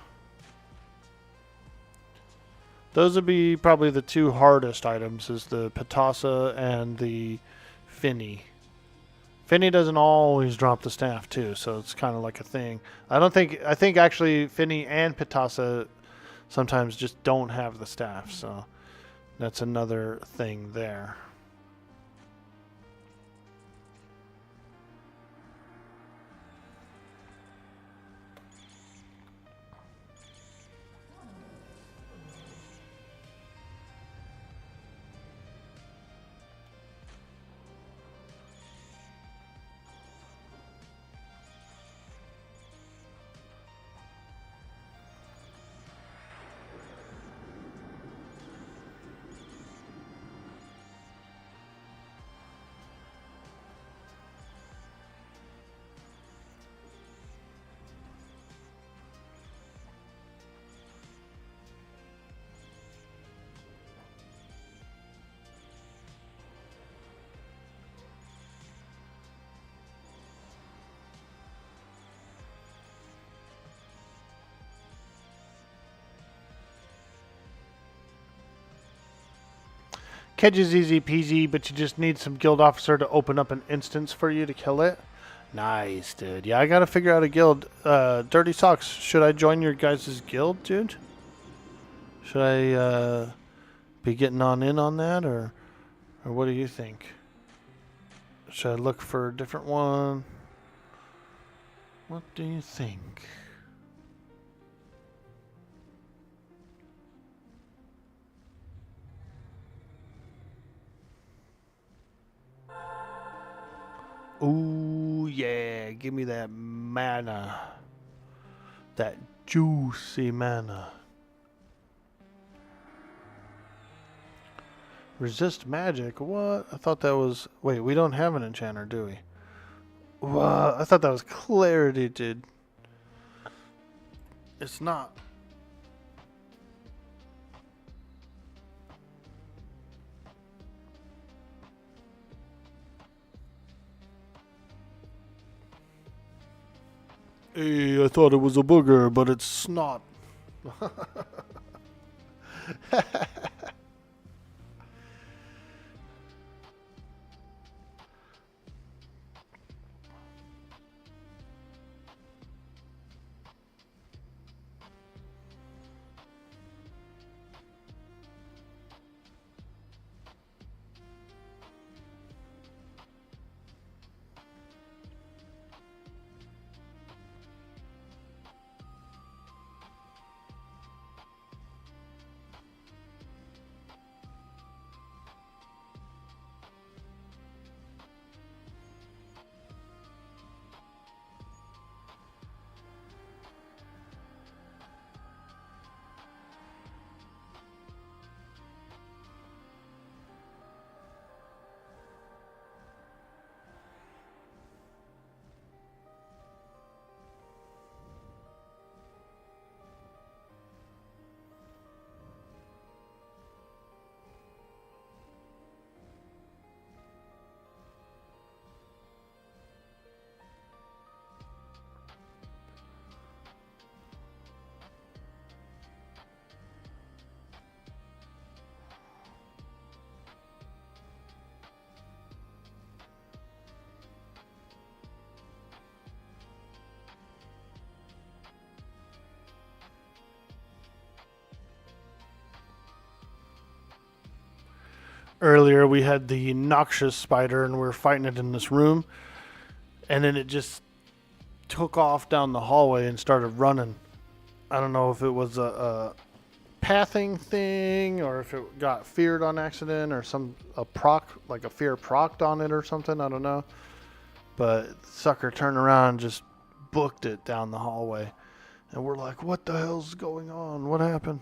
Those would be probably the 2 hardest items, is the Pitasa and the Finny. Finny doesn't always drop the staff too, so it's kind of like a thing. I think actually Finny and Pitasa sometimes just don't have the staff, so that's another thing there. Kedge is easy peasy, but you just need some guild officer to open up an instance for you to kill it. Nice, dude. Yeah, I gotta figure out a guild. Dirty Socks, should I join your guys' guild, dude? Should I be getting in on that, or what do you think? Should I look for a different one? What do you think? Ooh, yeah. Give me that mana. That juicy mana. Resist magic? What? I thought that was... Wait, we don't have an enchanter, do we? What? I thought that was clarity, dude. It's not. Hey, I thought it was a booger, but it's snot. Earlier we had the noxious spider and we were fighting it in this room, and then it just took off down the hallway and started running. I don't know if it was a pathing thing or if it got feared on accident or a fear procced on it or something. I don't know, but sucker turned around and just booked it down the hallway, and we're like, what the hell's going on? What happened?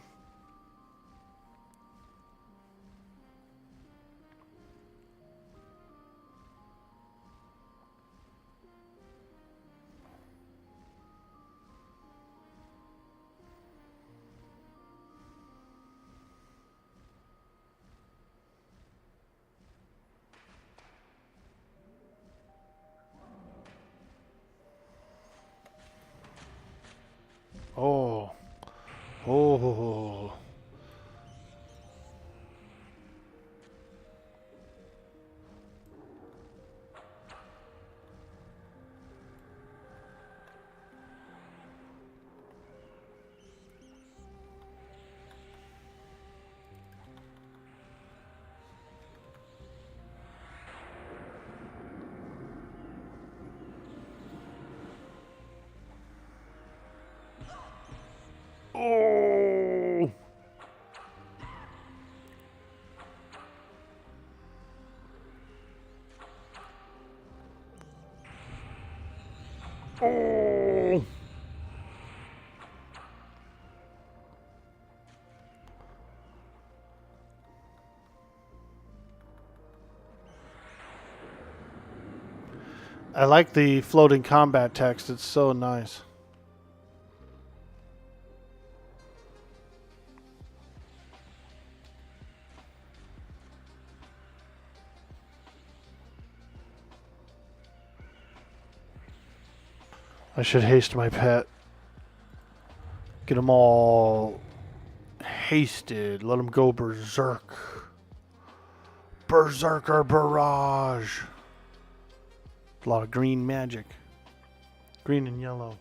Oh. Oh. Oh. Oh. I like the floating combat text. It's so nice. I should haste my pet. Get them all hasted. Let them go berserk. Berserker Barrage. A lot of green magic. Green and yellow.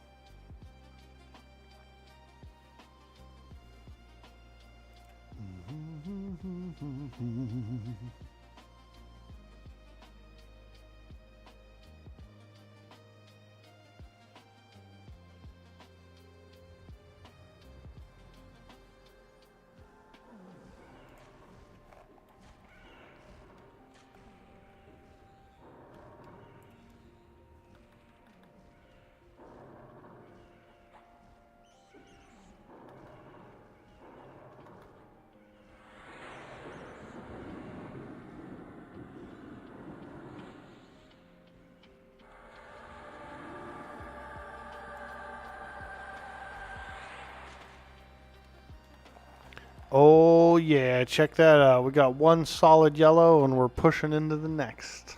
Oh yeah, check that out. We got one solid yellow and we're pushing into the next.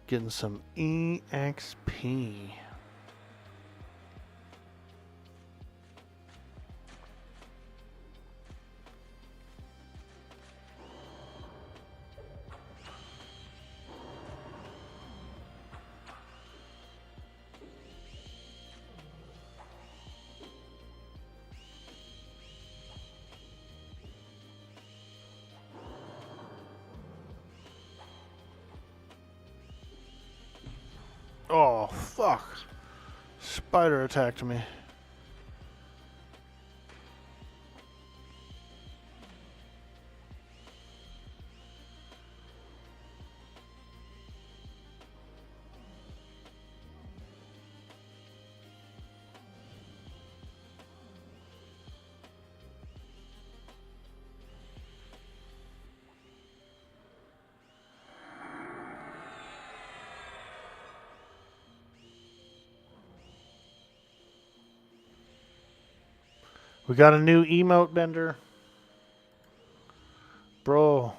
Getting some EXP. Oh, fuck. Spider attacked me. We got a new emote bender. Bro.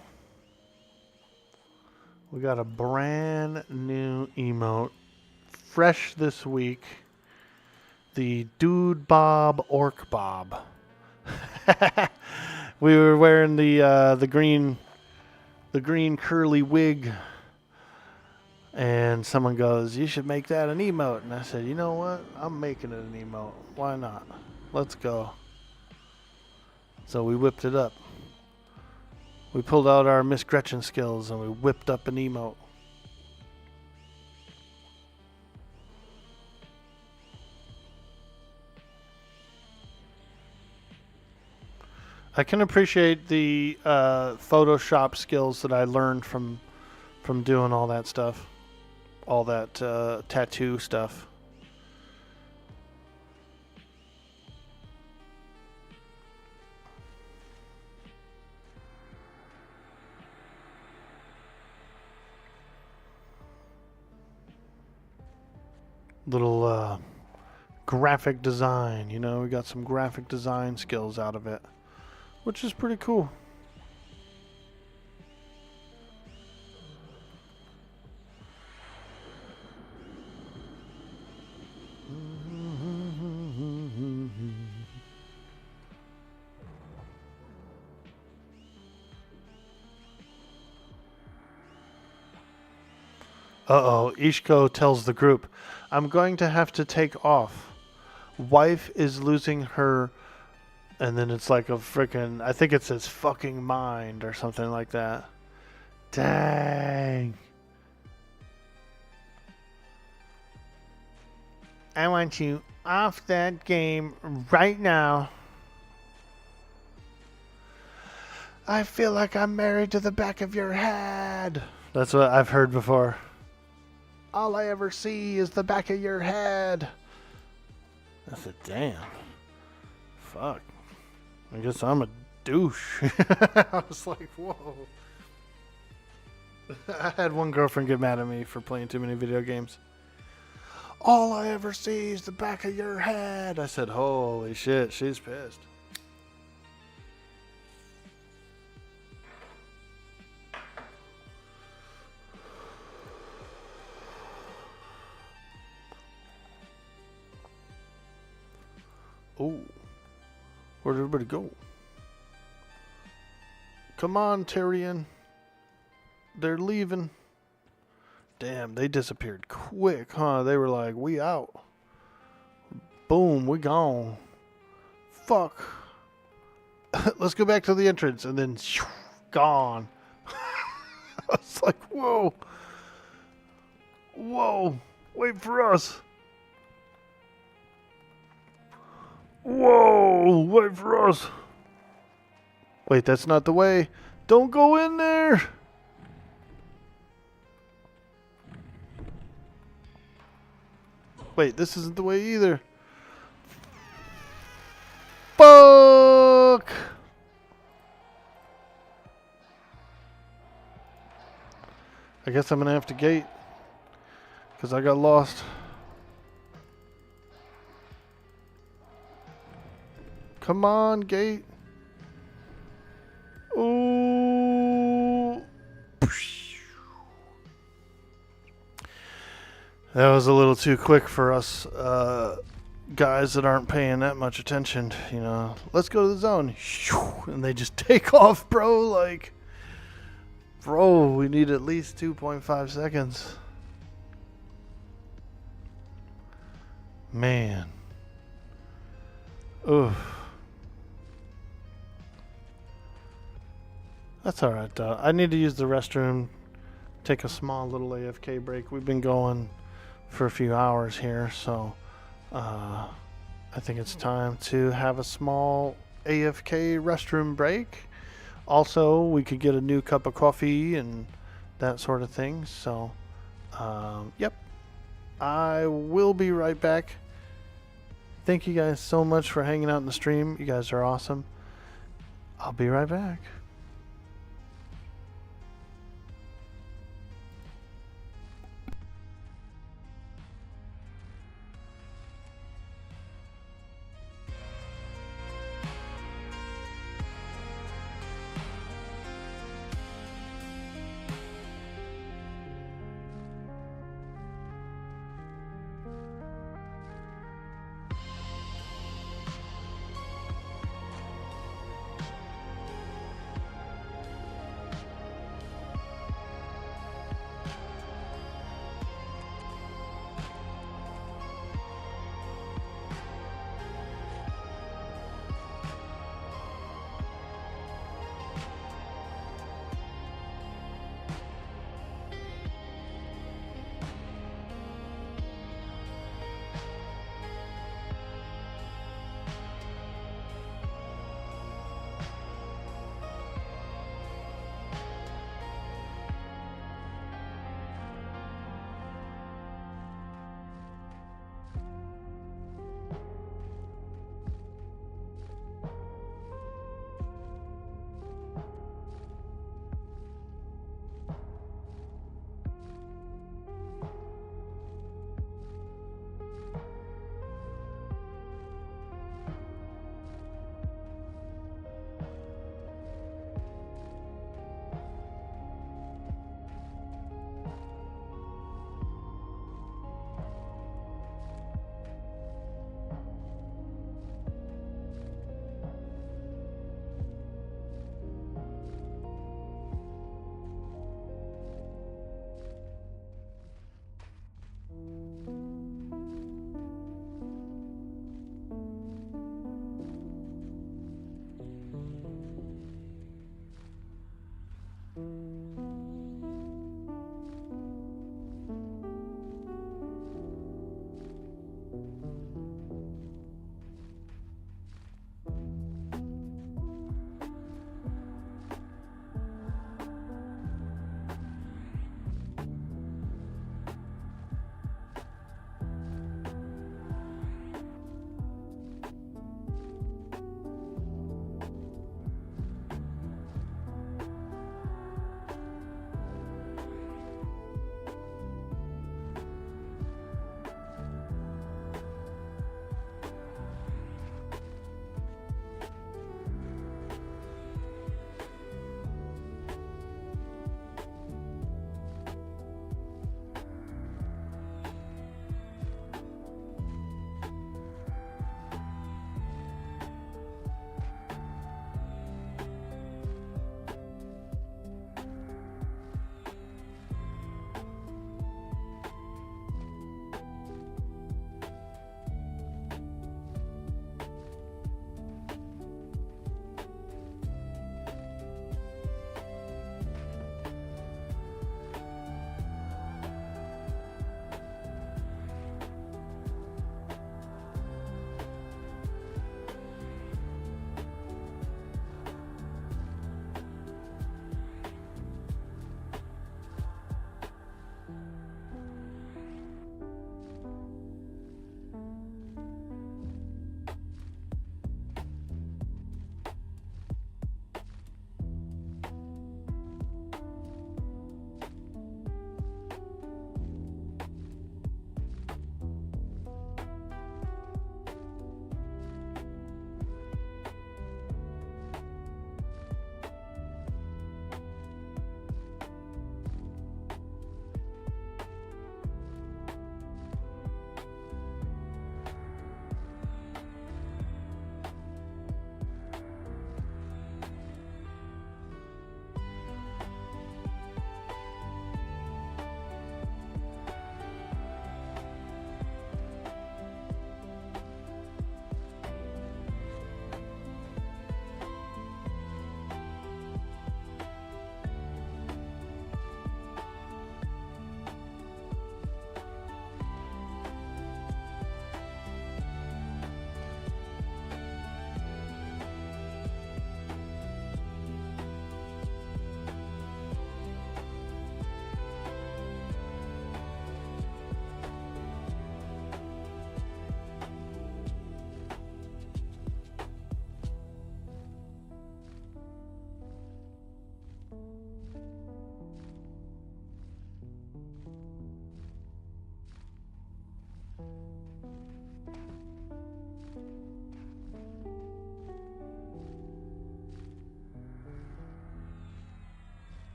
We got a brand new emote. Fresh this week. The Dude Bob Orc Bob. We were wearing the green curly wig. And someone goes, "You should make that an emote." And I said, "You know what? I'm making it an emote. Why not? Let's go." So we whipped it up. We pulled out our Miss Gretchen skills and we whipped up an emote. I can appreciate the Photoshop skills that I learned from doing all that stuff. All that tattoo stuff. Little graphic design, you know, we got some graphic design skills out of it, which is pretty cool. Uh-oh, Ishko tells the group, "I'm going to have to take off. Wife is losing her," and then it's like a freaking, I think it says fucking mind or something like that. Dang. I want you off that game right now. I feel like I'm married to the back of your head. That's what I've heard before. All I ever see is the back of your head. I said, damn. Fuck. I guess I'm a douche. I was like, whoa. I had one girlfriend get mad at me for playing too many video games. All I ever see is the back of your head. I said, holy shit, she's pissed. Oh, where'd everybody go? Come on, Tyrion. They're leaving. Damn, they disappeared quick, huh? They were like, we out. Boom, we gone. Fuck. Let's go back to the entrance, and then shoo, gone. I was like, whoa. Whoa. Wait for us. Whoa. Wait for us. Wait, that's not the way. Don't go in there. Wait, this isn't the way either. Fuck! I guess I'm gonna have to gate. Because I got lost. Come on, gate. Ooh. That was a little too quick for us guys that aren't paying that much attention. You know, let's go to the zone. And they just take off, bro. Like, bro, we need at least 2.5 seconds. Man. Oof. That's alright, though. I need to use the restroom. Take a small little AFK break. We've been going for a few hours here, so I think it's time to have a small AFK restroom break. Also, we could get a new cup of coffee and that sort of thing. So, yep. I will be right back. Thank you guys so much for hanging out in the stream. You guys are awesome. I'll be right back.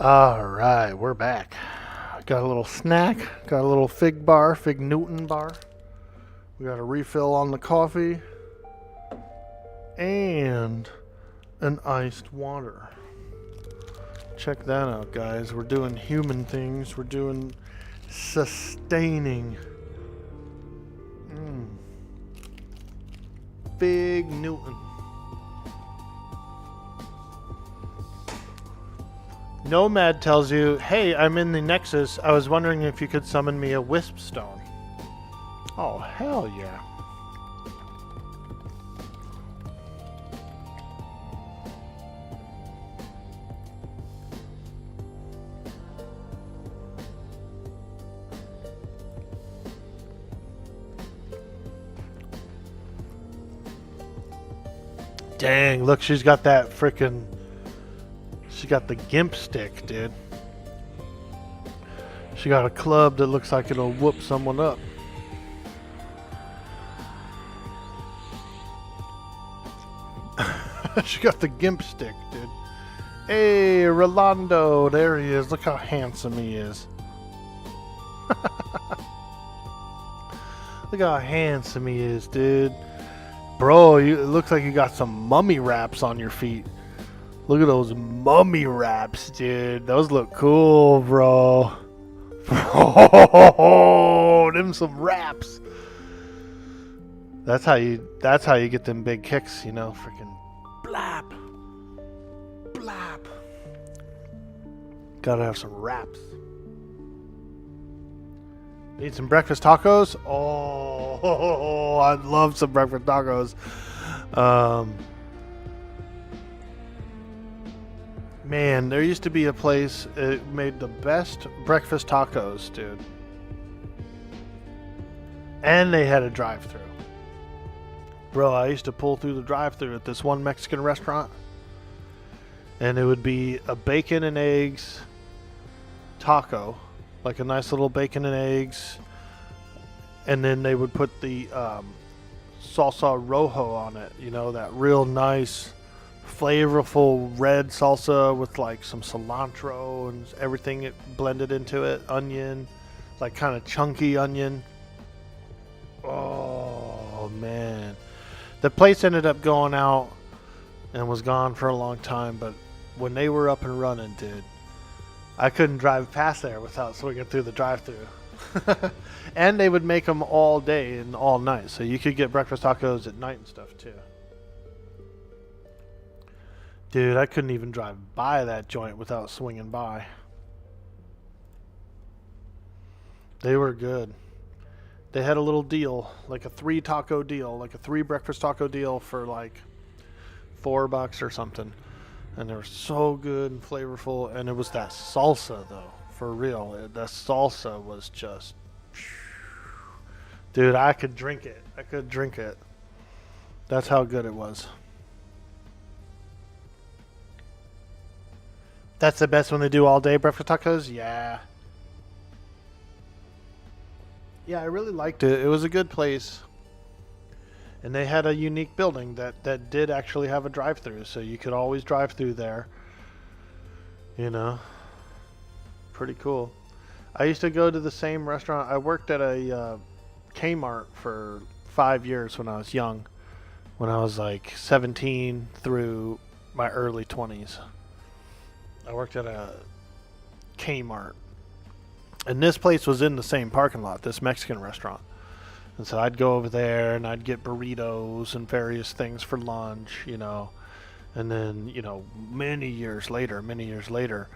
All right, we're back. Got a little snack. Got a little fig Newton bar. We got a refill on the coffee. And an iced water. Check that out, guys. We're doing human things. We're doing sustaining. Fig Newton. Nomad tells you, hey, I'm in the Nexus. I was wondering if you could summon me a Wisp Stone. Oh, hell yeah. Dang, look, she's got that frickin'... She got the gimp stick, dude. She got a club that looks like it'll whoop someone up. She got the gimp stick, dude. Hey, Rolando, there he is. Look how handsome he is. Look how handsome he is, dude. Bro, it looks like you got some mummy wraps on your feet. Look at those mummy wraps, dude. Those look cool, bro. Oh, them some wraps. That's how you get them big kicks, you know, freaking blap. Blap. Gotta have some wraps. Need some breakfast tacos? Oh, I'd love some breakfast tacos. Man, there used to be a place that made the best breakfast tacos, dude. And they had a drive-thru. Bro, I used to pull through the drive-thru at this one Mexican restaurant. And it would be a bacon and eggs taco. Like a nice little bacon and eggs. And then they would put the salsa rojo on it. You know, that real nice, flavorful red salsa with like some cilantro and everything it blended into it. Onion. Like kind of chunky onion. Oh, man. The place ended up going out and was gone for a long time. But when they were up and running, dude, I couldn't drive past there without swinging through the drive-thru. And they would make them all day and all night. So you could get breakfast tacos at night and stuff too. Dude, I couldn't even drive by that joint without swinging by. They were good. They had a little deal, like a 3 taco deal, like a 3 breakfast taco deal for like $4 or something. And they were so good and flavorful. And it was that salsa, though. For real. That salsa was just... Dude, I could drink it. I could drink it. That's how good it was. That's the best when they do all day breakfast tacos? Yeah. Yeah, I really liked it. It was a good place. And they had a unique building that did actually have a drive-thru, so you could always drive through there. You know, pretty cool. I used to go to the same restaurant. I worked at a Kmart for 5 years when I was young. When I was like 17 through my early 20s. I worked at a Kmart. And this place was in the same parking lot, this Mexican restaurant. And so I'd go over there and I'd get burritos and various things for lunch, you know. And then, you know, many years later,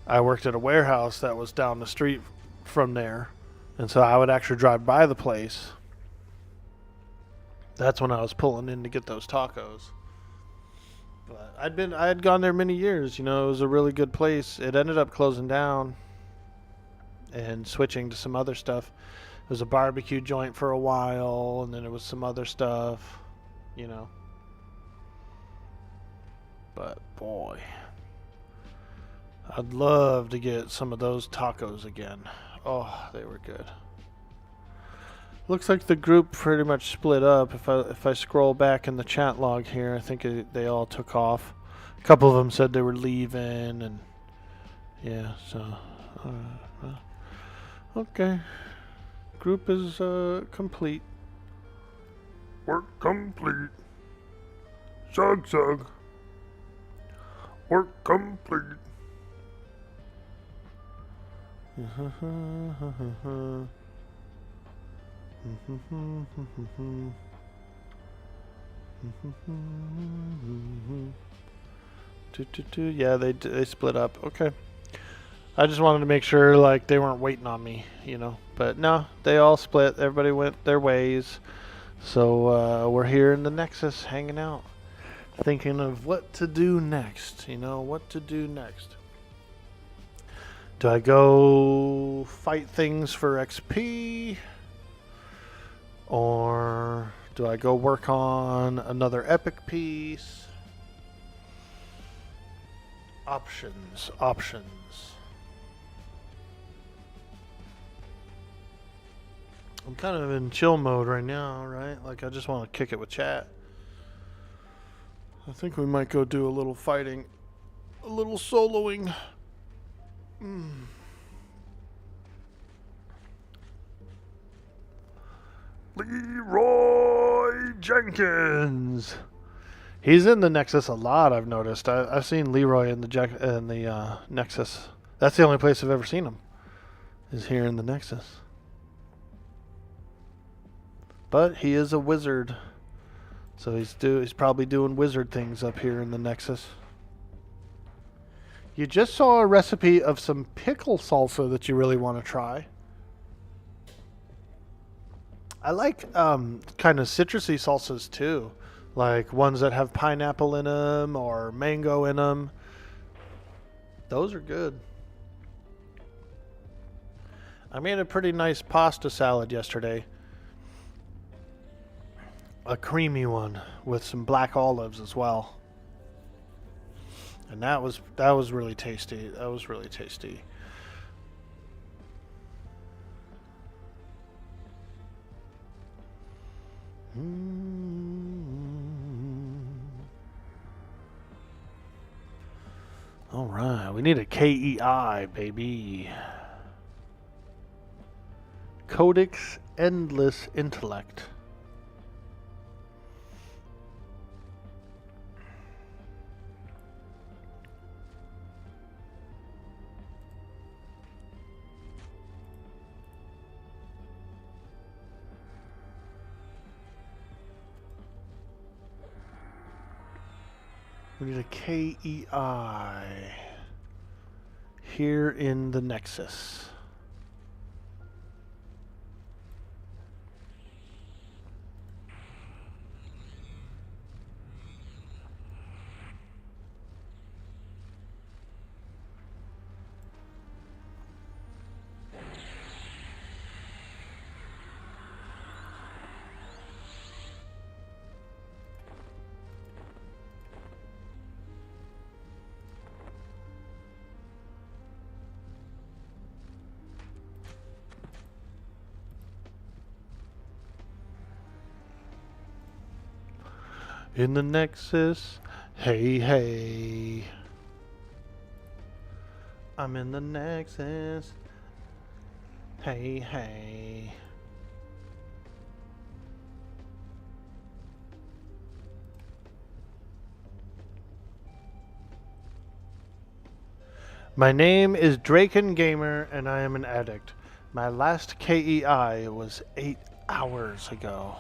I worked at a warehouse that was down the street from there. And so I would actually drive by the place. That's when I was pulling in to get those tacos. But I had gone there many years, you know. It was a really good place. It ended up closing down and switching to some other stuff. It was a barbecue joint for a while, and then it was some other stuff, you know. But, boy, I'd love to get some of those tacos again. Oh, they were good. Looks like the group pretty much split up. If I scroll back in the chat log here, I think they all took off. A couple of them said they were leaving, and Yeah, so. Well, okay. Group is complete. Work complete. Zug zug. Work complete. Yeah, they split up. Okay. I just wanted to make sure like they weren't waiting on me, you know. But no, they all split. Everybody went their ways. So we're here in the Nexus hanging out, thinking of what to do next. You know, what to do next. Do I go fight things for XP? Or do I go work on another epic piece? Options, options. I'm kind of in chill mode right now, right? Like, I just want to kick it with chat. I think we might go do a little fighting. A little soloing. Leroy Jenkins. He's in the Nexus a lot, I've noticed. I've seen Leroy in the Nexus. That's the only place I've ever seen him. Is here in the Nexus. But he is a wizard. So he's probably doing wizard things up here in the Nexus. You just saw a recipe of some pickle salsa that you really want to try. I like kind of citrusy salsas too. Like ones that have pineapple in them or mango in them. Those are good. I made a pretty nice pasta salad yesterday. A creamy one with some black olives as well. And that was really tasty. That was really tasty. All right, we need a KEI, baby. Codex Endless Intellect. We need a KEI here in the Nexus. In the Nexus, hey, hey. I'm in the Nexus, hey, hey. My name is Draken Gamer, and I am an addict. My last KEI was 8 hours ago.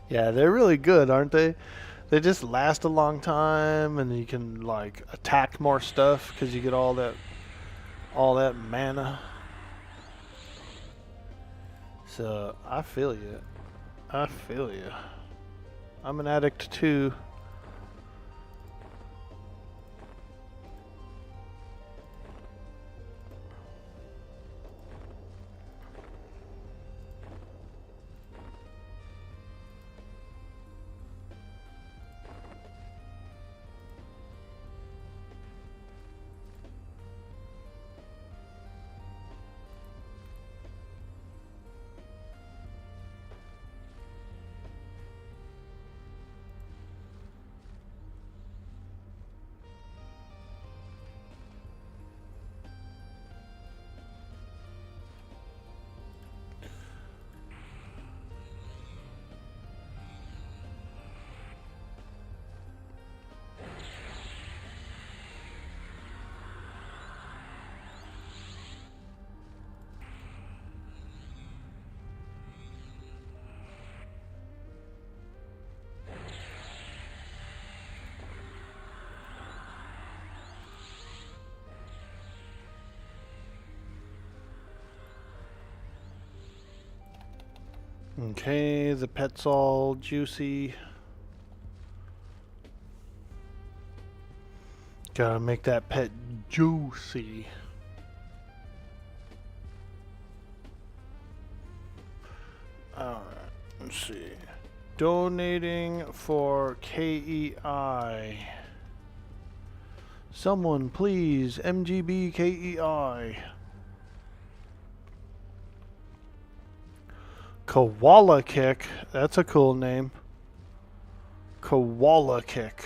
Yeah, they're really good, aren't they? They just last a long time, and you can like attack more stuff because you get all that mana. So I feel you. I feel you. I'm an addict too. Okay, the pet's all juicy. Gotta make that pet juicy. Alright, let's see. Donating for KEI. Someone please, MGB KEI. Koala Kick. That's a cool name. Koala Kick.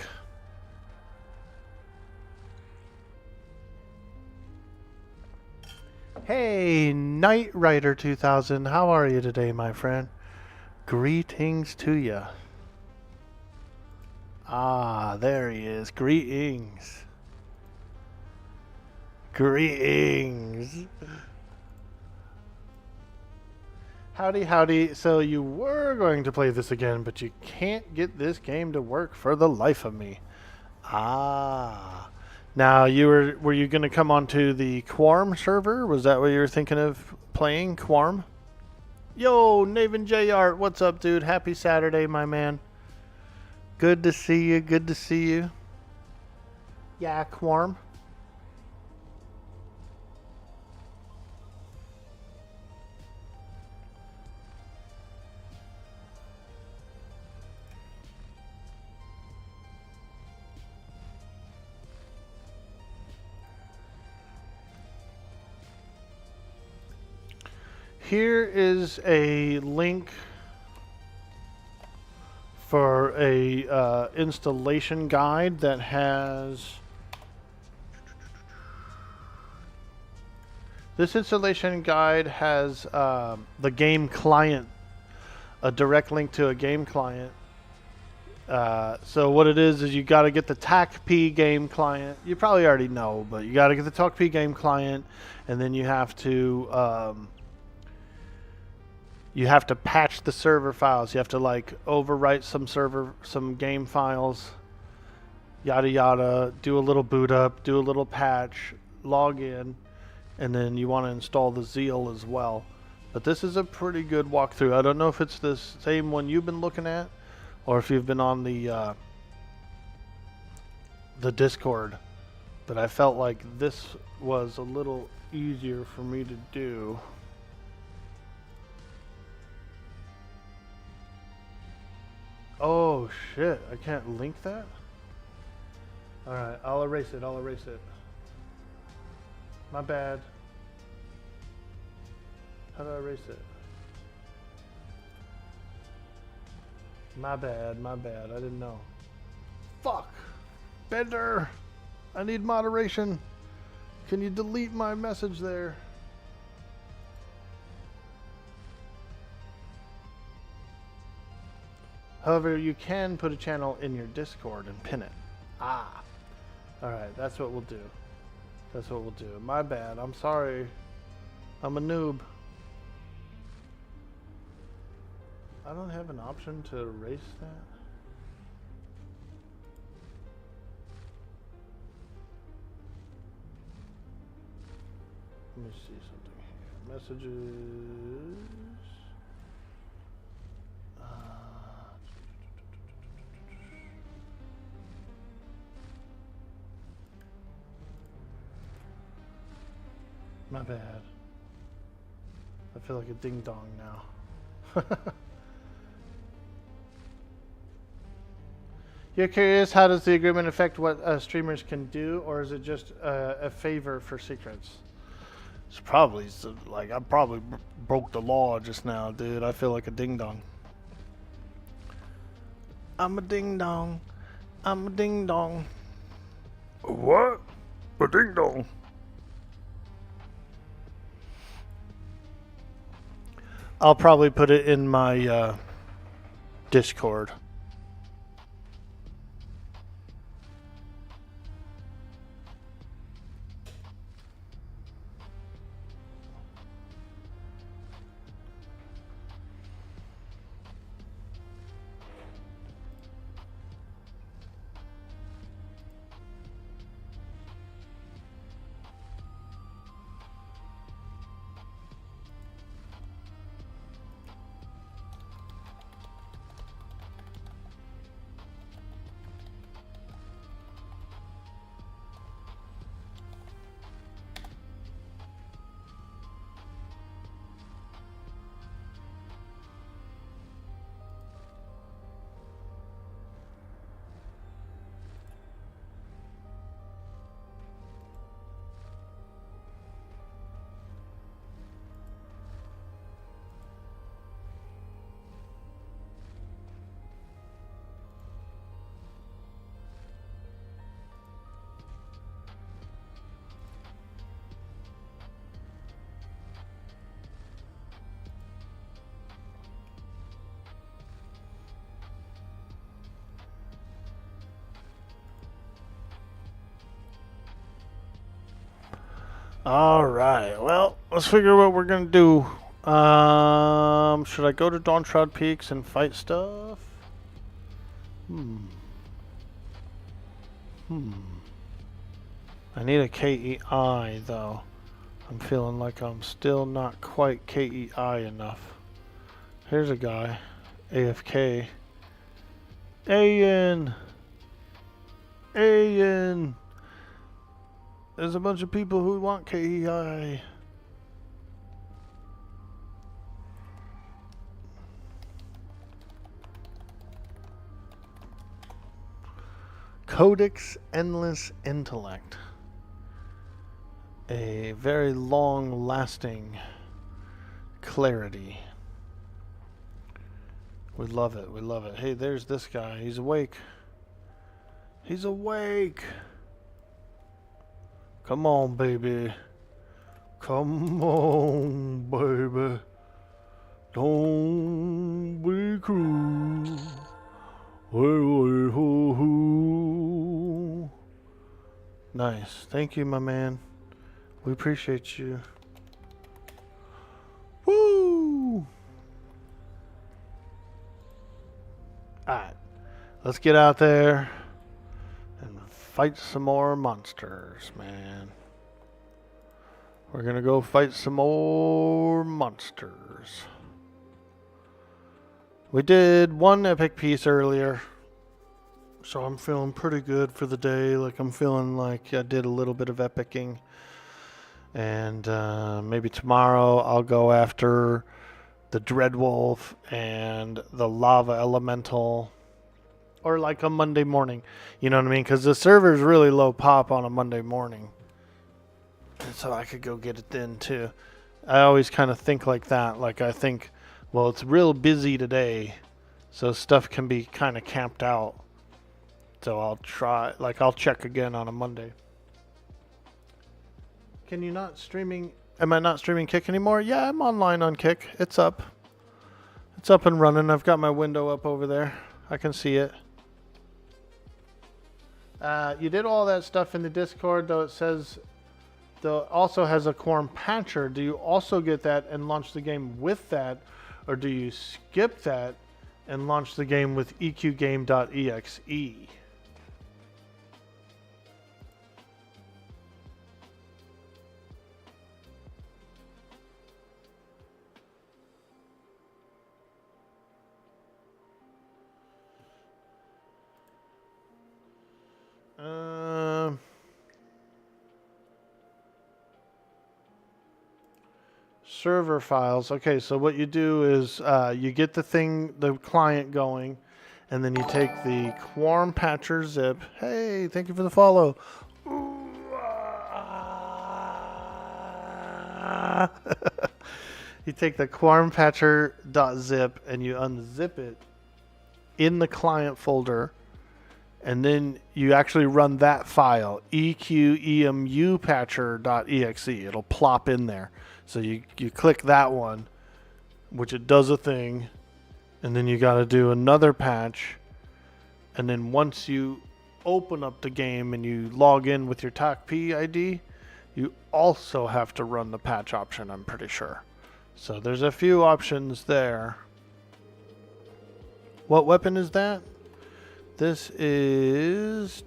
Hey, Knight Rider 2000. How are you today, my friend? Greetings to ya. Ah, there he is. Greetings. Greetings. Howdy, howdy. So you were going to play this again, but you can't get this game to work for the life of me. Ah. Now, were you going to come onto the Quarm server? Was that what you were thinking of playing, Quarm? Yo, Naven J Art, what's up, dude? Happy Saturday, my man. Good to see you. Good to see you. Yeah, Quarm. Here is a link for a installation guide that has... This installation guide has the game client, a direct link to a game client. So what it is you got to get the TACP game client. You probably already know, but you got to get the TACP game client, and then you have to patch the server files. You have to like overwrite some game files, yada yada. Do a little boot up, do a little patch, log in, and then you want to install the Zeal as well. But this is a pretty good walkthrough. I don't know if it's the same one you've been looking at, or if you've been on the Discord. But I felt like this was a little easier for me to do. Oh shit, I can't link that? Alright, I'll erase it, My bad. How do I erase it? My bad, I didn't know. Fuck! Bender! I need moderation. Can you delete my message there? However, you can put a channel in your Discord and pin it. Ah. Alright, that's what we'll do. My bad. I'm sorry. I'm a noob. I don't have an option to erase that. Let me see something here. Messages. My bad. I feel like a ding dong now. You're curious, how does the agreement affect what streamers can do, or is it just a favor for secrets? It's probably like I probably broke the law just now, dude. I feel like a ding dong. I'm a ding dong. I'm a ding dong. What? A ding dong. I'll probably put it in my Discord. All right. Well, let's figure what we're gonna do. Should I go to Dawn Shroud Peaks and fight stuff? I need a KEI though. I'm feeling like I'm still not quite KEI enough. Here's a guy. AFK. Ayan! Ayan! There's a bunch of people who want KEI. Codex Endless Intellect. A very long-lasting clarity. We love it. We love it. Hey, there's this guy. He's awake. He's awake. Come on, baby. Come on, baby. Don't be cruel. Nice. Thank you, my man. We appreciate you. Woo! Alright. Let's get out there and fight some more monsters, man. We're gonna go fight some more monsters. We did one epic piece earlier, so I'm feeling pretty good for the day. Like, I'm feeling like I did a little bit of epicking. And maybe tomorrow I'll go after the Dreadwolf and the Lava Elemental. Or like a Monday morning. You know what I mean? Because the server's really low pop on a Monday morning. And so I could go get it then too. I always kind of think like that. Like, I think, well, it's real busy today, so stuff can be kind of camped out. So I'll try, like, I'll check again on a Monday. Can you not streaming? Am I not streaming Kick anymore? Yeah, I'm online on Kick. It's up. It's up and running. I've got my window up over there. I can see it. You did all that stuff in the Discord, though it says, though it also has a Quarm patcher. Do you also get that and launch the game with that? Or do you skip that and launch the game with eqgame.exe? Server files. Okay, so what you do is you get the client going, and then you take the Quarm patcher zip. Hey, thank you for the follow. You take the Quarm patcher.zip and you unzip it in the client folder, and then you actually run that file, eqemupatcher.exe. It'll plop in there. So you click that one, which it does a thing, and then you got to do another patch. And then once you open up the game and you log in with your TACP ID, you also have to run the patch option, I'm pretty sure. So there's a few options there. What weapon is that? This is...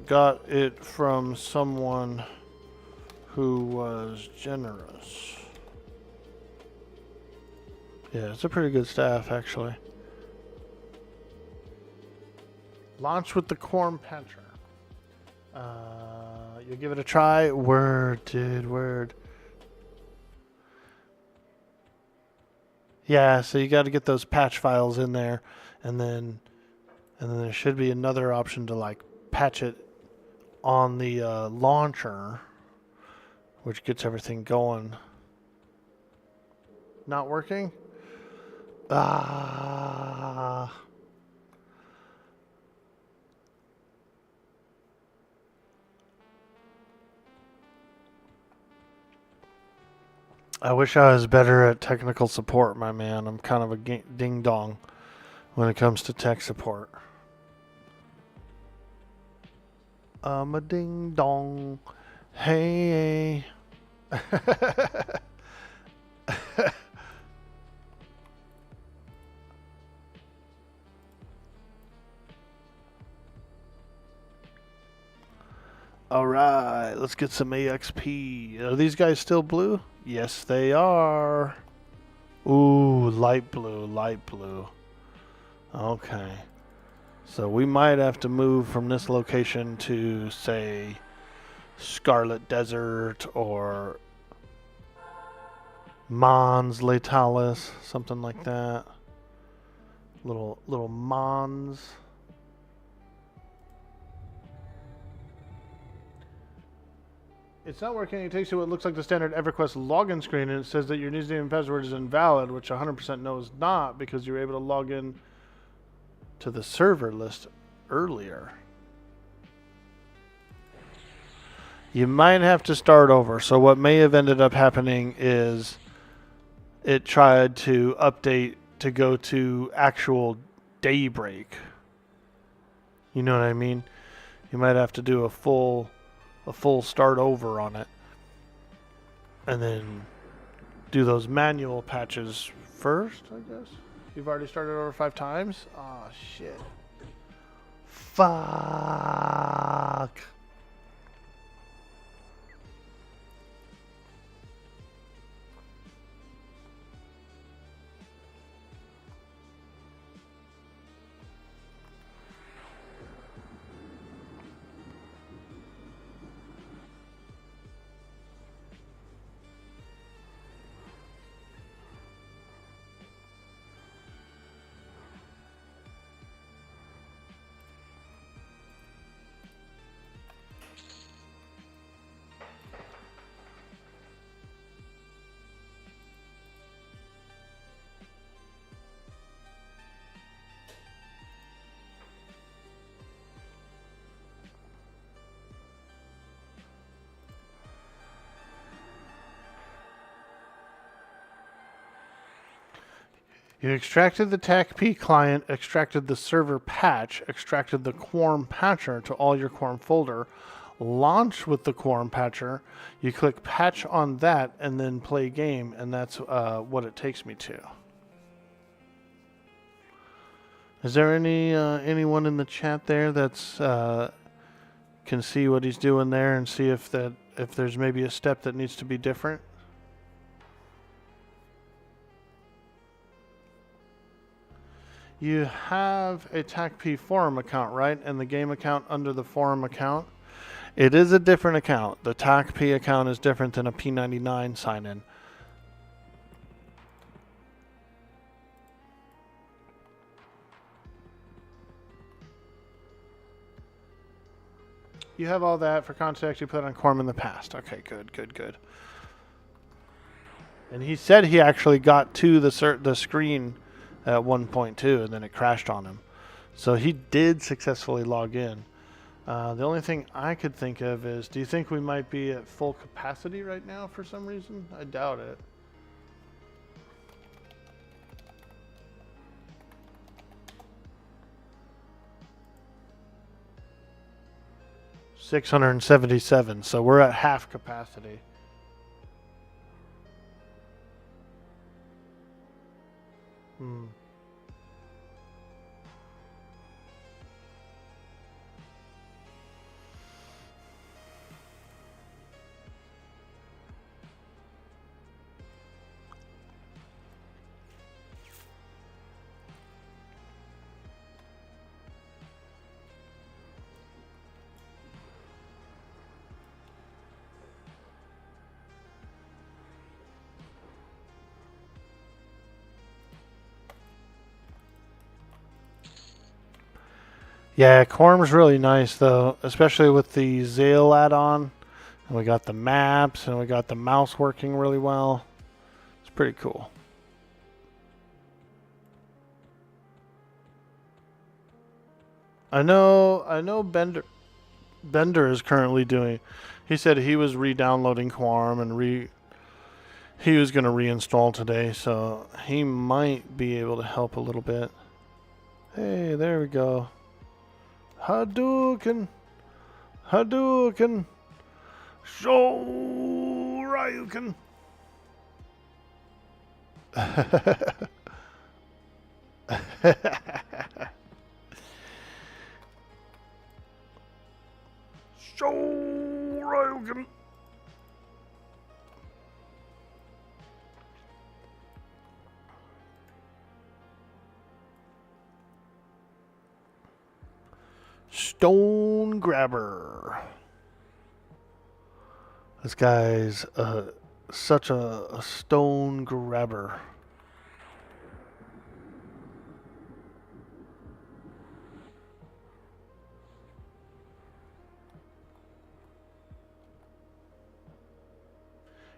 got it from someone who was generous. Yeah, it's a pretty good staff, actually. Launch with the Quarm patcher. You give it a try. Word, dude, word. Yeah, so you got to get those patch files in there, and then there should be another option to like patch it on the launcher, which gets everything going. Not working? Ah. I wish I was better at technical support, my man. I'm kind of a ding-dong when it comes to tech support. A ding dong. Hey. Alright, let's get some AXP. Are these guys still blue? Yes, they are. Ooh, light blue, light blue. Okay. So we might have to move from this location to, say, Scarlet Desert or Mons Latalis, something like that. Little Mons. It's not working. It takes you what looks like the standard Everquest login screen, and it says that your username and password is invalid, which 100% no is not, because you were able to log in to the server list earlier. You might have to start over. So what may have ended up happening is it tried to update to go to actual daybreak. You know what I mean? You might have to do a full start over on it, and then do those manual patches first, I guess. You've already started over 5 times? Oh shit. Fuck. You extracted the TACP client, extracted the server patch, extracted the Quarm patcher to all your Quarm folder, launch with the Quarm patcher. You click patch on that and then play game, and that's what it takes me to. Is there anyone in the chat there that's can see what he's doing there and see if there's maybe a step that needs to be different? You have a TACP forum account, right? And the game account under the forum account. It is a different account. The TACP account is different than a P99 sign-in. You have all that for contacts you put on Quarm in the past. Okay, good. And he said he actually got to the screen at 1.2 and then it crashed on him. So he did successfully log in. The only thing I could think of is, do you think we might be at full capacity right now for some reason? I doubt it. $677, so we're at half capacity. Yeah, Quarm's really nice though, especially with the Zale add-on. And we got the maps and we got the mouse working really well. It's pretty cool. I know Bender is currently doing. He said he was re-downloading Quarm and he was going to reinstall today, so he might be able to help a little bit. Hey, there we go. Hadouken! Hadouken! Shoryuken! Shoryuken! Stone Grabber. This guy's such a stone grabber.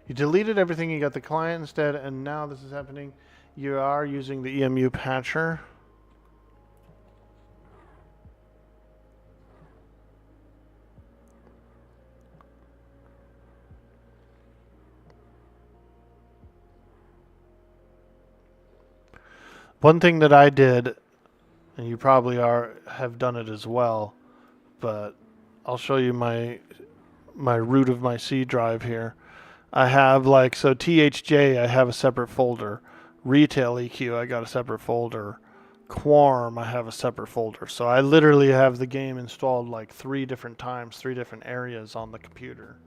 You deleted everything, you got the client instead, and now this is happening. You are using the EMU patcher. One thing that I did, and you probably have done it as well, but I'll show you my root of my C drive here. I have like, so THJ, I have a separate folder. Retail EQ, I got a separate folder. Quarm, I have a separate folder. So I literally have the game installed like 3 different times, 3 different areas on the computer.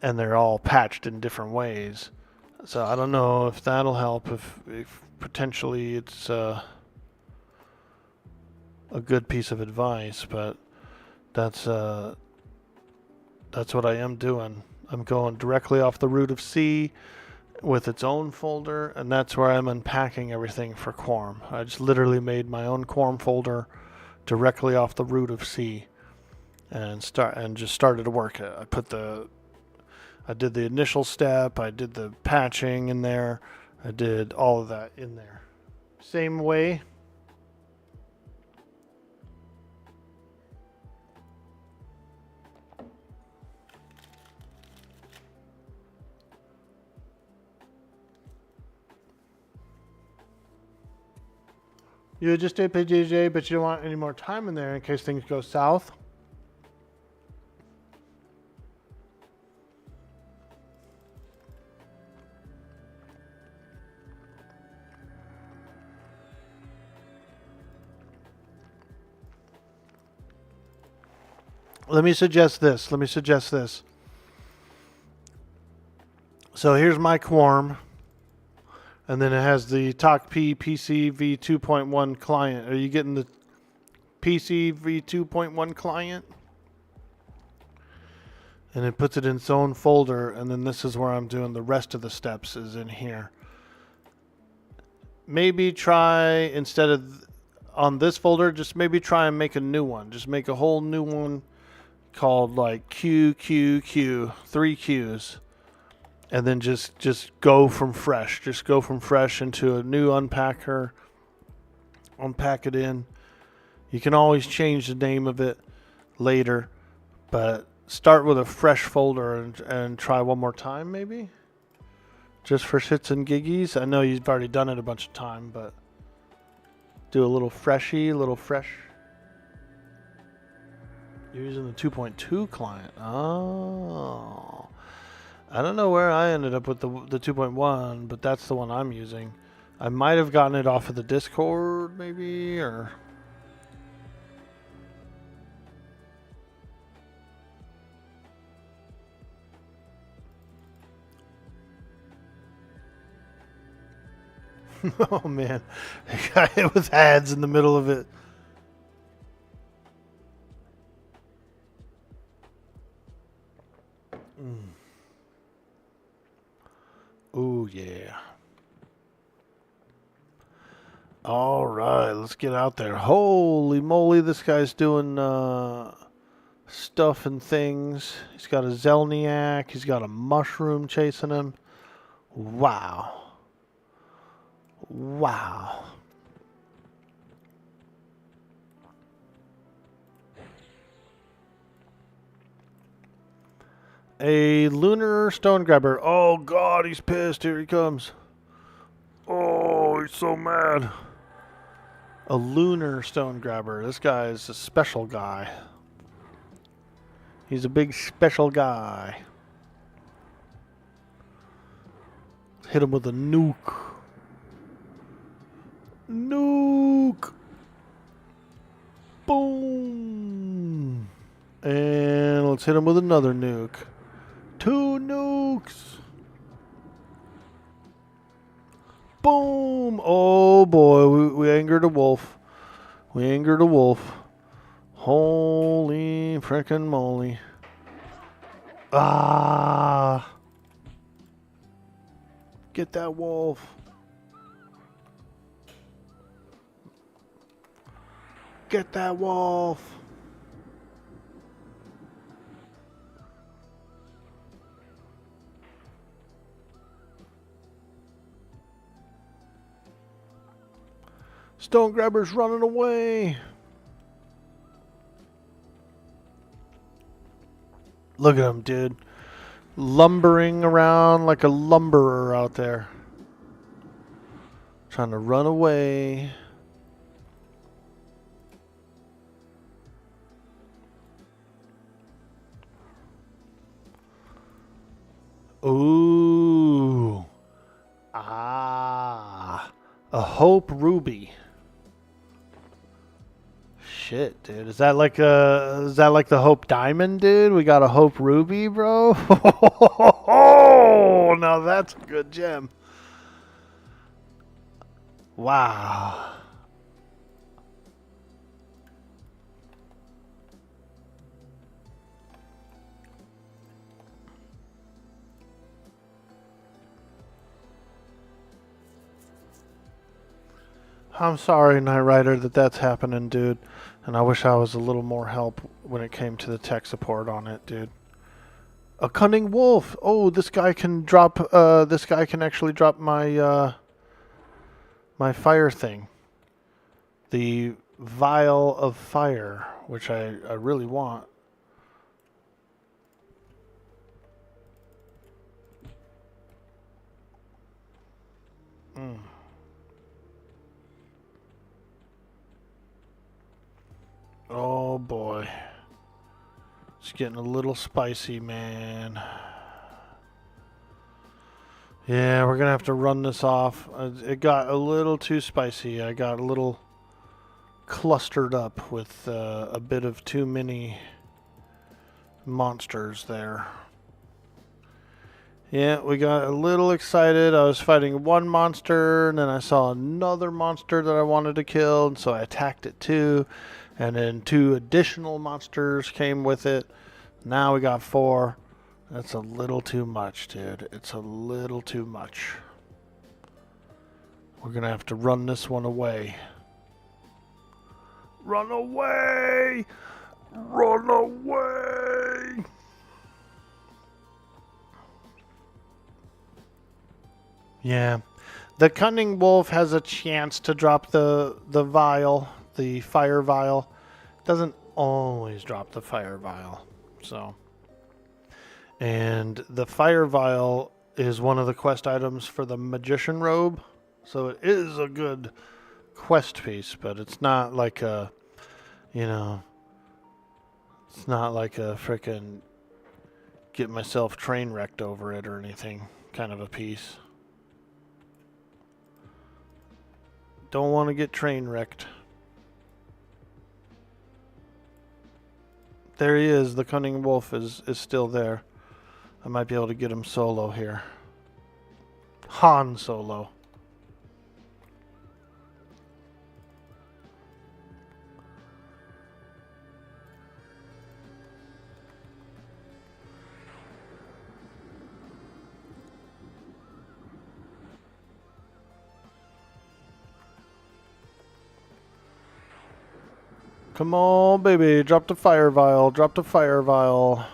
And they're all patched in different ways. So I don't know if that'll help, if potentially it's a good piece of advice, but that's what I am doing. I'm going directly off the root of C with its own folder, and that's where I'm unpacking everything for Quarm. I just literally made my own Quarm folder directly off the root of C, and just started to work it. I did the initial step, I did the patching in there, I did all of that in there. Same way. You just did PJJ, but you don't want any more time in there in case things go south. Let me suggest this. So here's my Quarm. And then it has the TalkP PC v2.1 client. Are you getting the PC v2.1 client? And it puts it in its own folder. And then this is where I'm doing the rest of the steps is in here. Maybe try, instead of on this folder, just maybe try and make a new one. Just make a whole new one called like QQQ, 3 Qs. And then just go from fresh. Just go from fresh into a new unpacker. Unpack it in. You can always change the name of it later. But start with a fresh folder and try one more time maybe. Just for shits and giggies. I know you've already done it a bunch of times, but do a little fresh. You're using the 2.2 client. Oh. I don't know where I ended up with the 2.1, but that's the one I'm using. I might have gotten it off of the Discord, maybe, or... Oh, man. I got hit with ads in the middle of it. Ooh, yeah. All right, let's get out there. Holy moly, this guy's doing stuff and things. He's got a Zelniak. He's got a mushroom chasing him. Wow. Wow. A lunar stone grabber. Oh, God, he's pissed. Here he comes. Oh, he's so mad. A lunar stone grabber. This guy is a special guy. He's a big special guy. Hit him with a nuke. Nuke. Boom. And let's hit him with another nuke. 2 nukes. Boom. Oh boy, we angered a wolf. We angered a wolf. Holy frickin' moly. Ah. Get that wolf. Get that wolf. Stone grabber's running away. Look at him, dude. Lumbering around like a lumberer out there. Trying to run away. Ooh. Ah. A Hope Ruby. Shit, dude. Is that like the Hope Diamond, dude? We got a Hope Ruby, bro. Oh, now that's a good gem. Wow. I'm sorry, Knight Rider, that's happening, dude. And I wish I was a little more help when it came to the tech support on it, dude. A cunning wolf. Oh, this guy can drop. This guy can actually drop my my fire thing. The vial of fire, which I really want. Oh boy. It's getting a little spicy, man. Yeah, we're gonna have to run this off. It got a little too spicy. I got a little clustered up with a bit of too many monsters there. Yeah, we got a little excited. I was fighting one monster, and then I saw another monster that I wanted to kill, and so I attacked it too. And then 2 additional monsters came with it. Now we got 4. That's a little too much, dude. It's a little too much. We're going to have to run this one away. Run away! Run away! Yeah. The Cunning Wolf has a chance to drop the vial. The fire vial. Doesn't always drop the fire vial. So, and the fire vial is one of the quest items for the magician robe. So it is a good quest piece, but it's not like a, you know, it's not like a frickin' get myself train wrecked over it or anything kind of a piece. Don't want to get train wrecked. There he is. The Cunning Wolf is still there. I might be able to get him solo here. Han Solo. Come on, baby. Drop the fire vial. Drop the fire vial.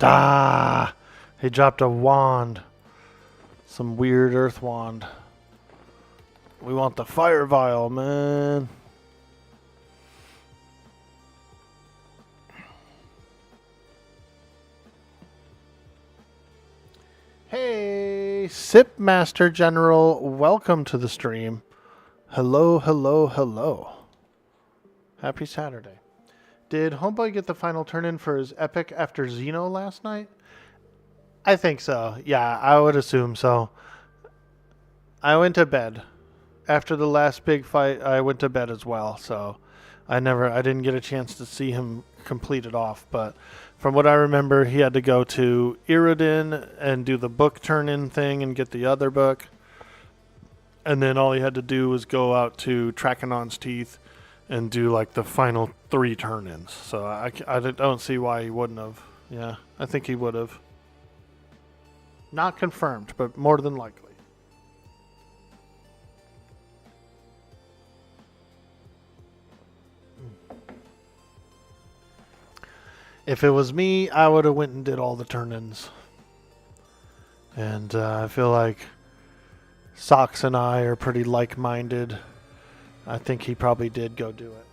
Ah! He dropped a wand. Some weird earth wand. We want the fire vial, man. Hey, Sip Master General, welcome to the stream. Hello, hello, hello. Happy Saturday. Did Homeboy get the final turn-in for his epic after Xeno last night? I think so. Yeah, I would assume so. I went to bed. After the last big fight, I went to bed as well, so I didn't get a chance to see him complete it off, but from what I remember, he had to go to Iridan and do the book turn-in thing and get the other book. And then all he had to do was go out to Trakanon's Teeth and do like the final 3 turn-ins. So I don't see why he wouldn't have. Yeah, I think he would have. Not confirmed, but more than likely. If it was me, I would have went and did all the turn-ins. And I feel like Socks and I are pretty like-minded. I think he probably did go do it.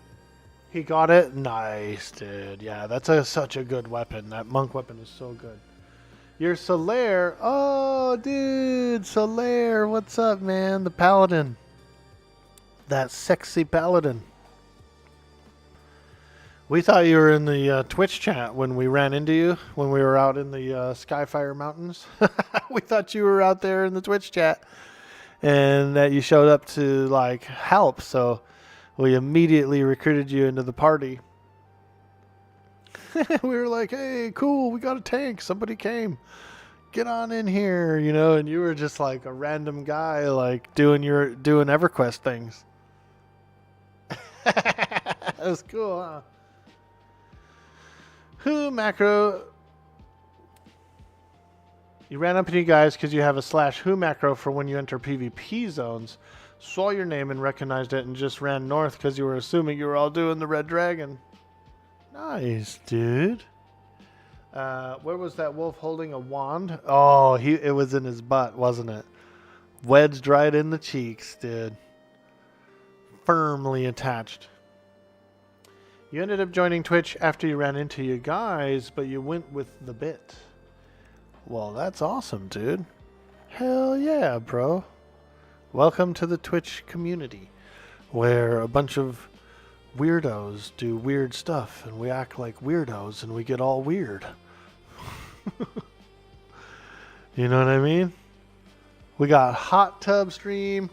He got it? Nice, dude. Yeah, that's such a good weapon. That monk weapon is so good. You're Solaire. Oh, dude. Solaire. What's up, man? The paladin. That sexy paladin. We thought you were in the Twitch chat when we ran into you, when we were out in the Skyfire Mountains. We thought you were out there in the Twitch chat and that you showed up to, like, help. So we immediately recruited you into the party. We were like, hey, cool, we got a tank. Somebody came. Get on in here, you know, and you were just like a random guy, like, doing EverQuest things. That was cool, huh? Who macro? You ran up to you guys because you have a /who macro for when you enter PvP zones. Saw your name and recognized it and just ran north because you were assuming you were all doing the Red Dragon. Nice, dude. Where was that wolf holding a wand? Oh, it was in his butt, wasn't it? Wedged right in the cheeks, dude. Firmly attached. You ended up joining Twitch after you ran into you guys, but you went with the bit. Well, that's awesome, dude. Hell yeah, bro. Welcome to the Twitch community, where a bunch of weirdos do weird stuff, and we act like weirdos, and we get all weird. You know what I mean? We got hot tub stream.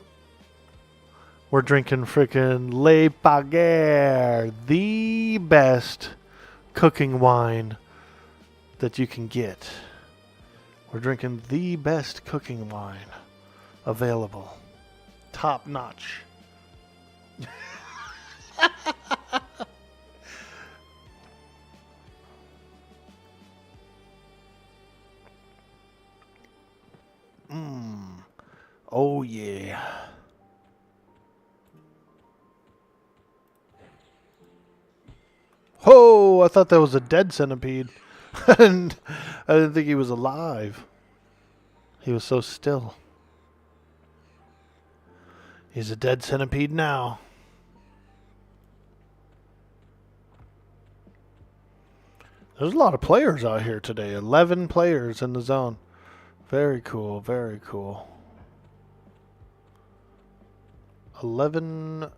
We're drinking frickin' Le Paguer, the best cooking wine that you can get. We're drinking the best cooking wine available. Top notch. Oh yeah. Oh, I thought that was a dead centipede. And I didn't think he was alive. He was so still. He's a dead centipede now. There's a lot of players out here today. 11 players in the zone. Very cool, very cool. 11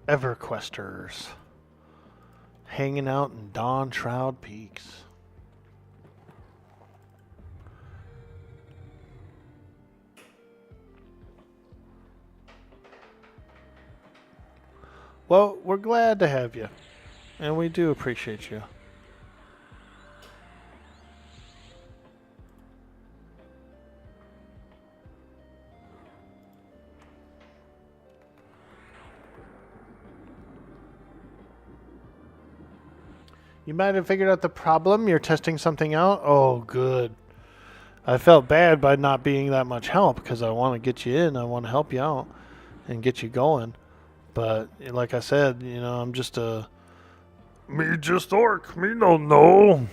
Everquesters hanging out in Dawn Shroud Peaks. Well, we're glad to have you, and we do appreciate you. You might have figured out the problem. You're testing something out. Oh, good. I felt bad by not being that much help because I want to get you in. I want to help you out and get you going. But like I said, you know, I'm just a... Me just orc. Me no know.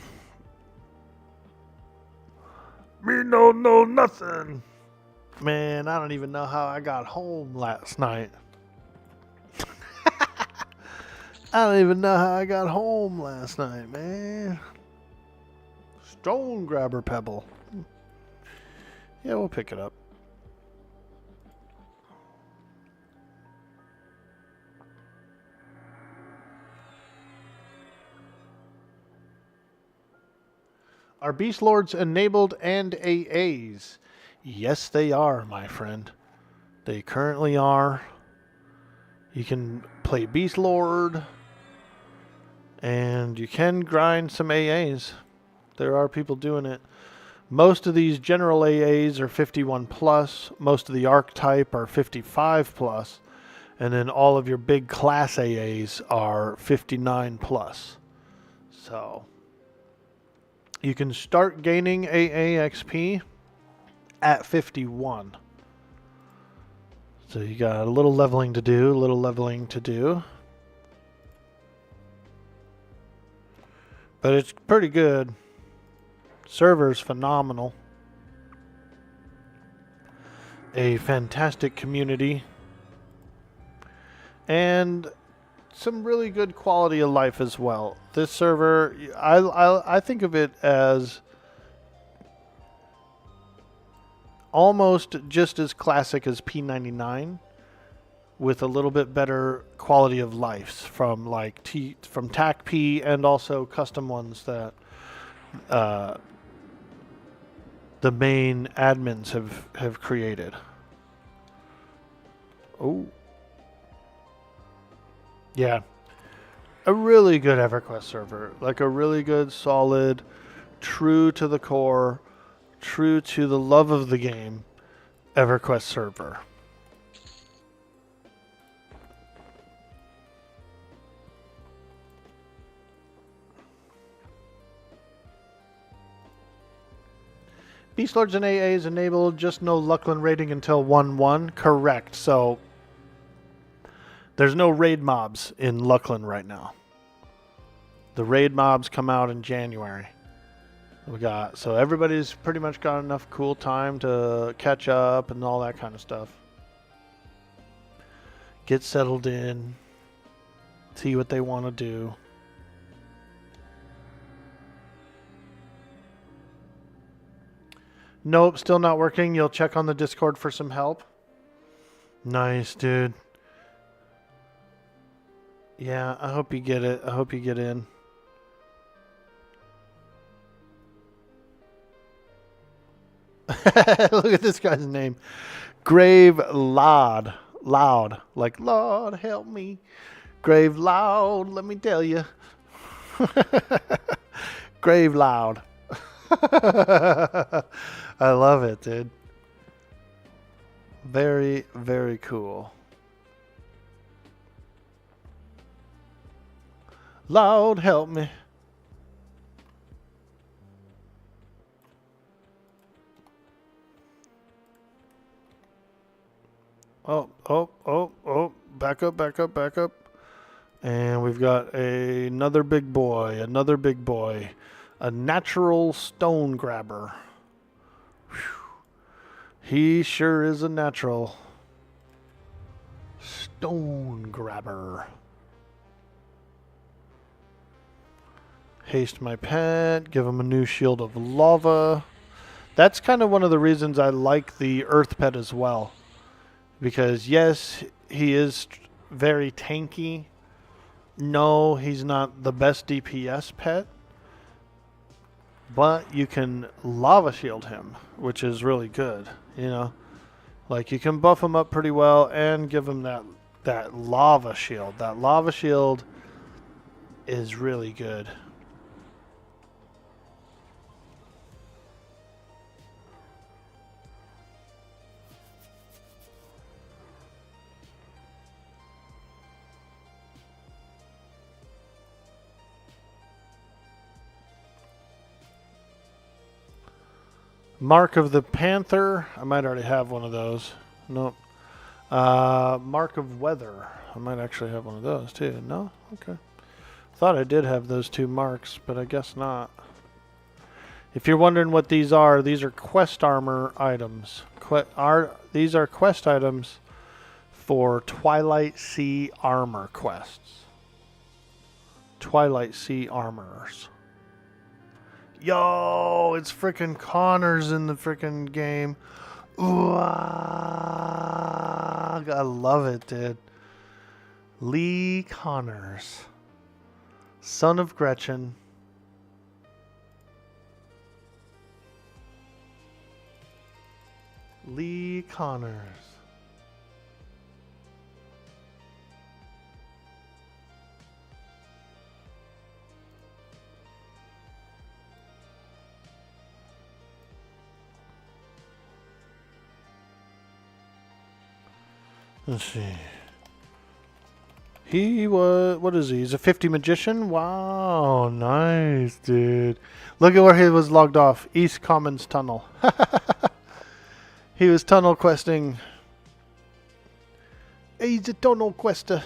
Me no know nothing. Man, I don't even know how I got home last night. I don't even know how I got home last night, man. Stone grabber pebble. Yeah, we'll pick it up. Are Beast Lords enabled and AAs? Yes, they are, my friend. They currently are. You can play Beast Lord, and you can grind some AAs. There are people doing it. Most of these general AAs are 51 plus. Most of the archetype are 55 plus. And then all of your big class AAs are 59 plus. So you can start gaining AA XP at 51. So you got a little leveling to do, But it's pretty good. Server's phenomenal. A fantastic community. And some really good quality of life as well. This server, I think of it as almost just as classic as P99, with a little bit better quality of life from like from TAC P and also custom ones that the main admins have created. Oh. Yeah. A really good Everquest server. Like a really good, solid, true to the core, true to the love of the game Everquest server. Beast Lords and AA is enabled, just no Luckland raiding until 1-1. Correct. So there's no raid mobs in Luckland right now. The raid mobs come out in January. So everybody's pretty much got enough cool time to catch up and all that kind of stuff. Get settled in. See what they want to do. Nope, still not working. You'll check on the Discord for some help. Nice, dude. Yeah, I hope you get it. I hope you get in. Look at this guy's name. Grave Loud. Loud. Like, Lord, help me. Grave Loud, let me tell you. Grave Loud. I love it, dude. Very, very cool. Lord, help me. Oh. Back up. And we've got another big boy. A natural stone grabber. Whew. He sure is a natural stone grabber. Haste my pet. Give him a new shield of lava. That's kind of one of the reasons I like the earth pet as well. Because yes, he is very tanky. No, he's not the best DPS pet. But you can lava shield him, which is really good, you know. Like, you can buff him up pretty well and give him that lava shield. That lava shield is really good. Mark of the Panther. I might already have one of those. Nope. Mark of Weather. I might actually have one of those too. No? Okay. Thought I did have those two marks, but I guess not. If you're wondering what these are quest armor items. These are quest items for Twilight Sea armor quests. Twilight Sea armorers. Yo, it's frickin' Connors in the frickin' game. Ooh, I love it, dude. Lee Connors. Son of Gretchen. Lee Connors. Let's see. He was, what is he? He's a 50 magician? Wow, nice, dude. Look at where he was logged off. East Commons Tunnel. He was tunnel questing. He's a tunnel quester.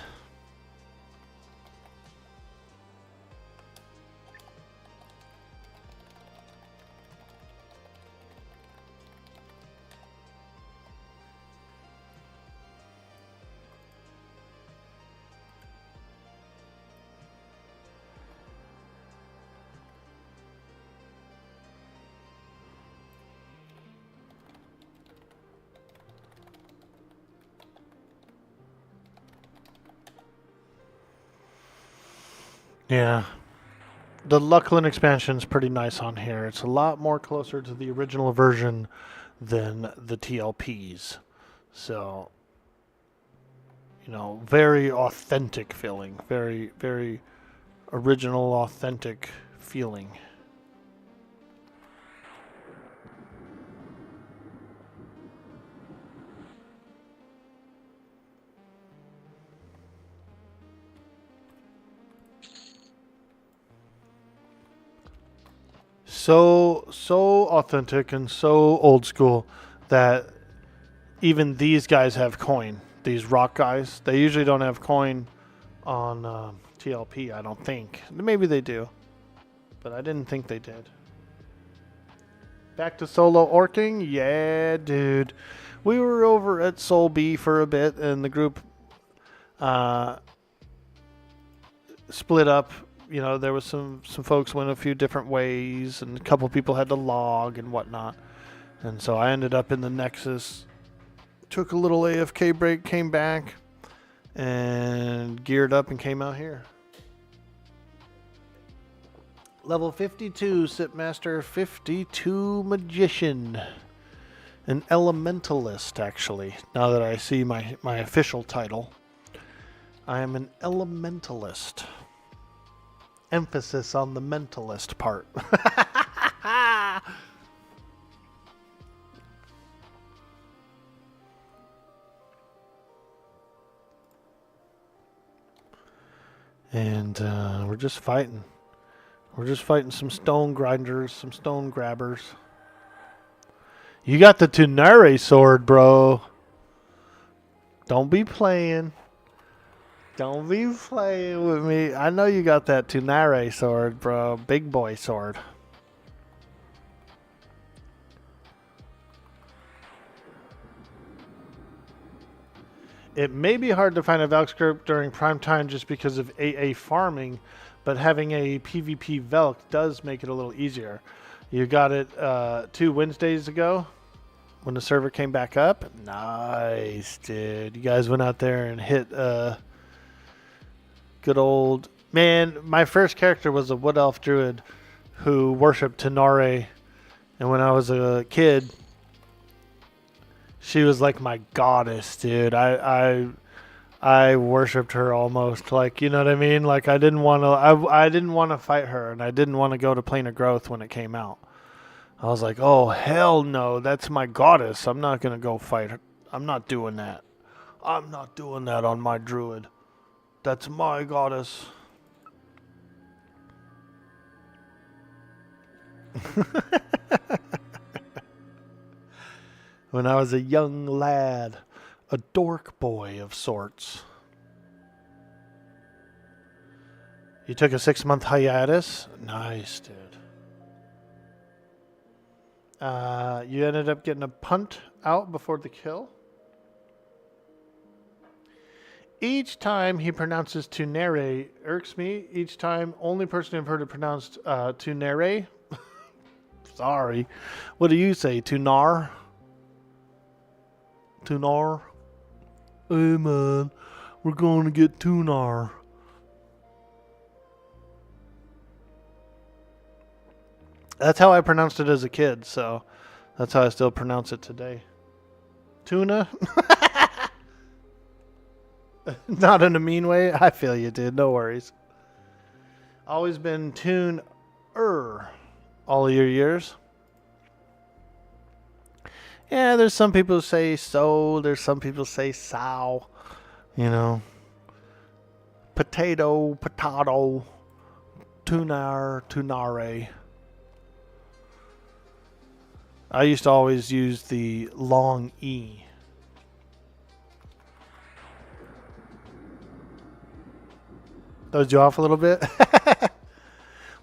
Yeah. The Lucklin expansion's pretty nice on here. It's a lot more closer to the original version than the TLPs. So, you know, very authentic feeling. Very, very original, authentic feeling. So authentic and so old school that even these guys have coin. These rock guys, they usually don't have coin on TLP, I don't think. Maybe they do, but I didn't think they did. Back to solo orking? Yeah, dude. We were over at Soul B for a bit, and the group split up. You know, there was some folks went a few different ways, and a couple people had to log and whatnot. And so I ended up in the Nexus, took a little AFK break, came back, and geared up and came out here. Level 52, Sipmaster, 52 Magician. An Elementalist, actually, now that I see my official title. I am an Elementalist. Emphasis on the mentalist part. And we're just fighting. We're just fighting some stone grinders, some stone grabbers. You got the Tunare sword, bro. Don't be playing. Don't be playing with me. I know you got that Tunare sword, bro. Big boy sword. It may be hard to find a Velk script during prime time just because of AA farming, but having a PvP Velk does make it a little easier. You got it 2 Wednesdays ago when the server came back up. Nice, dude. You guys went out there and hit... good old... Man, my first character was a Wood Elf Druid who worshipped Tunare. And when I was a kid, she was like my goddess, dude. I worshipped her almost. Like, you know what I mean? Like, I didn't want to... I didn't want to fight her, and I didn't want to go to Plane of Growth when it came out. I was like, oh, hell no. That's my goddess. I'm not going to go fight her. I'm not doing that. I'm not doing that on my druid. That's my goddess. When I was a young lad, a dork boy of sorts. You took a 6-month hiatus? Nice, dude. You ended up getting a punt out before the kill? Each time he pronounces Tunare irks me. Each time, only person I've heard it pronounced Tunare. Sorry. What do you say? Tunar? Tunar? Hey man, we're going to get Tunar. That's how I pronounced it as a kid, so that's how I still pronounce it today. Tuna? Not in a mean way. I feel you, dude. No worries. Always been tune-er all of your years. Yeah, there's some people who say so. There's some people who say sow. You know. Potato, potato. Tunar, tunare. I used to always use the long E. Throws you off a little bit?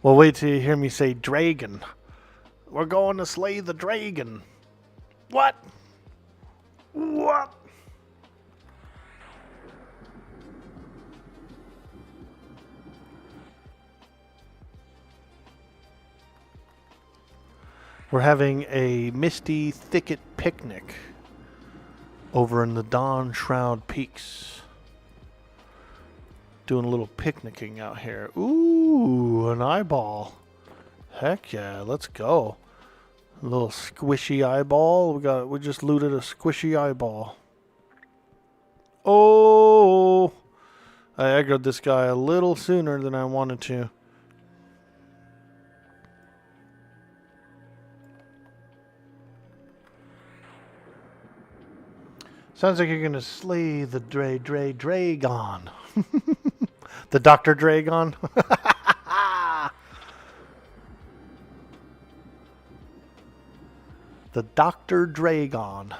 Well, wait till you hear me say dragon. We're going to slay the dragon. What? What? We're having a misty thicket picnic over in the Dawn Shroud Peaks. Doing a little picnicking out here. Ooh, an eyeball. Heck yeah, let's go. A little squishy eyeball. We just looted a squishy eyeball. Oh, I aggroed this guy a little sooner than I wanted to. Sounds like you're gonna slay the Dragon. The Dr. Dragon. The Dr. Dragon.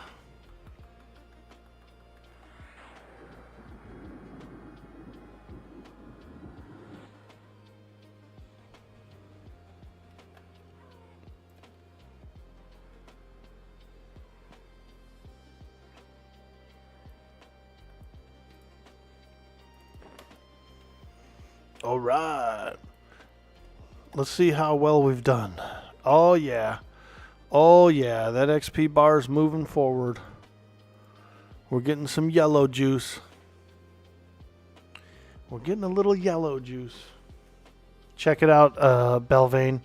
All right. Let's see how well we've done. Oh, yeah. Oh, yeah. That XP bar is moving forward. We're getting some yellow juice. We're getting a little yellow juice. Check it out, Belvane.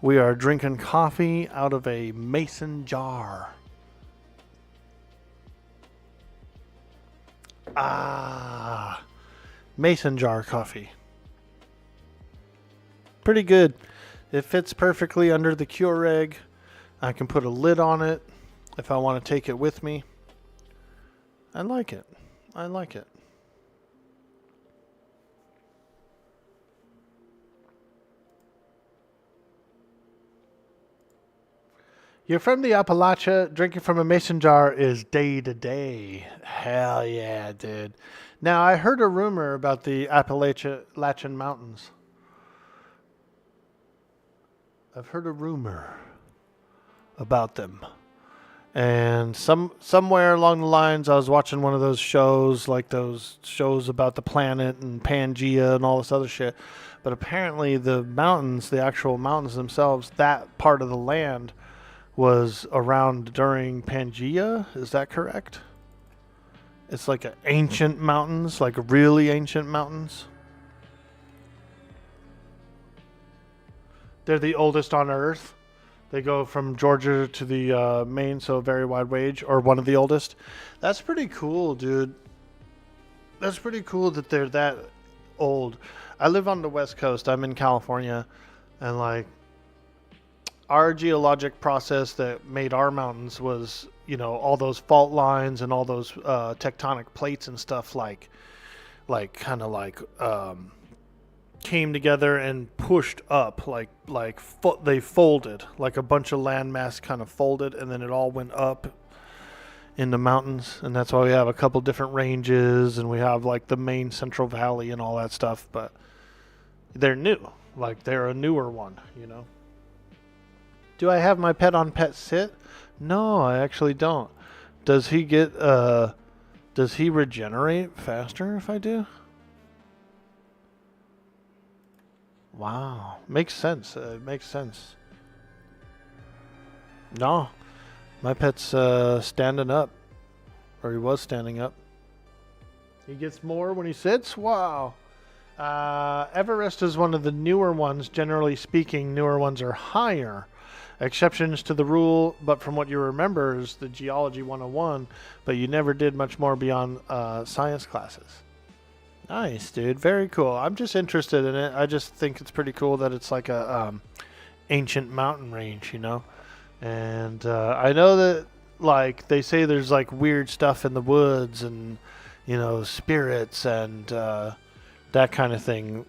We are drinking coffee out of a mason jar. Ah. Mason jar coffee. Pretty good. It fits perfectly under the Keurig. I can put a lid on it if I want to take it with me. I like it. I like it. You're from the Appalachia. Drinking from a mason jar is day to day. Hell yeah, dude. Now, I heard a rumor about the Appalachian Mountains. I've heard a rumor about them. And somewhere along the lines, I was watching one of those shows, like those shows about the planet and Pangea and all this other shit. But apparently the mountains, the actual mountains themselves, that part of the land was around during Pangea. Is that correct? It's like ancient mountains, like really ancient mountains. They're the oldest on Earth. They go from Georgia to the Maine, so a very wide range, or one of the oldest. That's pretty cool, dude. That's pretty cool that they're that old. I live on the West Coast. I'm in California, and like our geologic process that made our mountains was, you know, all those fault lines and all those tectonic plates and stuff came together and pushed up, they folded, like a bunch of landmass kind of folded, and then it all went up in the mountains, and that's why we have a couple different ranges, and we have like the main Central Valley and all that stuff. But they're new, like they're a newer one, you know. Do I have my pet on pet sit? No, I actually don't. Does he get does he regenerate faster if I do? Wow, makes sense. Makes sense. No, my pet's standing up, or he was standing up. He gets more when he sits. Wow. Everest is one of the newer ones. Generally speaking, newer ones are higher, exceptions to the rule, but from what you remember is the Geology 101, but you never did much more beyond science classes. Nice, dude. Very cool. I'm just interested in it. I just think it's pretty cool that it's like a ancient mountain range, you know? And I know that, like, they say there's, like, weird stuff in the woods and, you know, spirits and that kind of thing.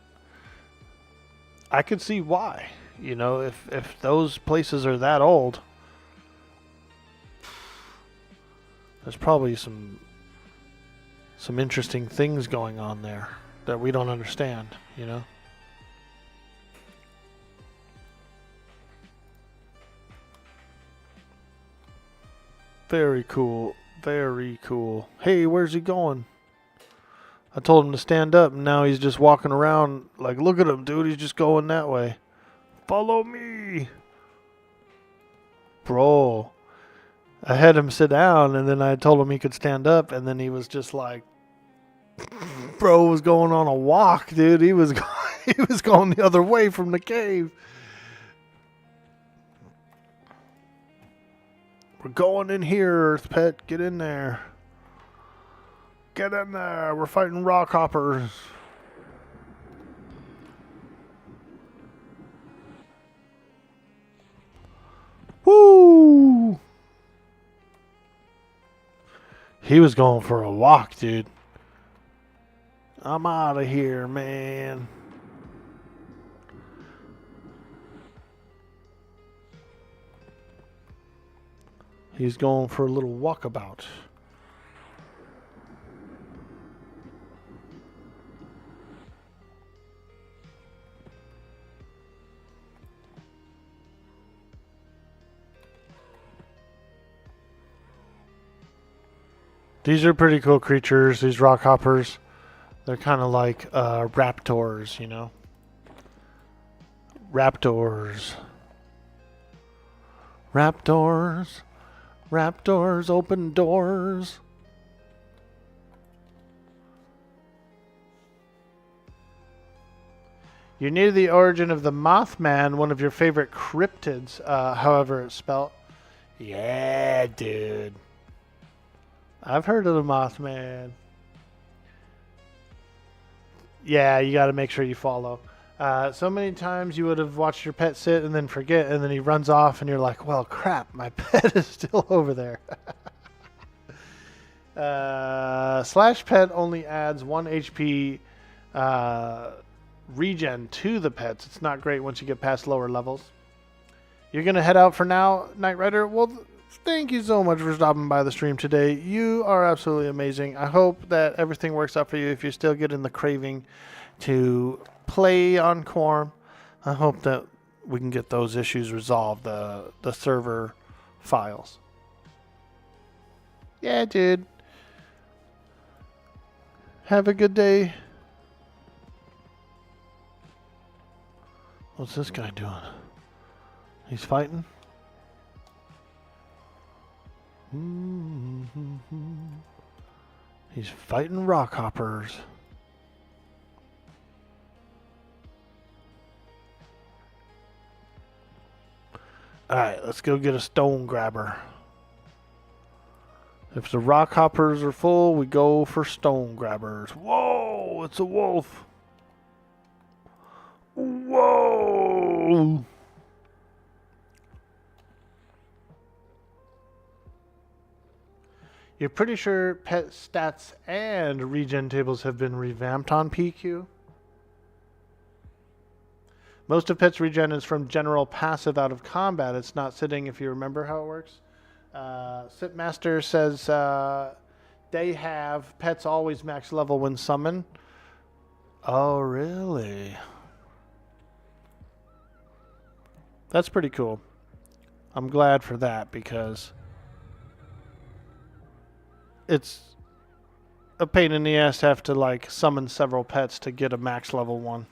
I could see why. You know, if those places are that old, there's probably some interesting things going on there that we don't understand, you know? Very cool. Very cool. Hey, where's he going? I told him to stand up, and now he's just walking around like, look at him, dude. He's just going that way. Follow me. Bro. I had him sit down, and then I told him he could stand up, and then he was just like, bro was going on a walk, dude. He was he was going the other way from the cave. We're going in here, Earth Pet. Get in there. Get in there. We're fighting rock hoppers. Woo! He was going for a walk, dude. I'm out of here, man. He's going for a little walkabout. These are pretty cool creatures, these rock hoppers. They're kind of like raptors, you know? Raptors. Raptors. Raptors open doors. You're near the origin of the Mothman, one of your favorite cryptids, however it's spelled. Yeah, dude. I've heard of the Mothman. Yeah, you got to make sure you follow. So many times you would have watched your pet sit and then forget, and then he runs off, and you're like, well, crap, my pet is still over there. Slash pet only adds 1 HP regen to the pets. It's not great once you get past lower levels. You're going to head out for now, Knight Rider? Well, thank you so much for stopping by the stream today. You are absolutely amazing. I hope that everything works out for you if you're still getting the craving to play on Quarm. I hope that we can get those issues resolved, the server files. Yeah, dude. Have a good day. What's this guy doing? He's fighting? He's fighting rock hoppers. Alright, let's go get a stone grabber. If the rock hoppers are full, we go for stone grabbers. Whoa, it's a wolf. Whoa. You're pretty sure pet stats and regen tables have been revamped on PQ? Most of pet's regen is from general passive out of combat. It's not sitting, if you remember how it works. Sitmaster says they have pets always max level when summoned. Oh, really? That's pretty cool. I'm glad for that because it's a pain in the ass to have to like summon several pets to get a max level one.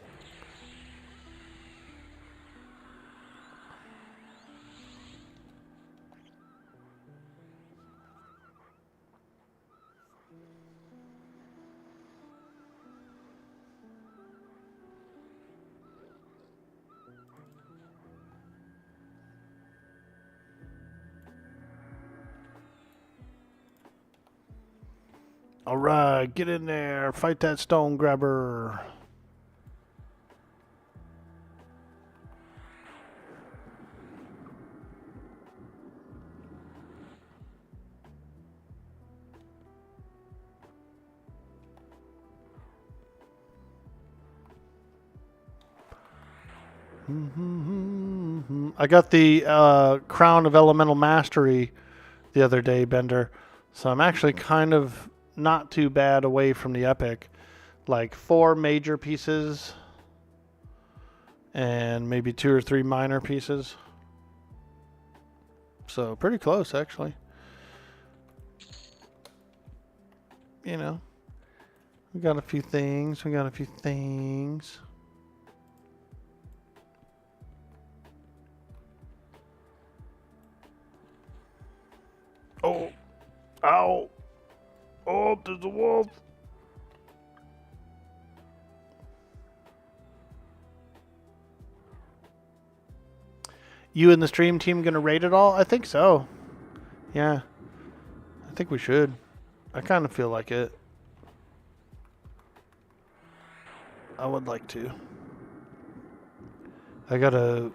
Alright, get in there. Fight that stone grabber. I got the Crown of Elemental Mastery the other day, Bender. So I'm actually kind of not too bad away from the epic. Like 4 major pieces and maybe 2 or 3 minor pieces. So pretty close, actually. You know, we got a few things. Oh, ow. Oh, there's a wolf. You and the stream team gonna raid it all? I think so. Yeah. I think we should. I kind of feel like it. I would like to. I gotta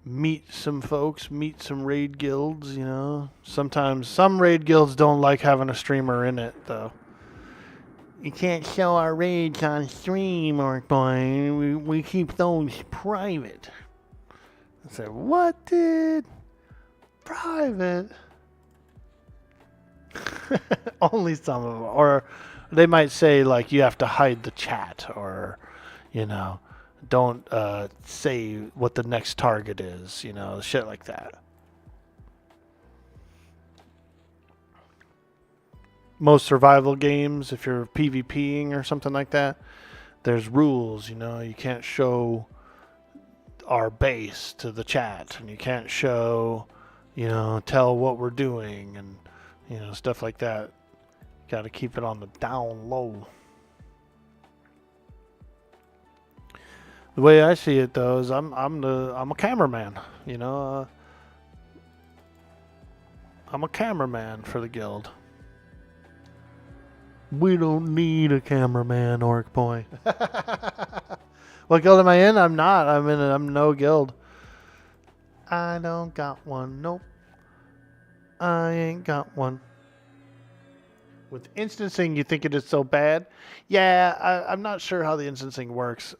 meet some folks, meet some raid guilds, you know. Sometimes some raid guilds don't like having a streamer in it, though. You can't show our raids on stream, Orkboy. We keep those private. I said, what, dude? Private? Only some of them. Or they might say, like, you have to hide the chat, or, you know, don't say what the next target is, you know, shit like that. Most survival games, if you're PvPing or something like that, there's rules, you know. You can't show our base to the chat, and you can't show, you know, tell what we're doing, and, you know, stuff like that. Got to keep it on the down low. The way I see it, though, is I'm a cameraman. You know, I'm a cameraman for the guild. We don't need a cameraman, Orkboy. What guild am I in? I'm not. I'm no guild. I don't got one. Nope. I ain't got one. With instancing, you think it is so bad? Yeah, I'm not sure how the instancing works.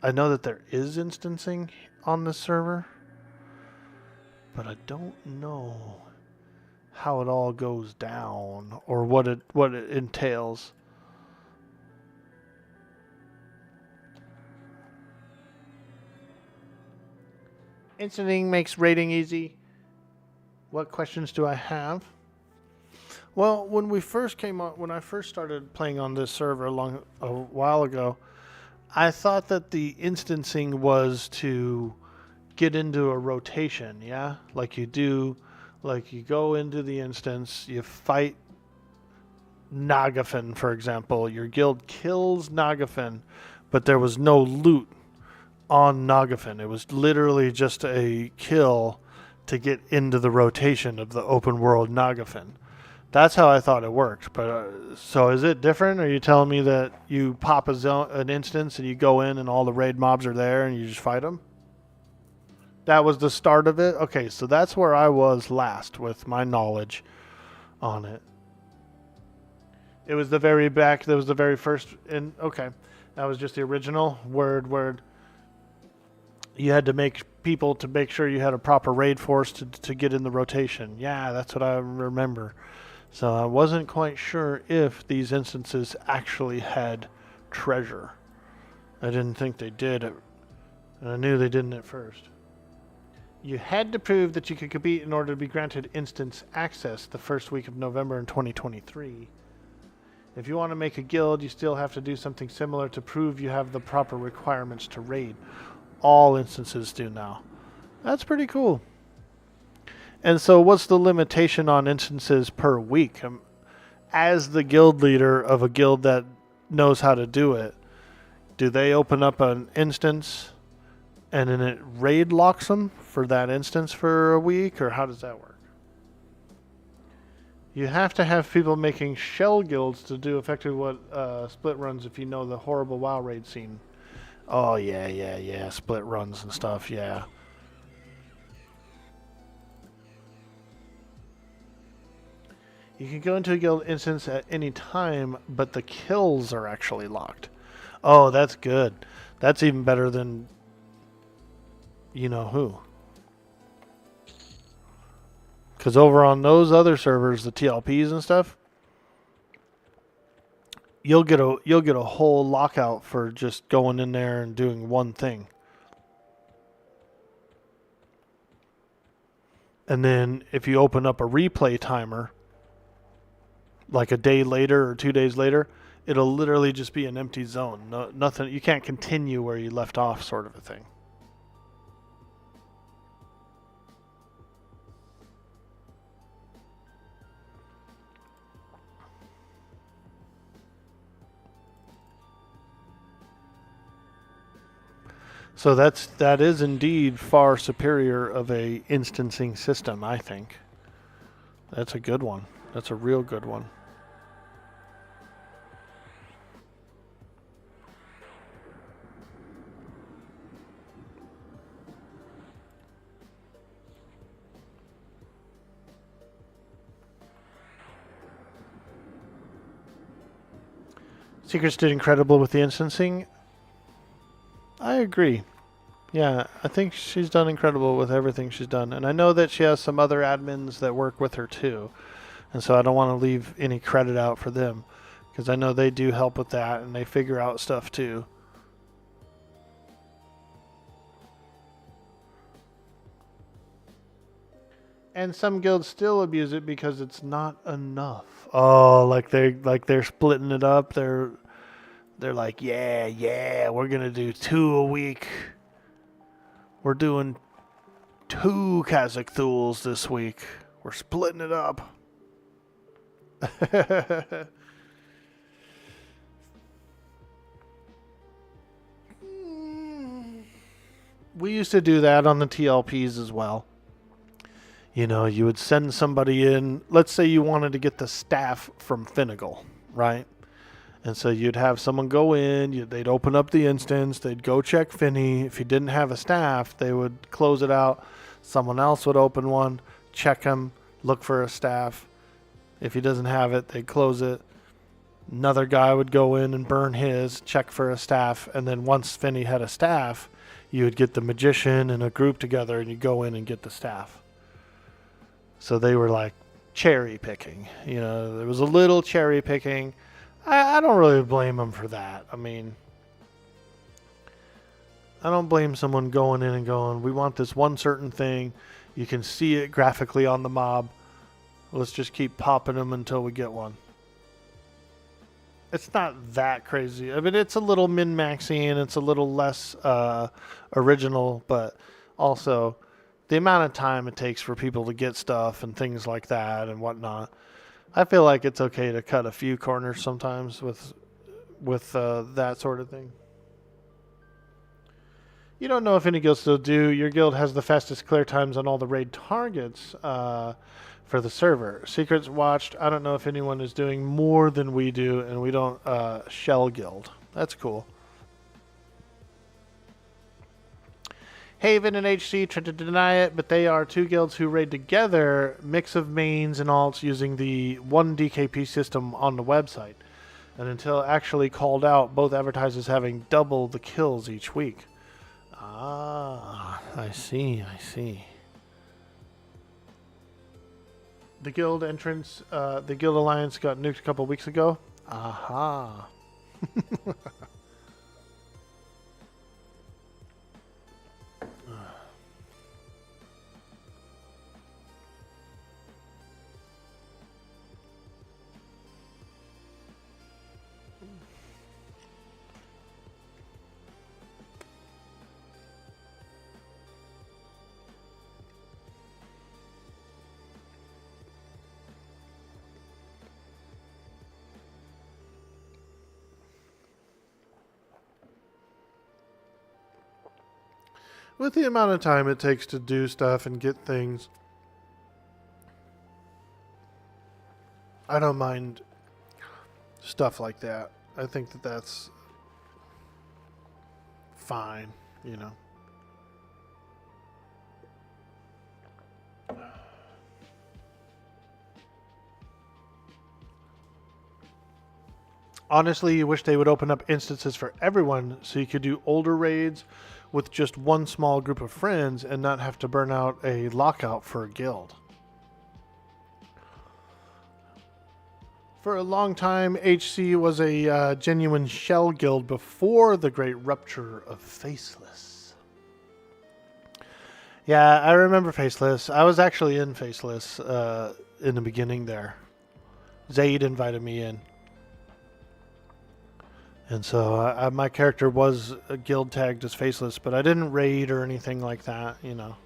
I know that there is instancing on this server, but I don't know how it all goes down or what it entails. Instancing makes raiding easy. What questions do I have? Well, when we first came on, when I first started playing on this server a while ago, I thought that the instancing was to get into a rotation, yeah? Like you do, like you go into the instance, you fight Nagafin, for example. Your guild kills Nagafin, but there was no loot on Nagafin. It was literally just a kill to get into the rotation of the open world Nagafin. That's how I thought it worked. But so is it different? Are you telling me that you pop an instance and you go in and all the raid mobs are there and you just fight them? That was the start of it? Okay, so that's where I was last with my knowledge on it. It was the very back. That was the very first. Okay, that was just the original word. You had to make people to make sure you had a proper raid force to get in the rotation. Yeah, that's what I remember. So I wasn't quite sure if these instances actually had treasure. I didn't think they did. And I knew they didn't at first. You had to prove that you could compete in order to be granted instance access the first week of November in 2023. If you want to make a guild, you still have to do something similar to prove you have the proper requirements to raid. All instances do now. That's pretty cool. And so what's the limitation on instances per week? As the guild leader of a guild that knows how to do it, do they open up an instance and then it raid locks them for that instance for a week, or how does that work? You have to have people making shell guilds to do effectively what split runs if you know the horrible WoW raid scene. Oh, yeah. Split runs and stuff, yeah. You can go into a guild instance at any time, but the kills are actually locked. Oh, that's good. That's even better than you know who. Because over on those other servers, the TLPs and stuff, you'll get a whole lockout for just going in there and doing one thing. And then if you open up a replay timer, like a day later or 2 days later, it'll literally just be an empty zone. No, nothing. You can't continue where you left off, sort of a thing. So that is indeed far superior of a instancing system, I think. That's a good one. That's a real good one. Secrets did incredible with the instancing. I agree. Yeah, I think she's done incredible with everything she's done. And I know that she has some other admins that work with her too. And so I don't want to leave any credit out for them, because I know they do help with that and they figure out stuff too. And some guilds still abuse it because it's not enough. Oh, like they're splitting it up. They're like, yeah, we're gonna do 2 a week. We're doing 2 Kazakh Thuls this week. We're splitting it up. We used to do that on the TLPs as well. You know, you would send somebody in. Let's say you wanted to get the staff from Finnegal, right? And so you'd have someone go in, they'd open up the instance, they'd go check Finny. If he didn't have a staff, they would close it out. Someone else would open one, check him, look for a staff. If he doesn't have it, they'd close it. Another guy would go in and burn his, check for a staff, and then once Finny had a staff, you would get the magician and a group together and you'd go in and get the staff. So they were like cherry picking. You know, there was a little cherry picking. I don't really blame them for that. I mean, I don't blame someone going in and going, we want this one certain thing. You can see it graphically on the mob. Let's just keep popping them until we get one. It's not that crazy. I mean, it's a little min-maxing and it's a little less original, but also the amount of time it takes for people to get stuff and things like that and whatnot. I feel like it's okay to cut a few corners sometimes with that sort of thing. You don't know if any guilds still do. Your guild has the fastest clear times on all the raid targets for the server. Secrets watched. I don't know if anyone is doing more than we do, and we don't shell guild. That's cool. Haven and HC tried to deny it, but they are 2 guilds who raid together, mix of mains and alts using the 1 DKP system on the website. And until actually called out, both advertisers having double the kills each week. Ah, I see. The guild entrance, the guild alliance got nuked a couple weeks ago. Aha. With the amount of time it takes to do stuff and get things, I don't mind stuff like that. I think that that's fine, you know. Honestly, you wish they would open up instances for everyone so you could do older raids with just one small group of friends and not have to burn out a lockout for a guild. For a long time, HC was a genuine shell guild before the great rupture of Faceless. Yeah, I remember Faceless. I was actually in Faceless in the beginning there. Zaid invited me in. And so my character was guild tagged as Faceless, but I didn't raid or anything like that, you know.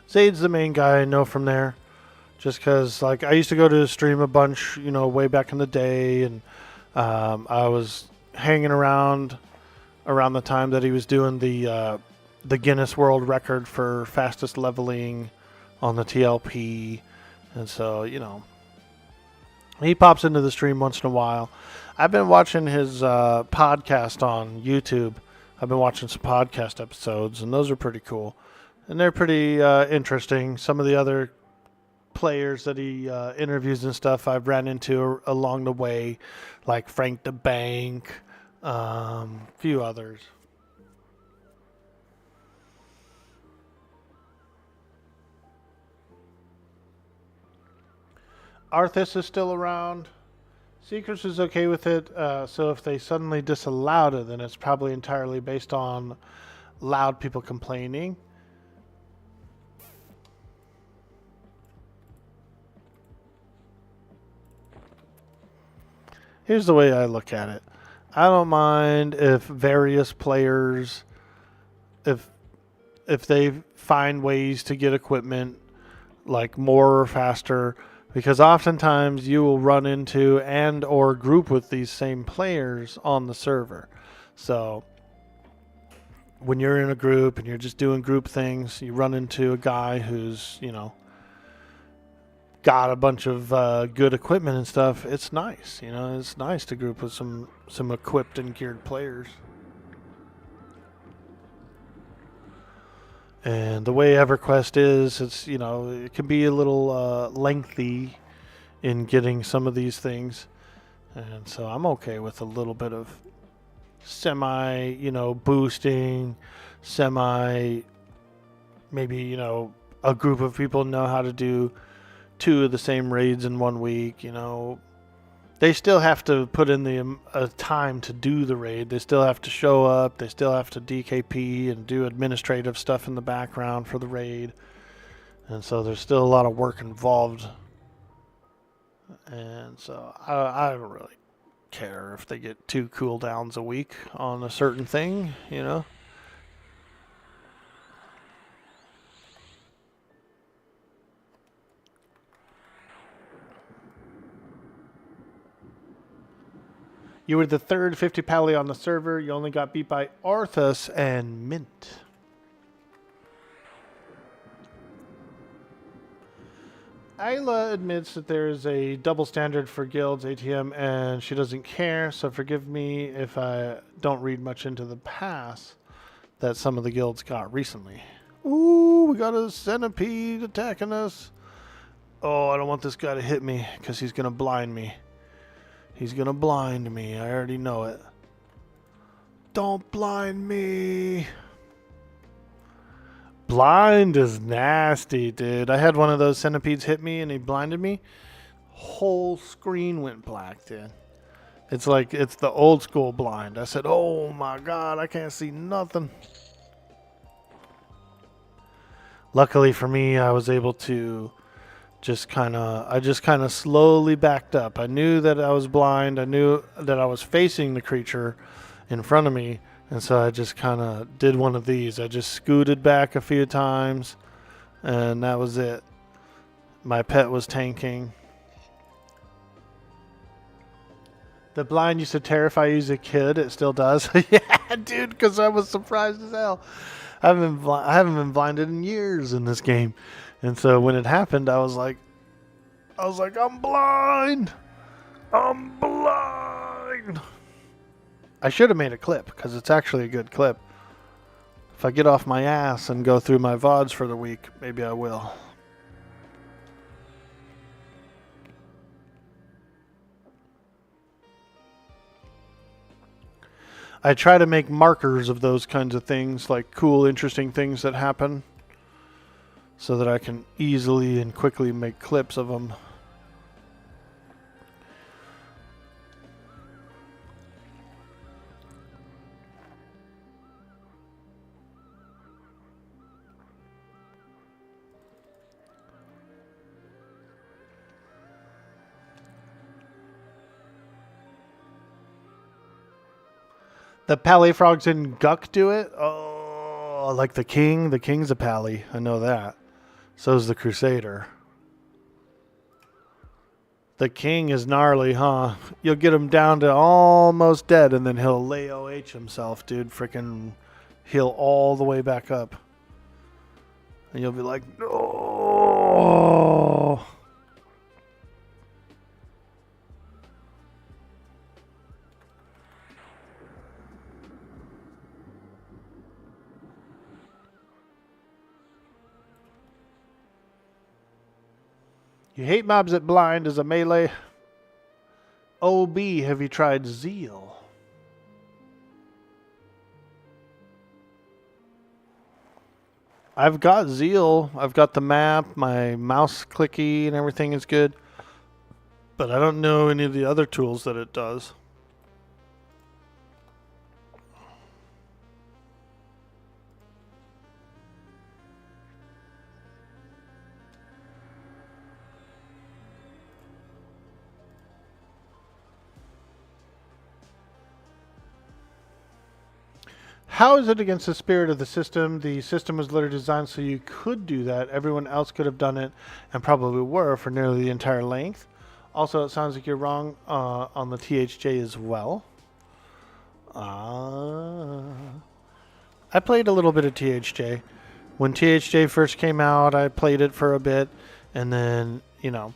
Zaid's the main guy I know from there. Just because, like, I used to go to his stream a bunch, you know, way back in the day. And I was hanging around the time that he was doing the Guinness World Record for fastest leveling on the TLP. And so, you know, he pops into the stream once in a while. I've been watching his podcast on YouTube. I've been watching some podcast episodes, and those are pretty cool. And they're pretty interesting. Some of the other players that he interviews and stuff I've ran into along the way, like Frank the Bank, a few others. Arthas is still around. Seekers is okay with it, so if they suddenly disallowed it, then it's probably entirely based on loud people complaining. Here's the way I look at it. I don't mind if various players, if they find ways to get equipment like more or faster, because oftentimes you will run into and or group with these same players on the server. So when you're in a group and you're just doing group things, you run into a guy who's, you know, got a bunch of good equipment and stuff. It's nice, you know. It's nice to group with some equipped and geared players. And the way Everquest is, it's, you know, it can be a little lengthy in getting some of these things, and so I'm okay with a little bit of semi, you know, boosting, maybe, you know, a group of people know how to do 2 of the same raids in 1 week, you know. They still have to put in the time to do the raid. They still have to show up. They still have to DKP and do administrative stuff in the background for the raid. And so there's still a lot of work involved. And so I don't really care if they get 2 cooldowns a week on a certain thing, you know. You were the third 50 pally on the server. You only got beat by Arthas and Mint. Ayla admits that there is a double standard for guilds ATM and she doesn't care, so forgive me if I don't read much into the pass that some of the guilds got recently. Ooh, we got a centipede attacking us. Oh, I don't want this guy to hit me because he's going to blind me. He's going to blind me. I already know it. Don't blind me. Blind is nasty, dude. I had one of those centipedes hit me and he blinded me. Whole screen went black, dude. It's like, it's the old school blind. I said, oh my God, I can't see nothing. Luckily for me, I was able to just kind of slowly backed up. I knew that I was blind. I knew that I was facing the creature in front of me. And so I just kind of did one of these. I just scooted back a few times and that was it. My pet was tanking. The blind used to terrify you as a kid. It still does. Yeah, dude, because I was surprised as hell. I haven't been blinded in years in this game. And so when it happened, I was like, I'm blind. I'm blind. I should have made a clip because it's actually a good clip. If I get off my ass and go through my VODs for the week, maybe I will. I try to make markers of those kinds of things, like cool, interesting things that happen, so that I can easily and quickly make clips of them. The pally frogs in Guck do it? Oh, like the king? The king's a pally. I know that. So's the crusader. The king is gnarly, huh? You'll get him down to almost dead, and then he'll lay OH himself, dude. Freaking heal all the way back up. And you'll be like, no. You hate mobs at blind as a melee. OB, have you tried Zeal? I've got Zeal. I've got the map. My mouse clicky and everything is good. But I don't know any of the other tools that it does. How is it against the spirit of the system? The system was literally designed so you could do that. Everyone else could have done it and probably were for nearly the entire length. Also, it sounds like you're wrong on the THJ as well. I played a little bit of THJ. When THJ first came out, I played it for a bit and then, you know,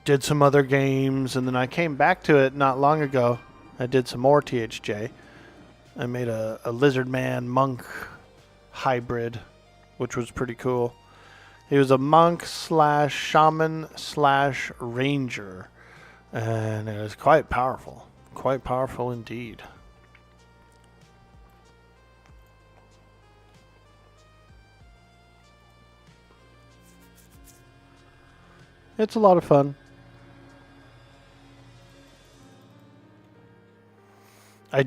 did some other games. And then I came back to it not long ago. I did some more THJ. I made a lizard man monk hybrid, which was pretty cool. He was a monk slash shaman slash ranger, and it was quite powerful indeed. It's a lot of fun. I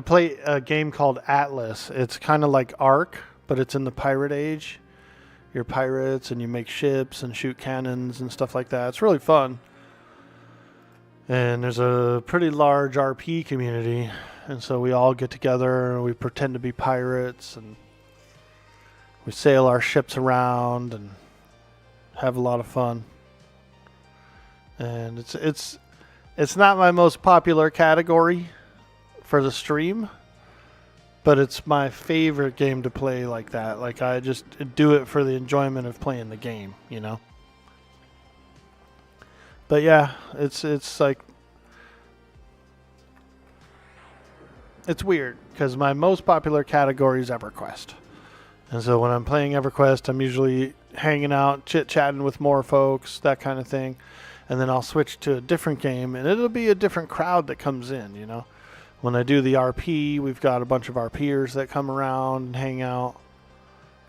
play a game called Atlas. It's kind of like Ark, but it's in the pirate age. You're pirates and you make ships and shoot cannons and stuff like that. It's really fun. And there's a pretty large RP community. And so we all get together and we pretend to be pirates and we sail our ships around and have a lot of fun. And it's not my most popular category for the stream, but it's my favorite game to play like that. Like, I just do it for the enjoyment of playing the game, you know? But yeah, it's like, it's weird because my most popular category is Everquest. And so when I'm playing Everquest, I'm usually hanging out, chit-chatting with more folks, that kind of thing. And then I'll switch to a different game and it'll be a different crowd that comes in, you know? When I do the RP, we've got a bunch of RPers that come around and hang out.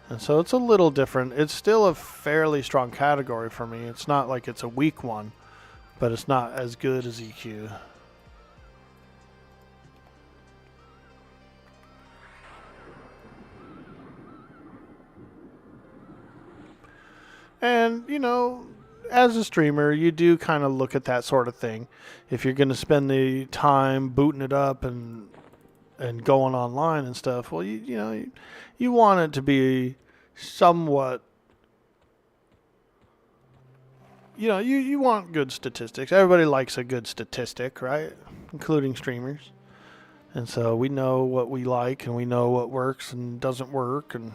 And so it's a little different. It's still a fairly strong category for me. It's not like it's a weak one, but it's not as good as EQ. And, you know, as a streamer, you do kind of look at that sort of thing. If you're going to spend the time booting it up and going online and stuff, well, you want it to be somewhat you want good statistics. Everybody likes a good statistic, right? Including streamers. And so we know what we like and we know what works and doesn't work. And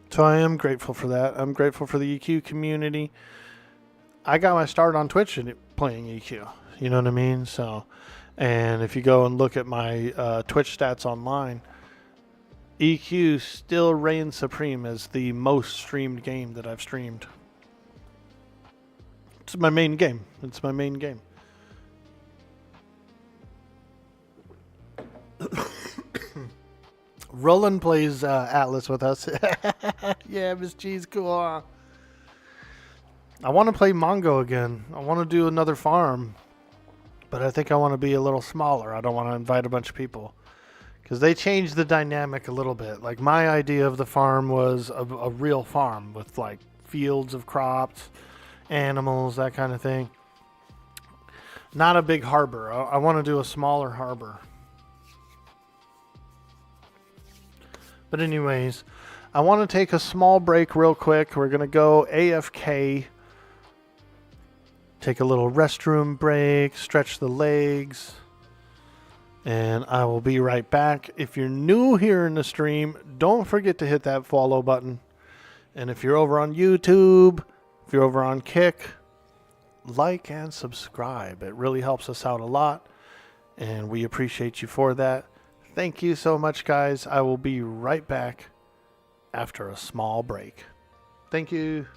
so I am grateful for that. I'm grateful for the EQ community. I got my start on Twitch playing EQ. You know what I mean? So, and if you go and look at my Twitch stats online, EQ still reigns supreme as the most streamed game that I've streamed. It's my main game. It's my main game. Roland plays Atlas with us. Yeah, Miss Cheese, cool. I want to play Mongo again. I want to do another farm. But I think I want to be a little smaller. I don't want to invite a bunch of people. Because they changed the dynamic a little bit. Like, my idea of the farm was a real farm with, like, fields of crops, animals, that kind of thing. Not a big harbor. I want to do a smaller harbor. But anyways, I want to take a small break real quick. We're going to go AFK. Take a little restroom break, stretch the legs. And I will be right back. If you're new here in the stream, don't forget to hit that follow button. And if you're over on YouTube, if you're over on Kick, like and subscribe. It really helps us out a lot. And we appreciate you for that. Thank you so much, guys. I will be right back after a small break. Thank you.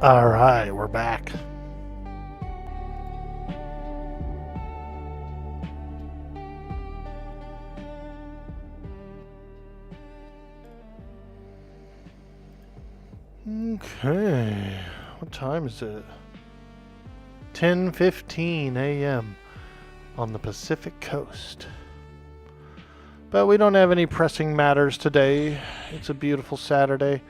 All right, we're back. Okay, what time is it? 10:15 a.m. on the Pacific Coast. But we don't have any pressing matters today. It's a beautiful Saturday.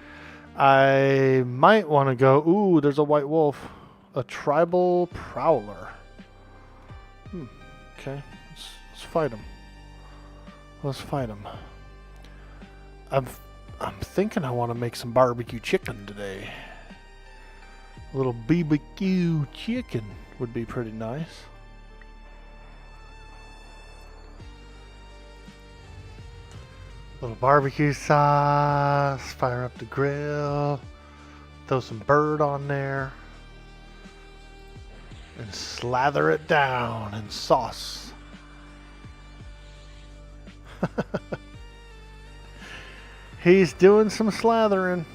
I might want to go. Ooh, there's a white wolf. A tribal prowler. Okay, let's fight him. Let's fight him. I'm thinking I want to make some barbecue chicken today. A little BBQ chicken would be pretty nice. Little barbecue sauce, fire up the grill, throw some bird on there, and slather it down in sauce. He's doing some slathering,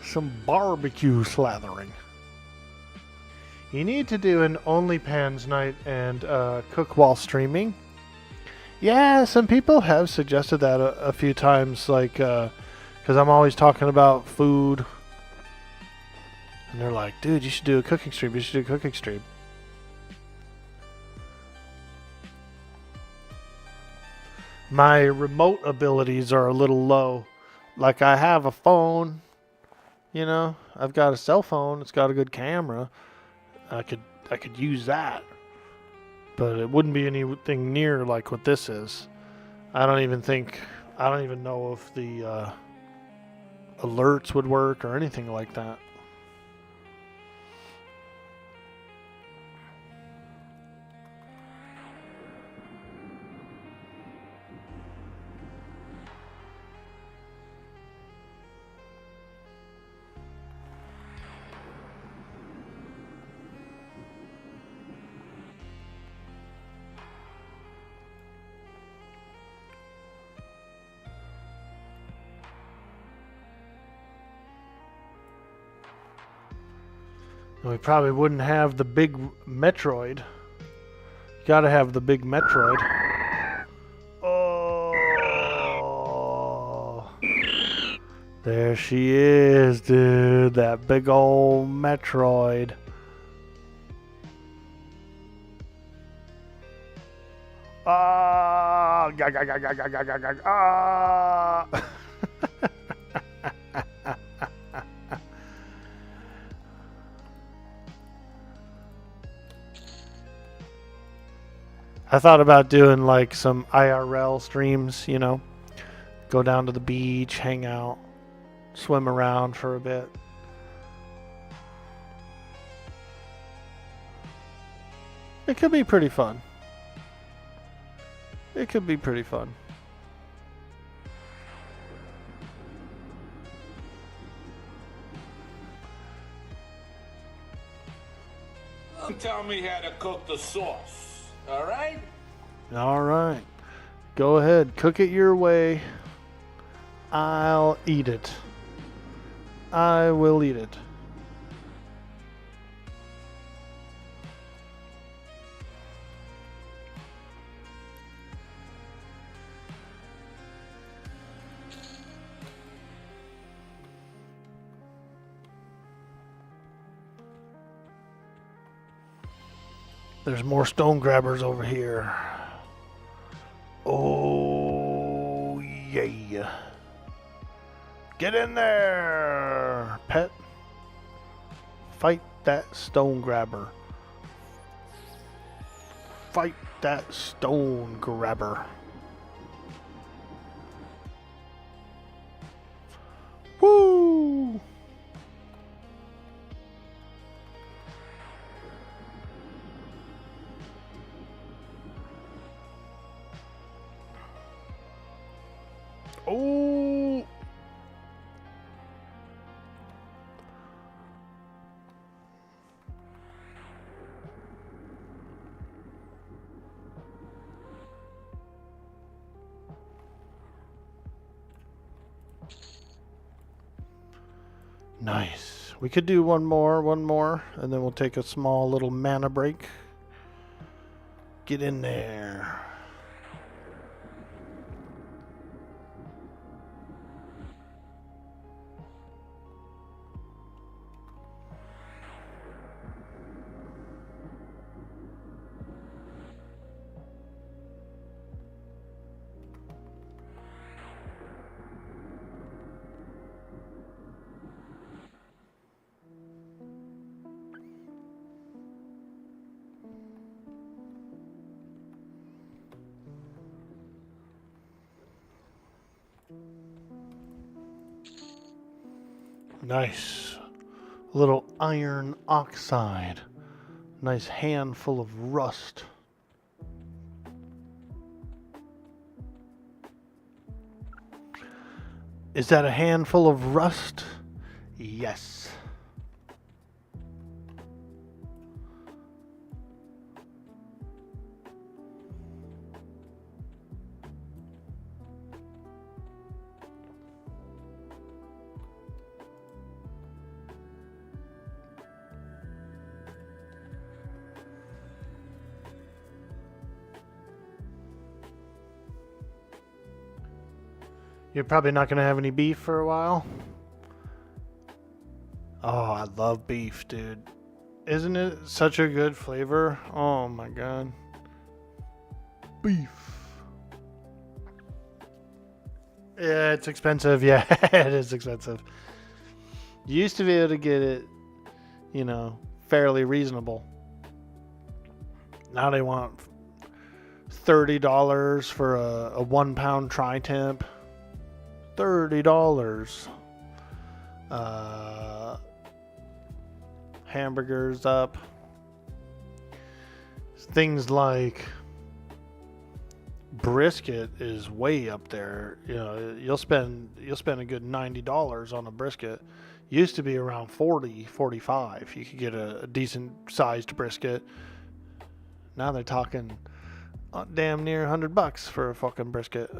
some barbecue slathering. You need to do an OnlyPans night and cook while streaming. Yeah, some people have suggested that a few times, like, because I'm always talking about food. And they're like, dude, you should do a cooking stream. You should do a cooking stream. My remote abilities are a little low. Like, I have a phone, you know. I've got a cell phone. It's got a good camera. I could use that. But it wouldn't be anything near like what this is. I don't even know if the alerts would work or anything like that. We probably wouldn't have the big Metroid. Gotta have the big Metroid. Oh. There she is, dude. That big old Metroid. Ah. Ah. I thought about doing like some IRL streams, you know, go down to the beach, hang out, swim around for a bit. It could be pretty fun. It could be pretty fun. Don't tell me how to cook the sauce. All right? All right. Go ahead. Cook it your way. I'll eat it. I will eat it. There's more stone grabbers over here. Oh, yeah. Get in there, pet. Fight that stone grabber. Fight that stone grabber. Woo! Oh! Nice. We could do one more, and then we'll take a small little mana break. Get in there. Nice. A little iron oxide. Nice handful of rust. Is that a handful of rust? Yes. You're probably not going to have any beef for a while. Oh, I love beef, dude. Isn't it such a good flavor? Oh my god. Beef. Yeah, it's expensive. Yeah, it is expensive. You used to be able to get it, you know, fairly reasonable. Now they want $30 for a 1 pound tri-temp. $30. Hamburgers up. Things like brisket is way up there. You know, you'll spend a good $90 on a brisket. Used to be around 40, 45. You could get a decent sized brisket. Now they're talking damn near $100 for a fucking brisket.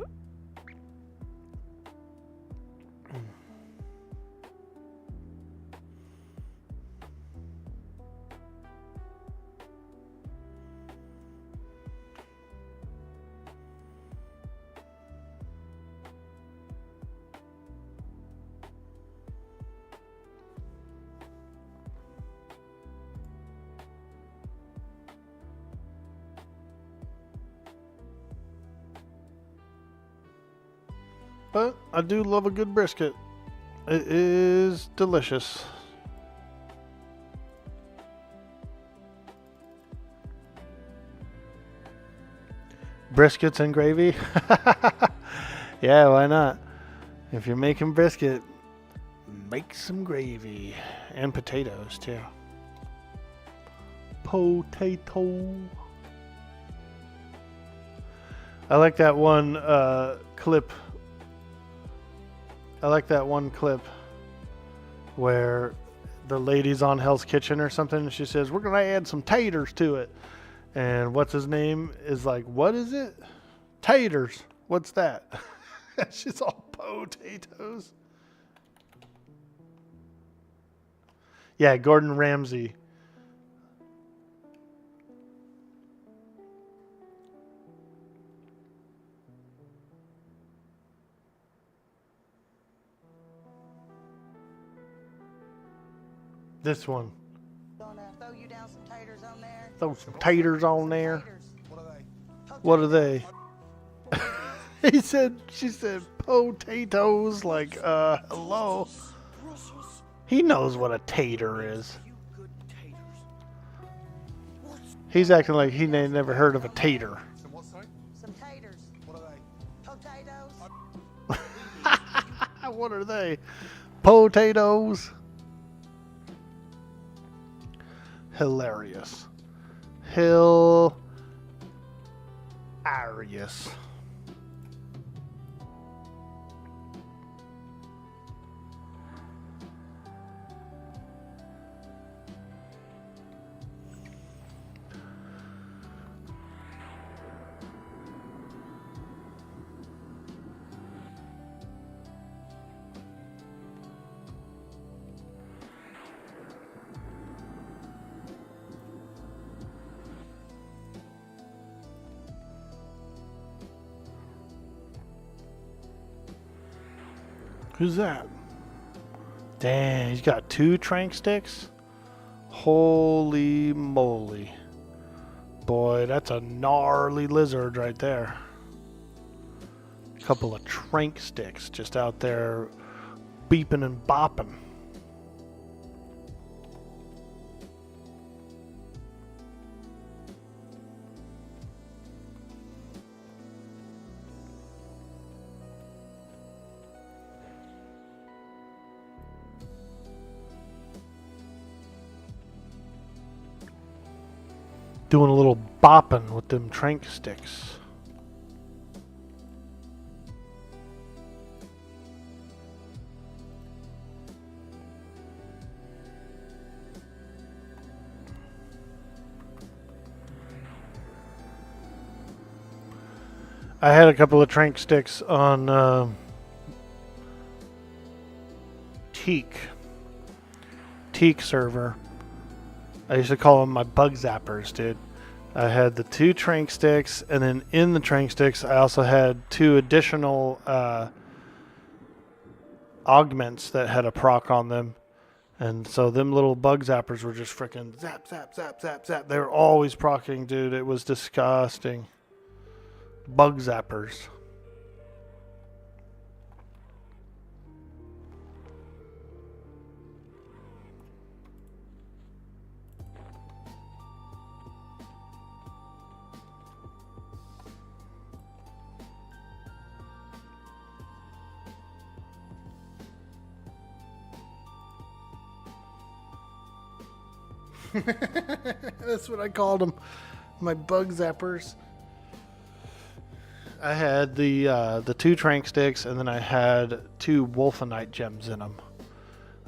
But I do love a good brisket. It is delicious. Briskets and gravy? Yeah, why not? If you're making brisket, make some gravy. And potatoes, too. Potato. I like that one clip. I like that one clip where the lady's on Hell's Kitchen or something, and she says, "We're going to add some taters to it." And what's his name is like, "What is it?" "Taters. What's that?" She's all potatoes. Yeah, Gordon Ramsay. This one. Gonna throw you down some taters on there. Throw some taters on there. Taters. What are they? She said potatoes, like, hello. He knows what a tater is. He's acting like he ain't never heard of a tater. Some taters. What are they? Potatoes. What are they? Potatoes. Hilarious. Hilarious. Who's that? Dang, he's got 2 trank sticks? Holy moly. Boy, that's a gnarly lizard right there. A couple of trank sticks just out there beeping and bopping. Doing a little bopping with them trank sticks. I had a couple of trank sticks on Teak server. I used to call them my bug zappers, dude. I had the 2 trank sticks, and then in the trank sticks, I also had 2 additional augments that had a proc on them. And so them little bug zappers were just freaking zap, zap, zap, zap, zap. They were always procking, dude. It was disgusting. Bug zappers. That's what I called them. My bug zappers. I had the 2 trank sticks, and then I had 2 wolfenite gems in them.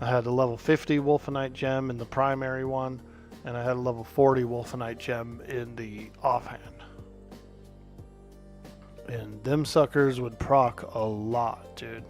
I had a level 50 wolfenite gem in the primary one, and I had a level 40 wolfenite gem in the offhand. And them suckers would proc a lot, dude.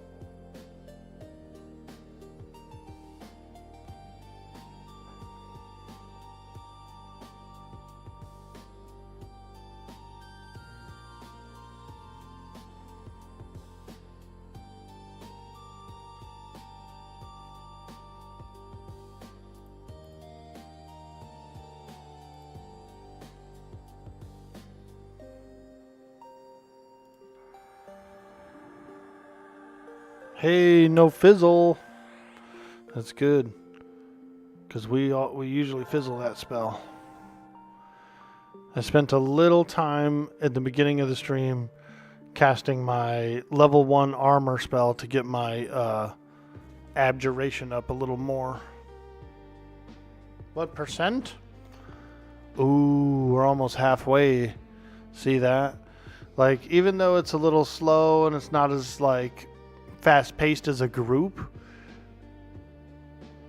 Hey, no fizzle. That's good, because we usually fizzle that spell. I spent a little time at the beginning of the stream casting my level 1 armor spell to get my abjuration up a little more. What percent? Ooh, we're almost halfway. See that? Like, even though it's a little slow and it's not as like fast-paced as a group,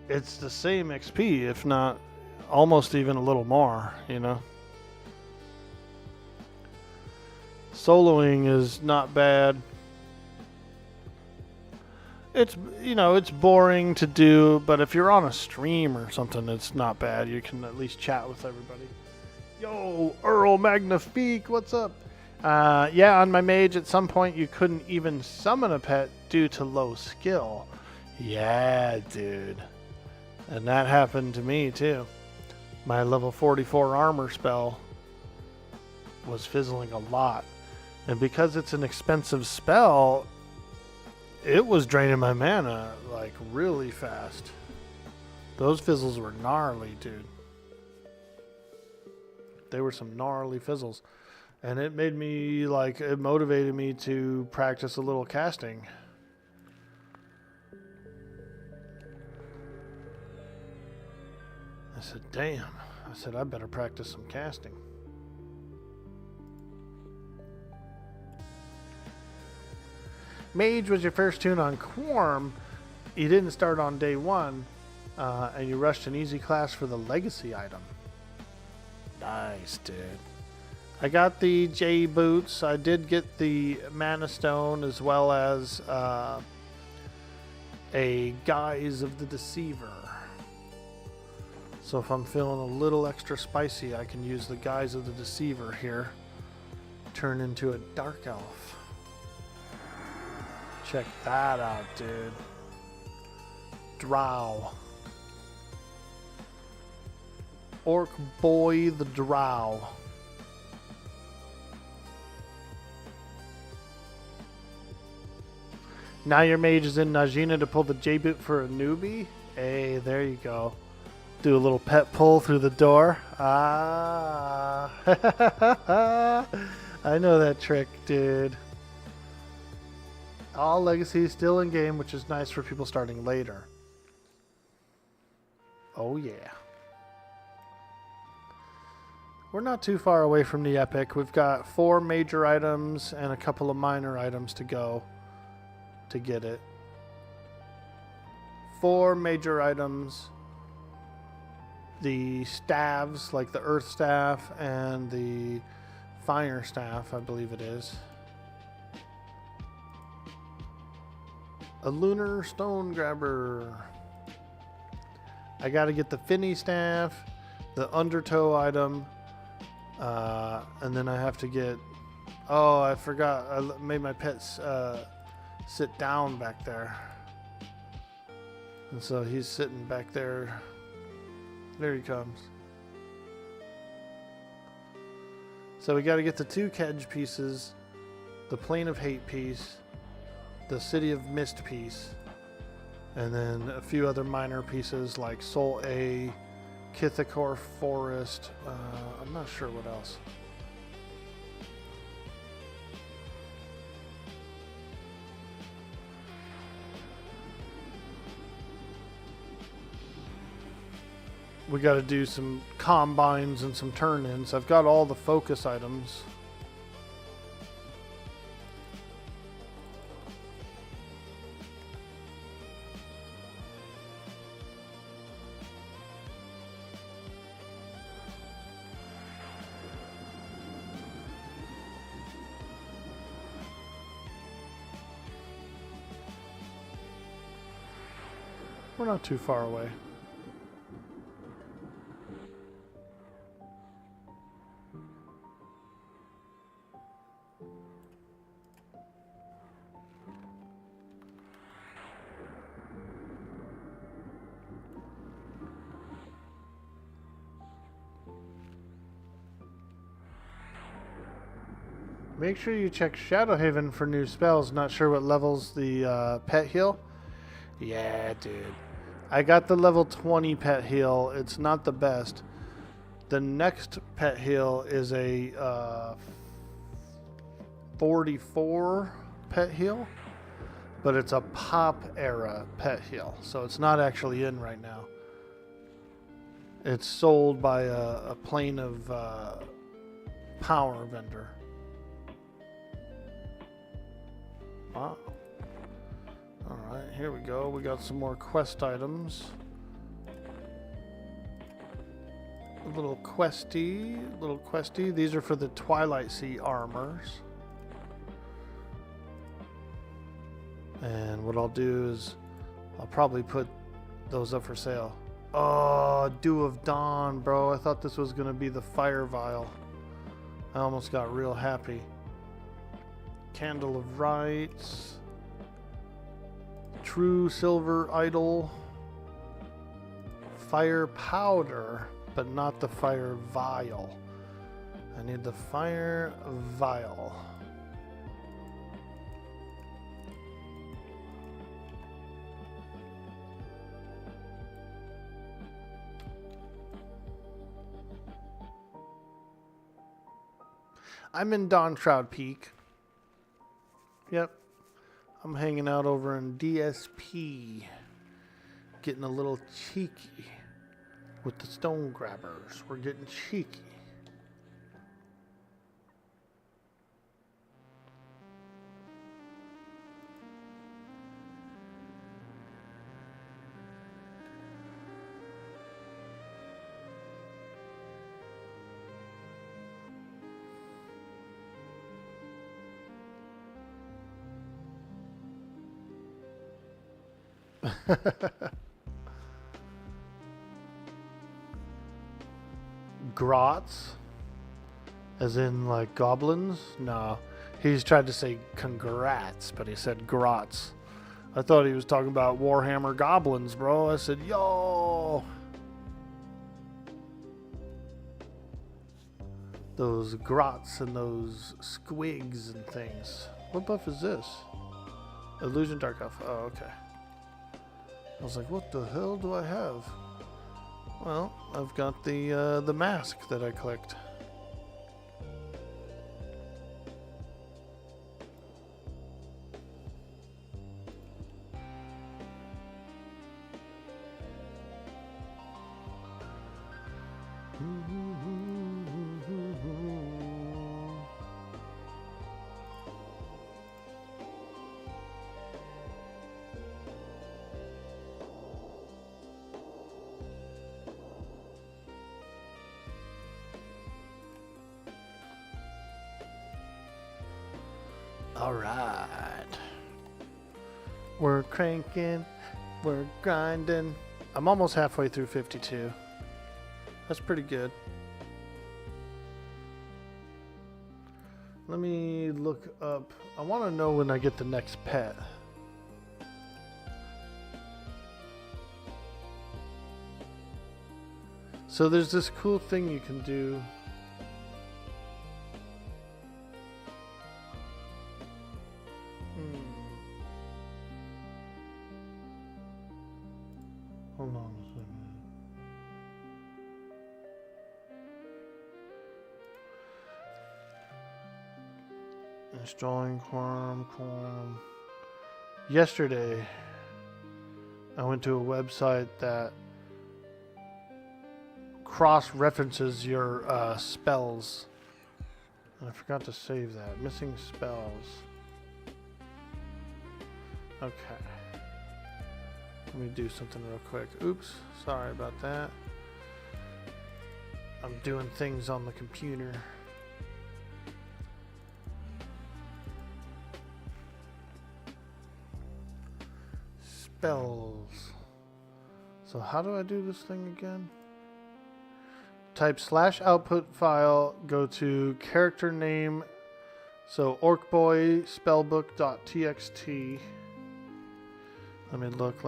it's the same XP, if not almost even a little more, you know. Soloing is not bad. It's, you know, it's boring to do, but if you're on a stream or something, it's not bad. You can at least chat with everybody. Yo, Earl Magnifique, what's up? Yeah, on my mage, at some point you couldn't even summon a pet due to low skill. Yeah, dude. And that happened to me, too. My level 44 armor spell was fizzling a lot. And because it's an expensive spell, it was draining my mana, like, really fast. Those fizzles were gnarly, dude. They were some gnarly fizzles. And it made me, like, it motivated me to practice a little casting. I said, damn. I said, I better practice some casting. Mage was your first tune on Quarm. You didn't start on day 1, and you rushed an easy class for the legacy item. Nice, dude. I got the J boots. I did get the Mana Stone as well as a Guise of the Deceiver. So if I'm feeling a little extra spicy, I can use the Guise of the Deceiver here. Turn into a Dark Elf. Check that out, dude. Drow. Orkboy the Drow. Now your mage is in Najina to pull the J-boot for a newbie? Hey, there you go. Do a little pet pull through the door. Ah. I know that trick, dude. All legacy still in game, which is nice for people starting later. Oh yeah. We're not too far away from the epic. We've got 4 major items and a couple of minor items to go to get it. 4 major items. The staves, like the earth staff and the fire staff, I believe it is. A lunar stone grabber. I gotta get the finny staff, the undertow item, and then I have to get... Oh, I forgot. I made my pets sit down back there. And so he's sitting back there. There he comes. So we got to get the 2 Kedge pieces, the Plane of Hate piece, the City of Mist piece, and then a few other minor pieces like Soul A, Kithakor Forest. I'm not sure what else. We got to do some combines and some turn-ins. I've got all the focus items. We're not too far away. Make sure you check Shadowhaven for new spells. Not sure what levels the pet heal. Yeah, dude. I got the level 20 pet heal. It's not the best. The next pet heal is a 44 pet heal, but it's a pop era pet heal, so it's not actually in right now. It's sold by a plane of power vendor. Wow. Alright, here we go. We got some more quest items. A little questy. These are for the Twilight Sea armors. And what I'll do is I'll probably put those up for sale. Oh, Dew of Dawn, bro. I thought this was going to be the fire vial. I almost got real happy. Candle of Rights. True Silver Idol. Fire Powder, but not the Fire Vial. I need the Fire Vial. I'm in Dawnshroud Peak. Yep. I'm hanging out over in DSP. Getting a little cheeky with the stone grabbers. We're getting cheeky. Grots? As in like goblins? No. He's tried to say congrats, but he said grots. I thought he was talking about Warhammer goblins, bro. I said, yo. Those grots and those squigs and things. What buff is this? Illusion Dark Elf. Oh, okay. I was like, what the hell do I have? Well, I've got the mask that I clicked. All right. We're cranking. We're grinding. I'm almost halfway through 52. That's pretty good. Let me look up. I want to know when I get the next pet. So there's this cool thing you can do. Hold on a second. Installing Quarm. Yesterday, I went to a website that cross-references your spells. And I forgot to save that. Missing spells. Okay. Let me do something real quick. Oops, sorry about that. I'm doing things on the computer. Spells. So how do I do this thing again? Type /output file, go to character name. So Orkboy spellbook.txt. Let me look.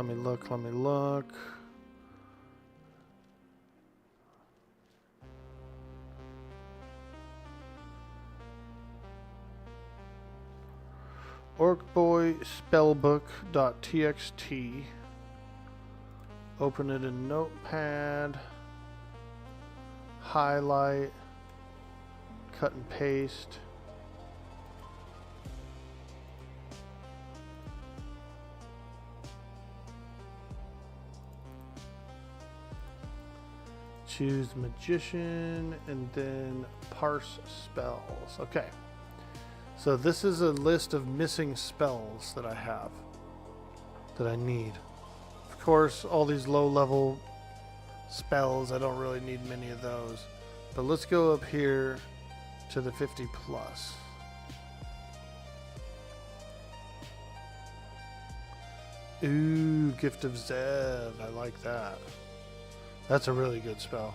Orkboy spellbook.txt. Open it in Notepad. Highlight. Cut and paste. Choose magician and then parse spells. Okay. So this is a list of missing spells that I have, that I need. Of course, all these low level spells, I don't really need many of those. But let's go up here to the 50 plus. Ooh, Gift of Zev. I like that. That's a really good spell.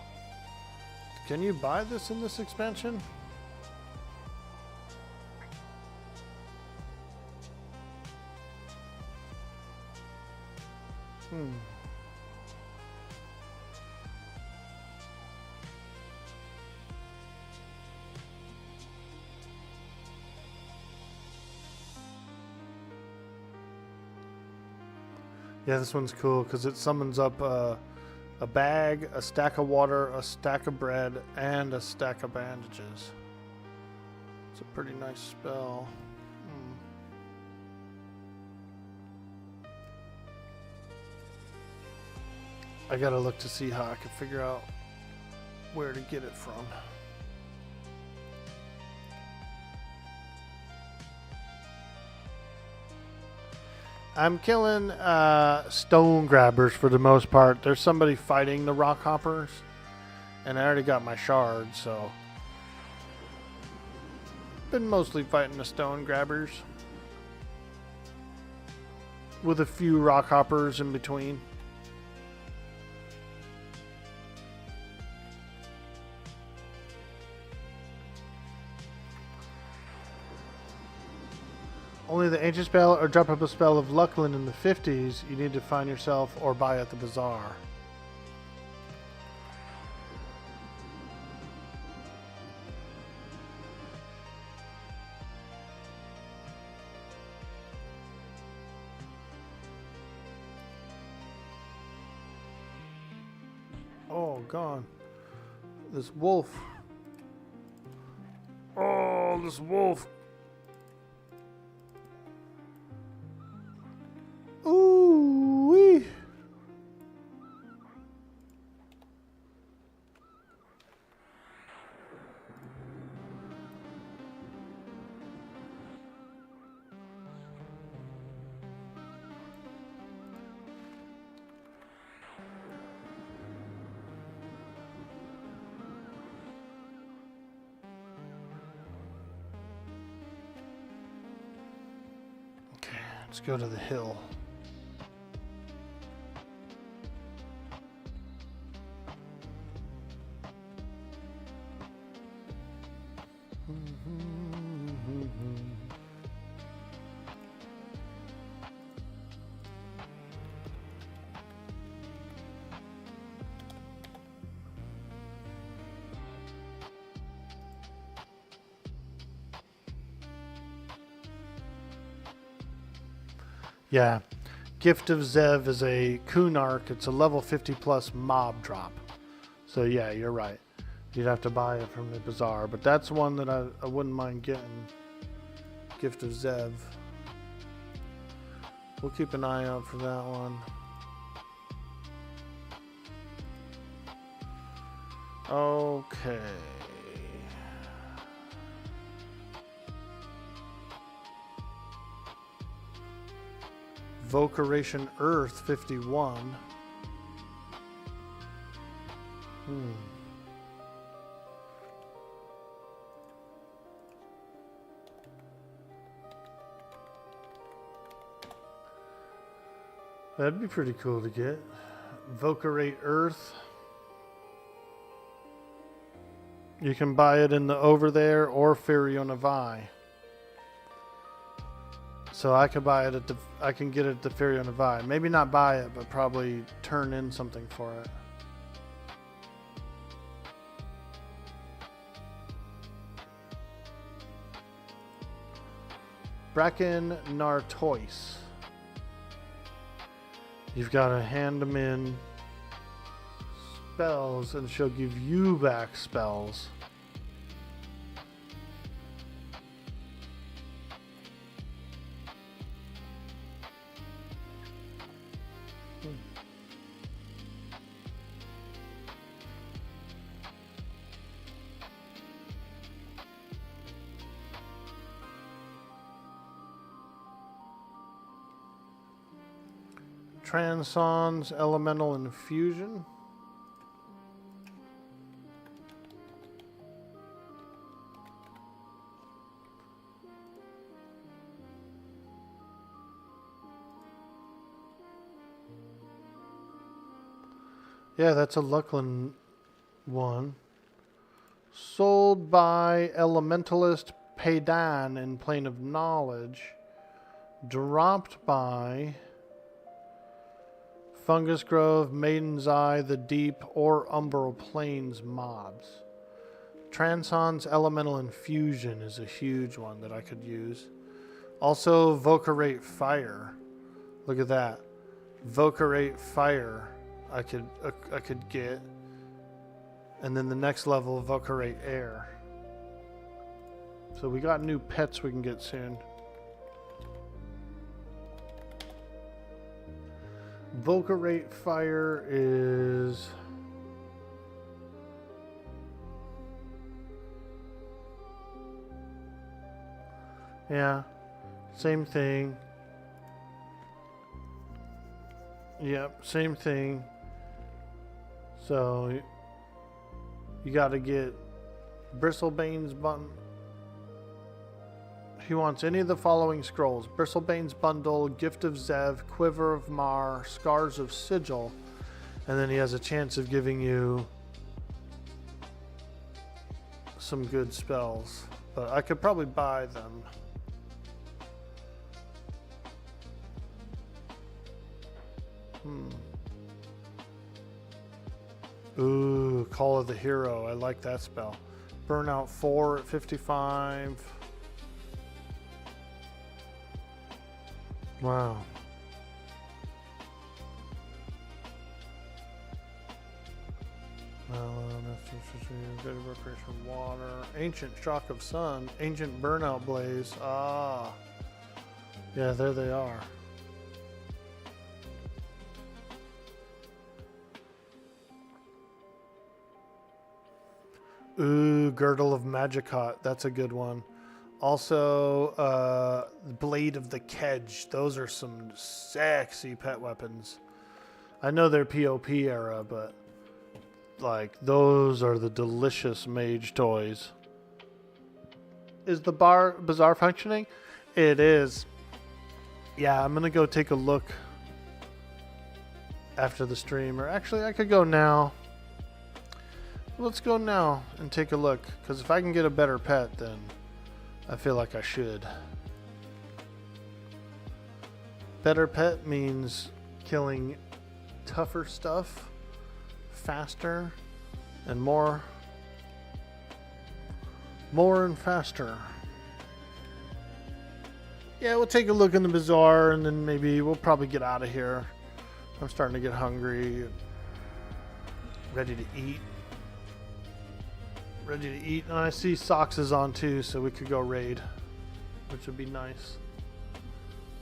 Can you buy this in this expansion? Yeah, this one's cool because it summons up a bag, a stack of water, a stack of bread, and a stack of bandages. It's a pretty nice spell. I gotta look to see how I can figure out where to get it from. I'm killing stone grabbers for the most part. There's somebody fighting the rock hoppers, and I already got my shards, so been mostly fighting the stone grabbers with a few rock hoppers in between. Only the ancient spell or drop up a spell of Luckland in the 50s you need to find yourself or buy at the bazaar. Oh, gone. This wolf. Oh, this wolf. Ooh wee. Okay, let's go to the hill. Yeah. Gift of Zev is a Kunark. It's a level 50 plus mob drop. So yeah, you're right. You'd have to buy it from the bazaar. But that's one that I wouldn't mind getting. Gift of Zev. We'll keep an eye out for that one. Okay. Vocation Earth 51. That'd be pretty cool to get. Vocarate Earth. You can buy it in the Over There or Feriona Vi. So I could buy it at the. I can get it at the Feriona Vi. Maybe not buy it, but probably turn in something for it. Bracken Nartois. You've got to hand them in spells, and she'll give you back spells. Transons Elemental Infusion. Yeah, that's a Luckland one. Sold by Elementalist Paydan in Plane of Knowledge. Dropped by Fungus Grove, Maiden's Eye, The Deep, or Umbral Plains mobs. Transons Elemental Infusion is a huge one that I could use. Also, Vocarate Fire. Look at that. Vocarate Fire I could get. And then the next level, Vocarate Air. So we got new pets we can get soon. Vocarate Fire is... yeah, same thing. Yep, same thing. So you got to get Bristlebane's button. He wants any of the following scrolls: Bristlebane's Bundle, Gift of Zev, Quiver of Mar, Scars of Sigil, and then he has a chance of giving you some good spells. But I could probably buy them. Ooh, Call of the Hero. I like that spell. Burnout 4 at 55. Wow. Good recreation water. Ancient Shock of Sun. Ancient Burnout Blaze. Ah. Yeah, there they are. Ooh, Girdle of Magicot. That's a good one. Also, Blade of the Kedge. Those are some sexy pet weapons. I know they're POP era, but like those are the delicious mage toys. Is the bazaar functioning? It is. Yeah, I'm gonna go take a look after the stream, or actually I could go now. Let's go now and take a look, because if I can get a better pet, then I feel like I should. Better pet means killing tougher stuff faster and more and faster. Yeah, we'll take a look in the bazaar and then maybe we'll probably get out of here. I'm starting to get hungry and ready to eat. And I see Socks is on too, so we could go raid, which would be nice.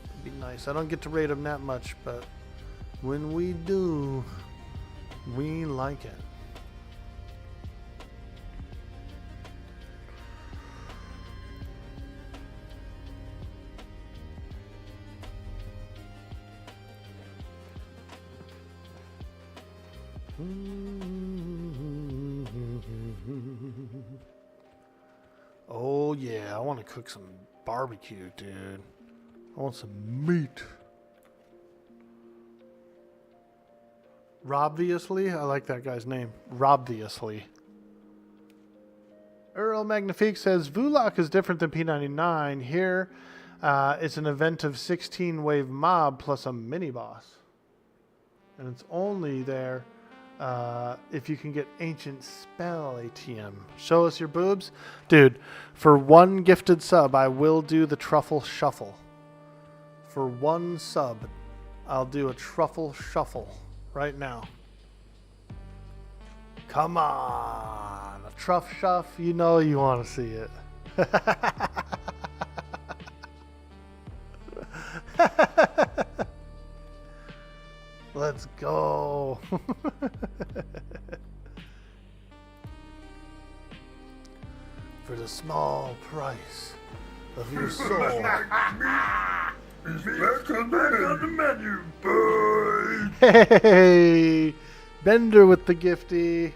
It'd be nice. I don't get to raid him that much, but when we do, we like it. Oh yeah, I want to cook some barbecue, dude. I want some meat. Robviously, I like that guy's name. Robviously. Earl Magnifique says Vulok is different than P99. Here, it's an event of 16 wave mob plus a mini boss, and it's only there if you can get ancient spell ATM. Show us your boobs, dude. For one gifted sub, I will do the truffle shuffle. For one sub, I'll do a truffle shuffle. Right now. Come on. A truff shuff. You know you want to see it. Let's go. For the small price of your soul. It's back on the menu, boys. Hey, Bender with the gifty.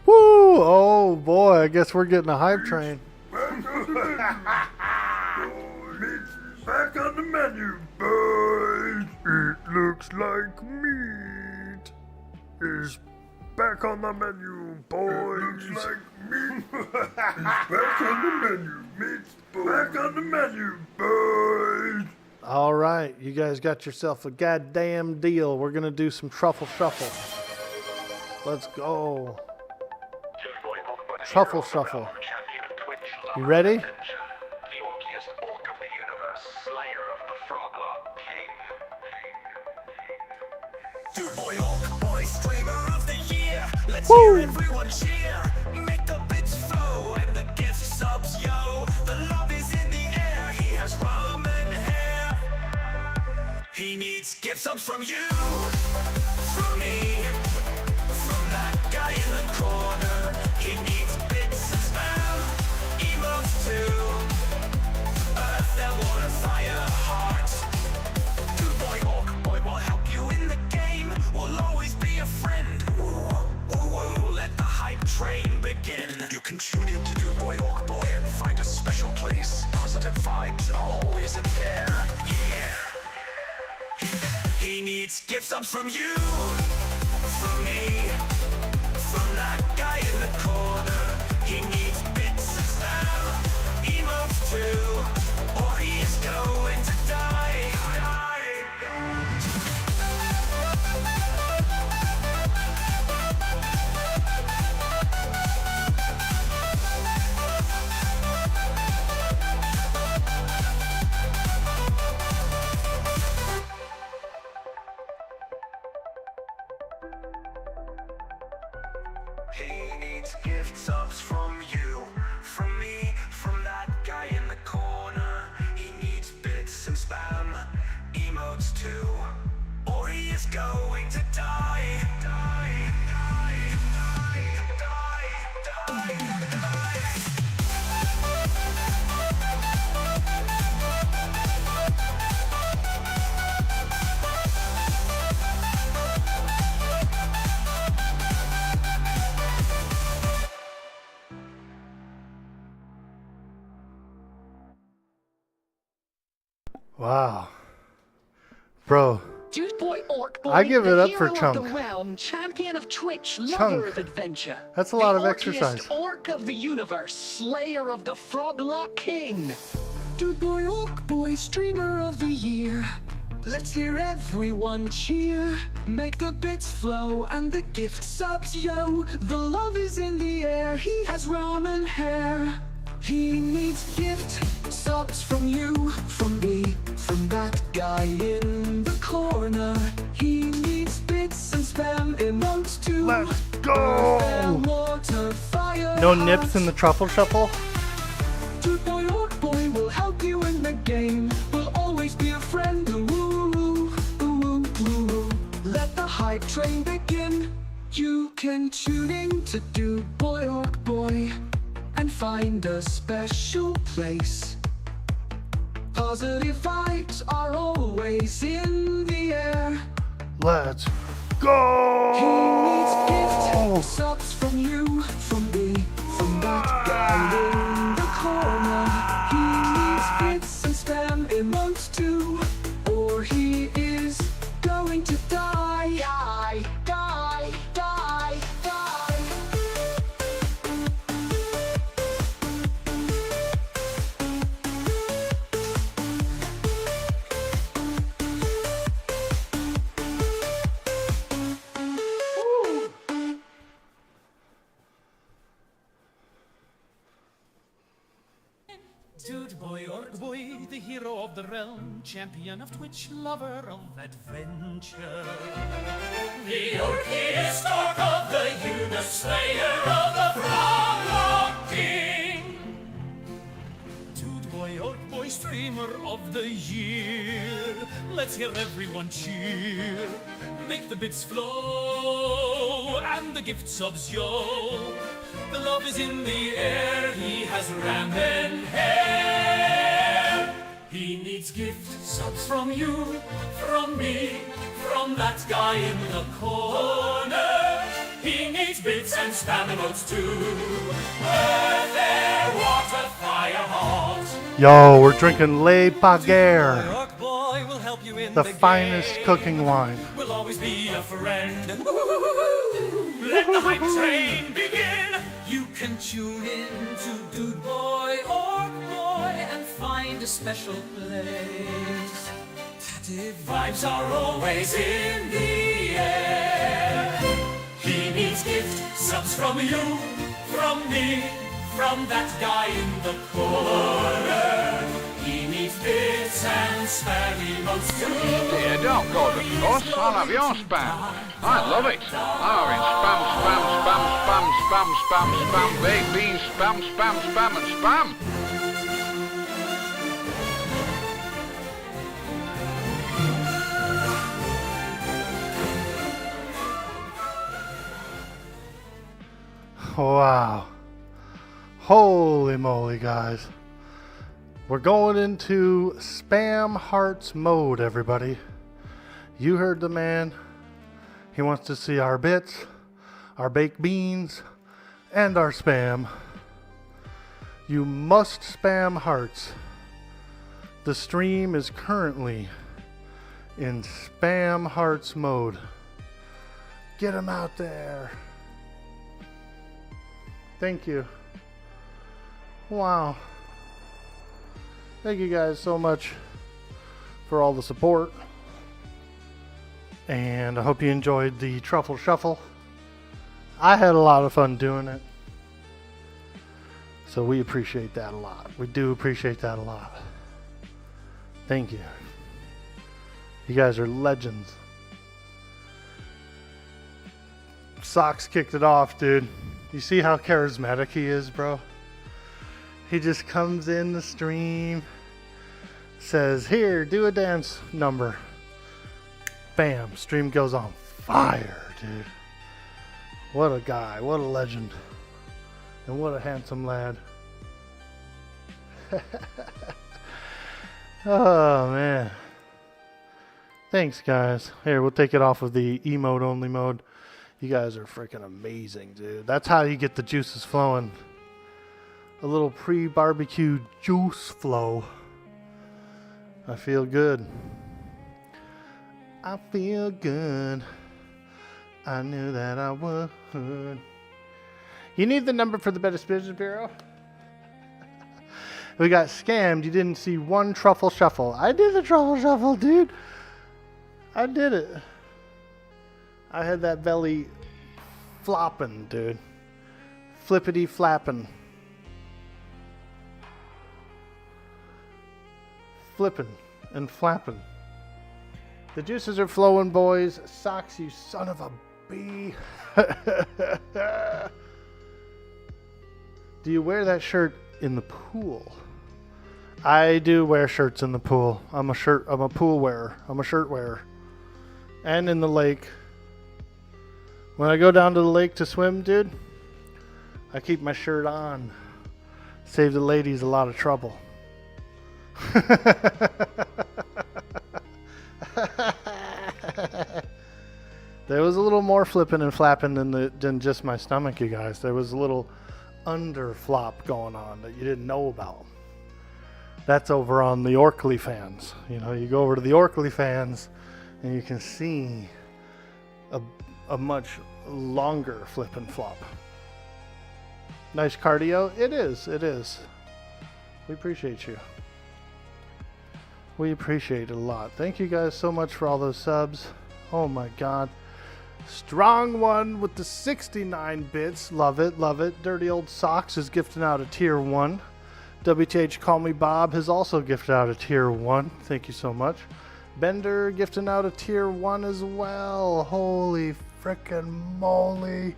Woo! Oh boy, I guess we're getting a hype train. Back on the menu, boys. Back on the menu, boys. It looks like meat is back on the menu, boys. It looks like meat is back on the menu. Meat's back on the menu, boys. All right, you guys got yourself a goddamn deal. We're gonna do some truffle shuffle. Let's go. Truffle shuffle. You ready? Dude boy, Orkboy, streamer of the year. Let's Woo! hear everyone cheer. Make the bits flow and the gift subs, yo. The love is in the air. He has rum and hair. He needs gift subs from you, from me, from that guy in the corner. He needs bits and spell, emotes too. Earth, air, water, fire, heart. Dude boy, Orkboy will help you in the game. We'll always be a friend. Ooh, let the hype train begin. You can tune in to Dude Boy Orkboy and find a special place. Positive vibes are always in there. Yeah. He needs gift subs from you, from me, from that guy in the corner. He needs bits and spell, emotes too, or he is going to die. going to die. Die, die, die, die, die, die. Wow. Bro, Dude boy Orkboy, I give it the up for hero Chunk. of the realm, champion of Twitch, lover Chunk. of adventure. That's a lot the of exercise. orkiest orc of the universe, slayer of the Froglock King. Dude boy Orkboy, streamer of the year. Let's hear everyone cheer. Make the bits flow and the gift subs, yo. The love is in the air, he has ramen hair. He needs gift subs from you, from me, from that guy in the corner. He needs bits and spam emotes too. Let's go! Water, fire, No nips in the truffle shuffle? Dude boy Orkboy will help you in the game. Will always be a friend. Ooh, ooh, ooh, ooh. Let the hype train begin. You can tune in to Dude boy Orkboy and find a special place. Positive vibes are always in the air. Let's He needs go! gift subs from you, from me, from that guy in the corner. He needs bits and spam emotes too, or he is going to die. Die, die, die, die. Dude boy Orkboy, the hero of the realm, champion of Twitch, lover of adventure. The orkiest orc of the universe, slayer of the Froglock King. Dude boy Orkboy, streamer of the year. Let's hear everyone cheer. Make the bits flow and the gift subs, yo. The love is in the air, he has ramen hair. He needs gift subs from you, from me, from that guy in the corner. He needs bits and spam emotes too. Earth, air, water, fire, hot. Yo, we're drinking Le Paguer, Orkboy will help you in the the finest game. cooking wine. Will always be a friend. Let the hype train begin. You can tune in to Dude Boy Orkboy and find a special place. Positive Vibes are always in the air. He needs gift subs from you, from me, from that guy in the corner. He needs bits and spam emotes too. Dear, don't go to the course. I'll have your spam. I love it. I'm having spam, baked beans, spam, and spam. Wow. Holy moly, guys. We're going into Spam Hearts mode, everybody. You heard the man. He wants to see our bits, our baked beans, and our spam. You must spam hearts. The stream is currently in Spam Hearts mode. Get them out there. Thank you. Wow. Thank you guys so much for all the support. And I hope you enjoyed the Truffle Shuffle. I had a lot of fun doing it. So we appreciate that a lot. We do appreciate that a lot. Thank you. You guys are legends. Socks kicked it off, dude. You see how charismatic he is, bro? He just comes in the stream, says, "Here, do a dance number." bam, stream goes on fire, dude. What a guy, what a legend, and what a handsome lad. Oh man. Thanks guys. Here, we'll take it off of the emote only mode. You guys are freaking amazing, dude. That's how you get the juices flowing. A little pre-barbecue juice flow. I feel good. I feel good. I knew that I would. You need the number for the Better Business Bureau? We got scammed. You didn't see one truffle shuffle. I did the truffle shuffle, dude. I did it. I had that belly flopping, dude. Flippity flapping. Flipping and flapping. The juices are flowing, boys. Socks, you son of a bee. Do you wear that shirt in the pool? I do wear shirts in the pool. I'm a pool wearer. I'm a shirt wearer. And in the lake. When I go down to the lake to swim, dude, I keep my shirt on. Save the ladies a lot of trouble. There was a little more flipping and flapping than just my stomach, you guys. There was a little under flop going on that you didn't know about. That's over on the Orkly fans. You know, you go over to the Orkly fans and you can see a much longer flip and flop. Nice cardio. It is. It is. We appreciate you. We appreciate it a lot. Thank you guys so much for all those subs. Oh my god. Strong one with the 69 bits. Love it, love it. Dirty Old Socks is gifting out a tier 1. WTH Call Me Bob has also gifted out a tier 1. Thank you so much. Bender gifting out a tier 1 as well. Holy frickin' moly.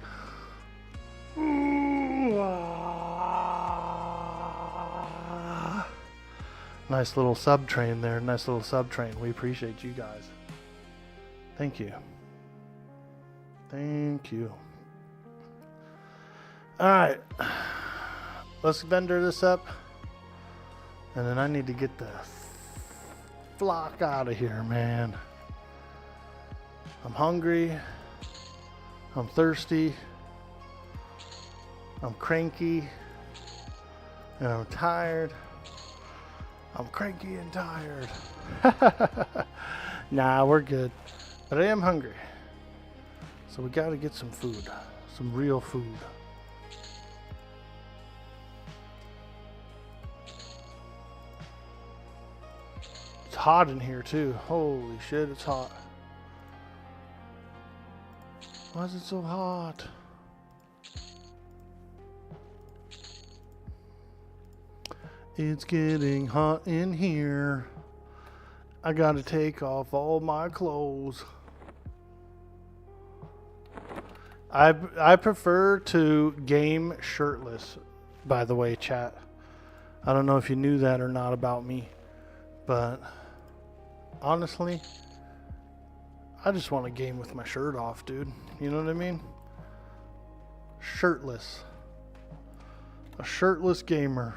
Ooh, ah. Nice little sub train there. Nice little sub train. We appreciate you guys. Thank you. Thank you. Alright. Let's vendor this up. And then I need to get the flock out of here, man. I'm hungry. I'm thirsty. I'm cranky. And I'm tired. I'm cranky and tired. Nah, we're good. But I am hungry. So we gotta get some food. Some real food. It's hot in here too. Holy shit, it's hot. Why is it so hot? It's getting hot in here. I gotta take off all my clothes. I prefer to game shirtless, by the way, chat. I don't know if you knew that or not about me, but honestly, I just want to game with my shirt off, dude. You know what I mean? Shirtless. A shirtless gamer.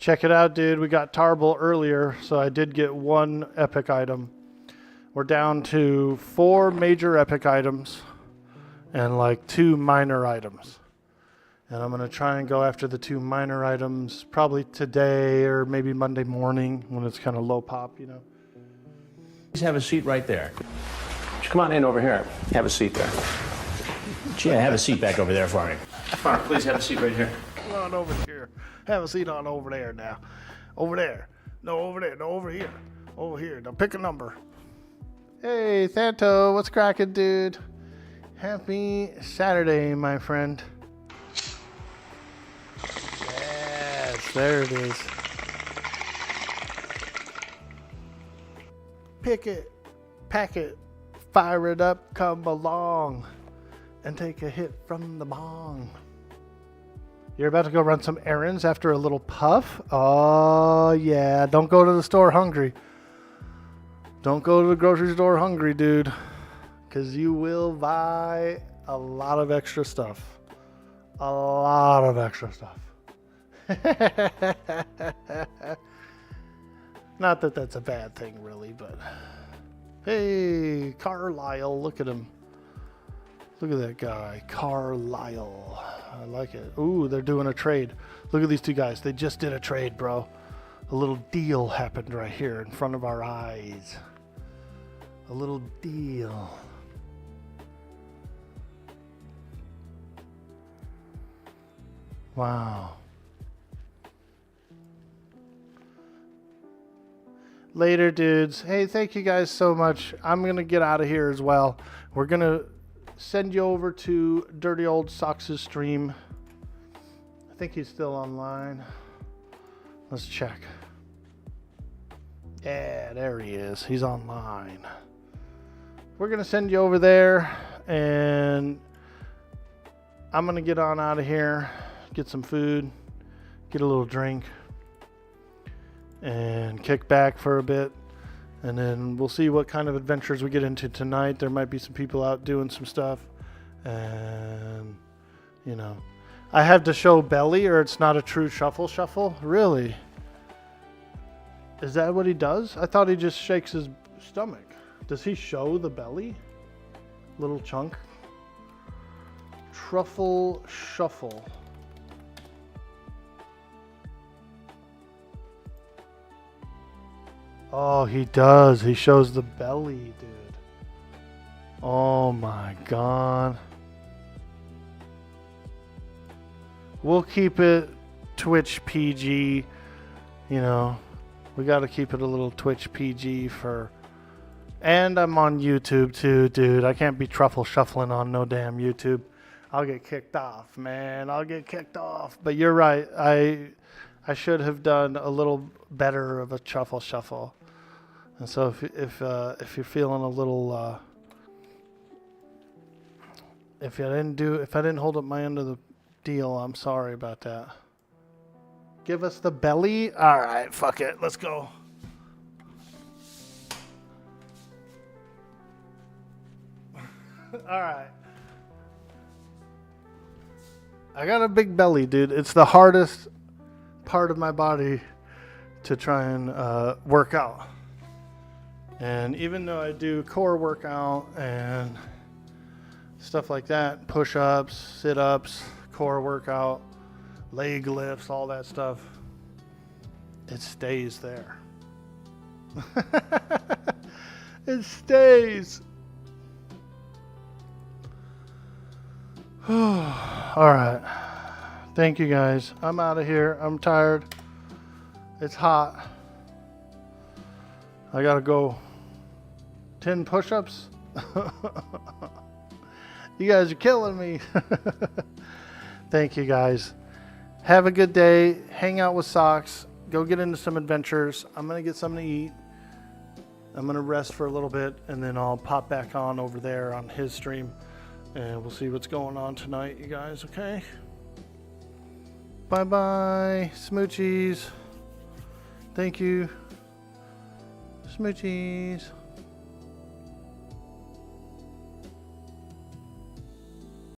Check it out, dude. We got Tarble earlier, so I did get one epic item. We're down to 4 major epic items and like 2 minor items. And I'm going to try and go after the 2 minor items probably today or maybe Monday morning when it's kind of low pop, you know. Please have a seat right there. Come on in over here. Have a seat there. Yeah, have a seat back over there for me. Come on, please have a seat right here. Come on over here. Have a seat on over there now. Over there. No, over there. No, over here. Over here. Now pick a number. Hey, Thanto. What's cracking, dude? Happy Saturday, my friend. Yes, there it is. Pick it. Pack it. Fire it up. Come along. And take a hit from the bong. You're about to go run some errands after a little puff? Oh, yeah. Don't go to the store hungry. Don't go to the grocery store hungry, dude. Because you will buy a lot of extra stuff. A lot of extra stuff. Not that that's a bad thing, really, but... Hey, Carlisle, look at him. Look at that guy, Carlisle. I like it. Ooh, they're doing a trade. Look at these two guys. They just did a trade, bro. A little deal happened right here in front of our eyes. A little deal. Wow. Later, dudes. Hey, thank you guys so much. I'm going to get out of here as well. We're going to send you over to Dirty Old Socks' stream. I think he's still online. Let's check. Yeah, there he is. He's online. We're going to send you over there, and I'm going to get on out of here, get some food, get a little drink, and kick back for a bit. And then we'll see what kind of adventures we get into tonight. There might be some people out doing some stuff. And, you know, I have to show belly or it's not a true shuffle. Really? Is that what he does? I thought he just shakes his stomach. Does he show the belly? Little chunk. Truffle shuffle. Oh, he does. He shows the belly, dude. Oh my God. We'll keep it Twitch PG. You know, we got to keep it a little Twitch PG for... And I'm on YouTube too, dude. I can't be truffle shuffling on no damn YouTube. I'll get kicked off, man. I'll get kicked off. But you're right. I should have done a little better of a truffle shuffle. And so if you're feeling a little if I didn't hold up my end of the deal, I'm sorry about that. Give us the belly. All right, fuck it. Let's go. All right. I got a big belly, dude. It's the hardest part of my body to try and work out. And even though I do core workout and stuff like that, push-ups, sit-ups, core workout, leg lifts, all that stuff, it stays there. It stays. All right. Thank you guys. I'm out of here. I'm tired. It's hot. I gotta go 10 push-ups. You guys are killing me. Thank you guys. Have a good day. Hang out with Socks. Go get into some adventures. I'm gonna get something to eat. I'm gonna rest for a little bit, and then I'll pop back on over there on his stream, and we'll see what's going on tonight, you guys. Okay? Bye-bye. Smoochies. Thank you. Smoochies.